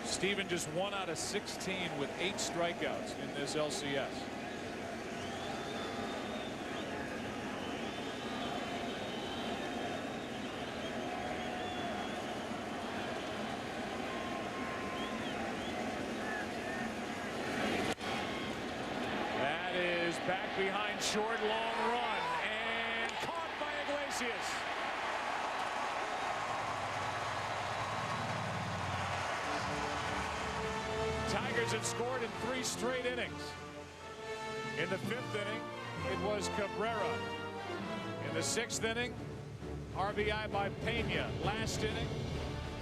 Stephen just 1 out of 16 with 8 strikeouts in this LCS. Back behind short, long run, and caught by Iglesias. Tigers have scored in 3 straight innings. In the 5th inning, it was Cabrera. In the 6th inning, RBI by Pena. Last inning,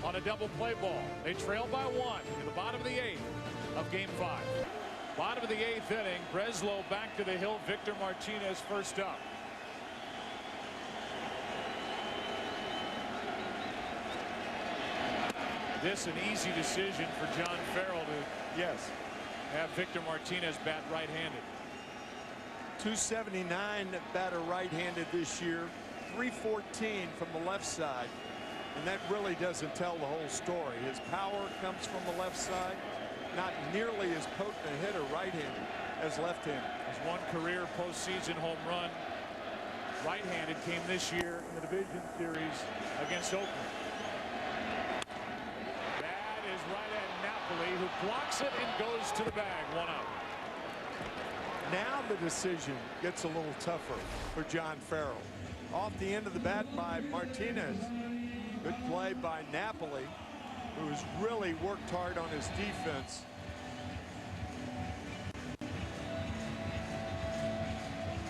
on a double play ball. They trail by 1 in the bottom of the 8th of Game 5. Bottom of the 8th inning, Breslow back to the hill. Victor Martinez first up. This an easy decision for John Farrell to have Victor Martinez bat right-handed. 279 batter right-handed this year, 314 from the left side, and that really doesn't tell the whole story. His power comes from the left side. Not nearly as potent a hitter right-handed as left-handed. His 1 career postseason home run right-handed came this year in the division series against Oakland. That is right at Napoli, who blocks it and goes to the bag. 1 out. Now the decision gets a little tougher for John Farrell. Off the end of the bat by Martinez. Good play by Napoli, who has really worked hard on his defense.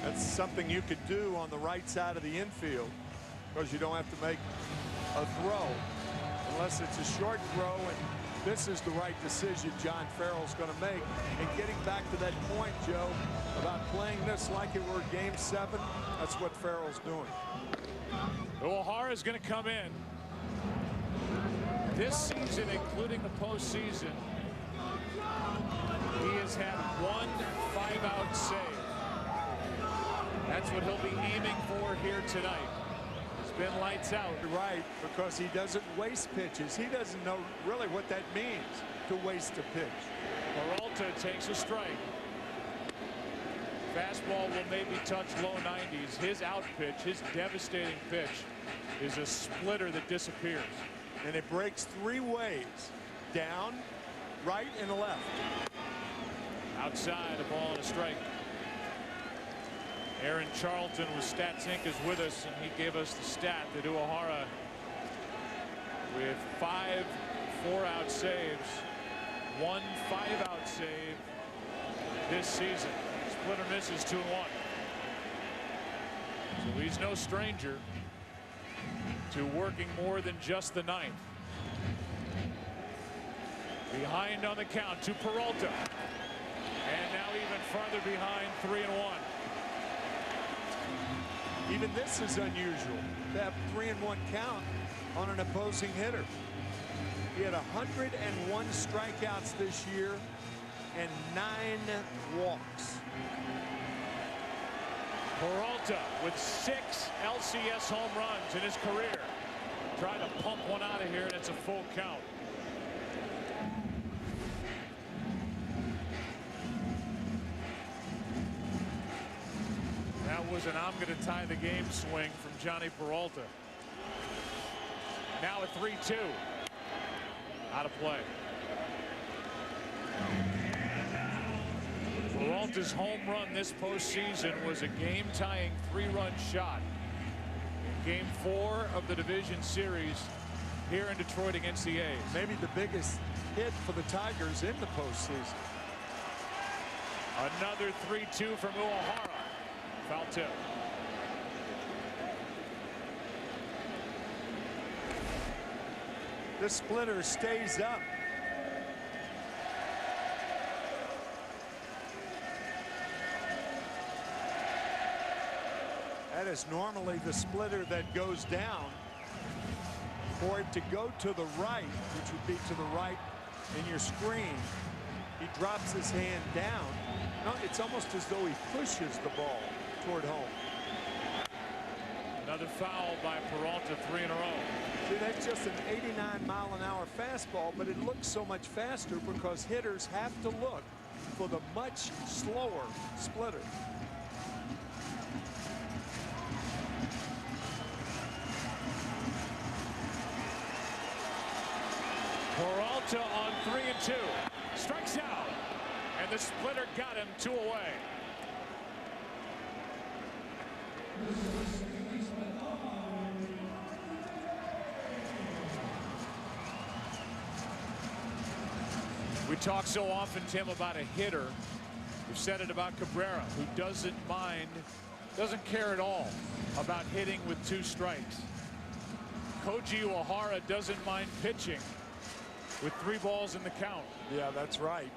That's something you could do on the right side of the infield, because you don't have to make a throw unless it's a short throw, and This is the right decision John Farrell's going to make. And getting back to that point, Joe, about playing this like it were Game 7, that's what Farrell's doing. Uehara is going to come in. This season, including the postseason, he has had one 5-out save. That's what he'll be aiming for here tonight. It's been lights out. Right, because he doesn't waste pitches. He doesn't know really what that means, to waste a pitch. Peralta takes a strike. Fastball will maybe touch low 90s. His out pitch, his devastating pitch, is a splitter that disappears. And it breaks 3 ways: down, right, and left. Outside, a ball and a strike. Aaron Charlton with Stats Inc. is with us, and he gave us the stat that Uehara, with 5 4-out saves, 1 5-out save this season. Splitter misses 2-1. So he's no stranger to working more than just the ninth. Behind on the count to Peralta. And now even farther behind, 3-1. Even this is unusual, to have 3-1 count on an opposing hitter. He had 101 strikeouts this year and 9 walks. Peralta with 6 LCS home runs in his career. Trying to pump one out of here, and it's a full count. That was an I'm going to tie the game swing from Johnny Peralta. Now a 3-2. Out of play. Peralta's home run this postseason was a game-tying 3-run shot in Game 4 of the division series here in Detroit against the A's. Maybe the biggest hit for the Tigers in the postseason. Another 3-2 from Uehara. Foul tip. The splitter stays up. That is normally the splitter that goes down. For it to go to the right, which would be to the right in your screen, he drops his hand down. No, it's almost as though he pushes the ball toward home. Another foul by Peralta, 3 in a row. See, that's just an 89-mile-an-hour fastball, but it looks so much faster because hitters have to look for the much slower splitter. Peralta on 3-2. Strikes out. And the splitter got him 2 away. We talk so often, Tim, about a hitter. We've said it about Cabrera, who doesn't mind, doesn't care at all about hitting with 2 strikes. Koji Uehara doesn't mind pitching with 3 balls in the count. Yeah, that's right.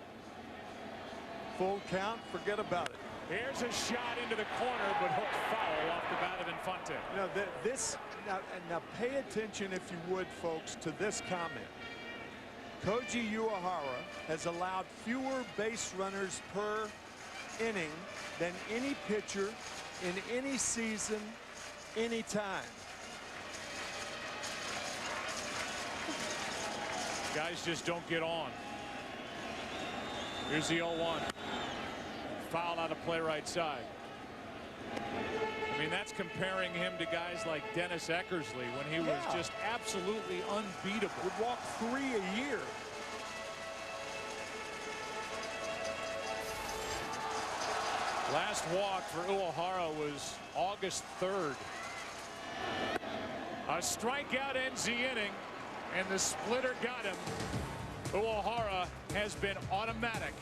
Full count, forget about it. Here's a shot into the corner, but hooked foul off the bat of Infante. You know, now pay attention, if you would, folks, to this comment. Koji Uehara has allowed fewer base runners per inning than any pitcher in any season, any time. Guys just don't get on. Here's the 0-1. Foul out of play right side. I mean, that's comparing him to guys like Dennis Eckersley when he was just absolutely unbeatable. Would walk 3 a year. Last walk for Uehara was August 3rd. A strikeout ends the inning, and the splitter got him. Uehara has been automatic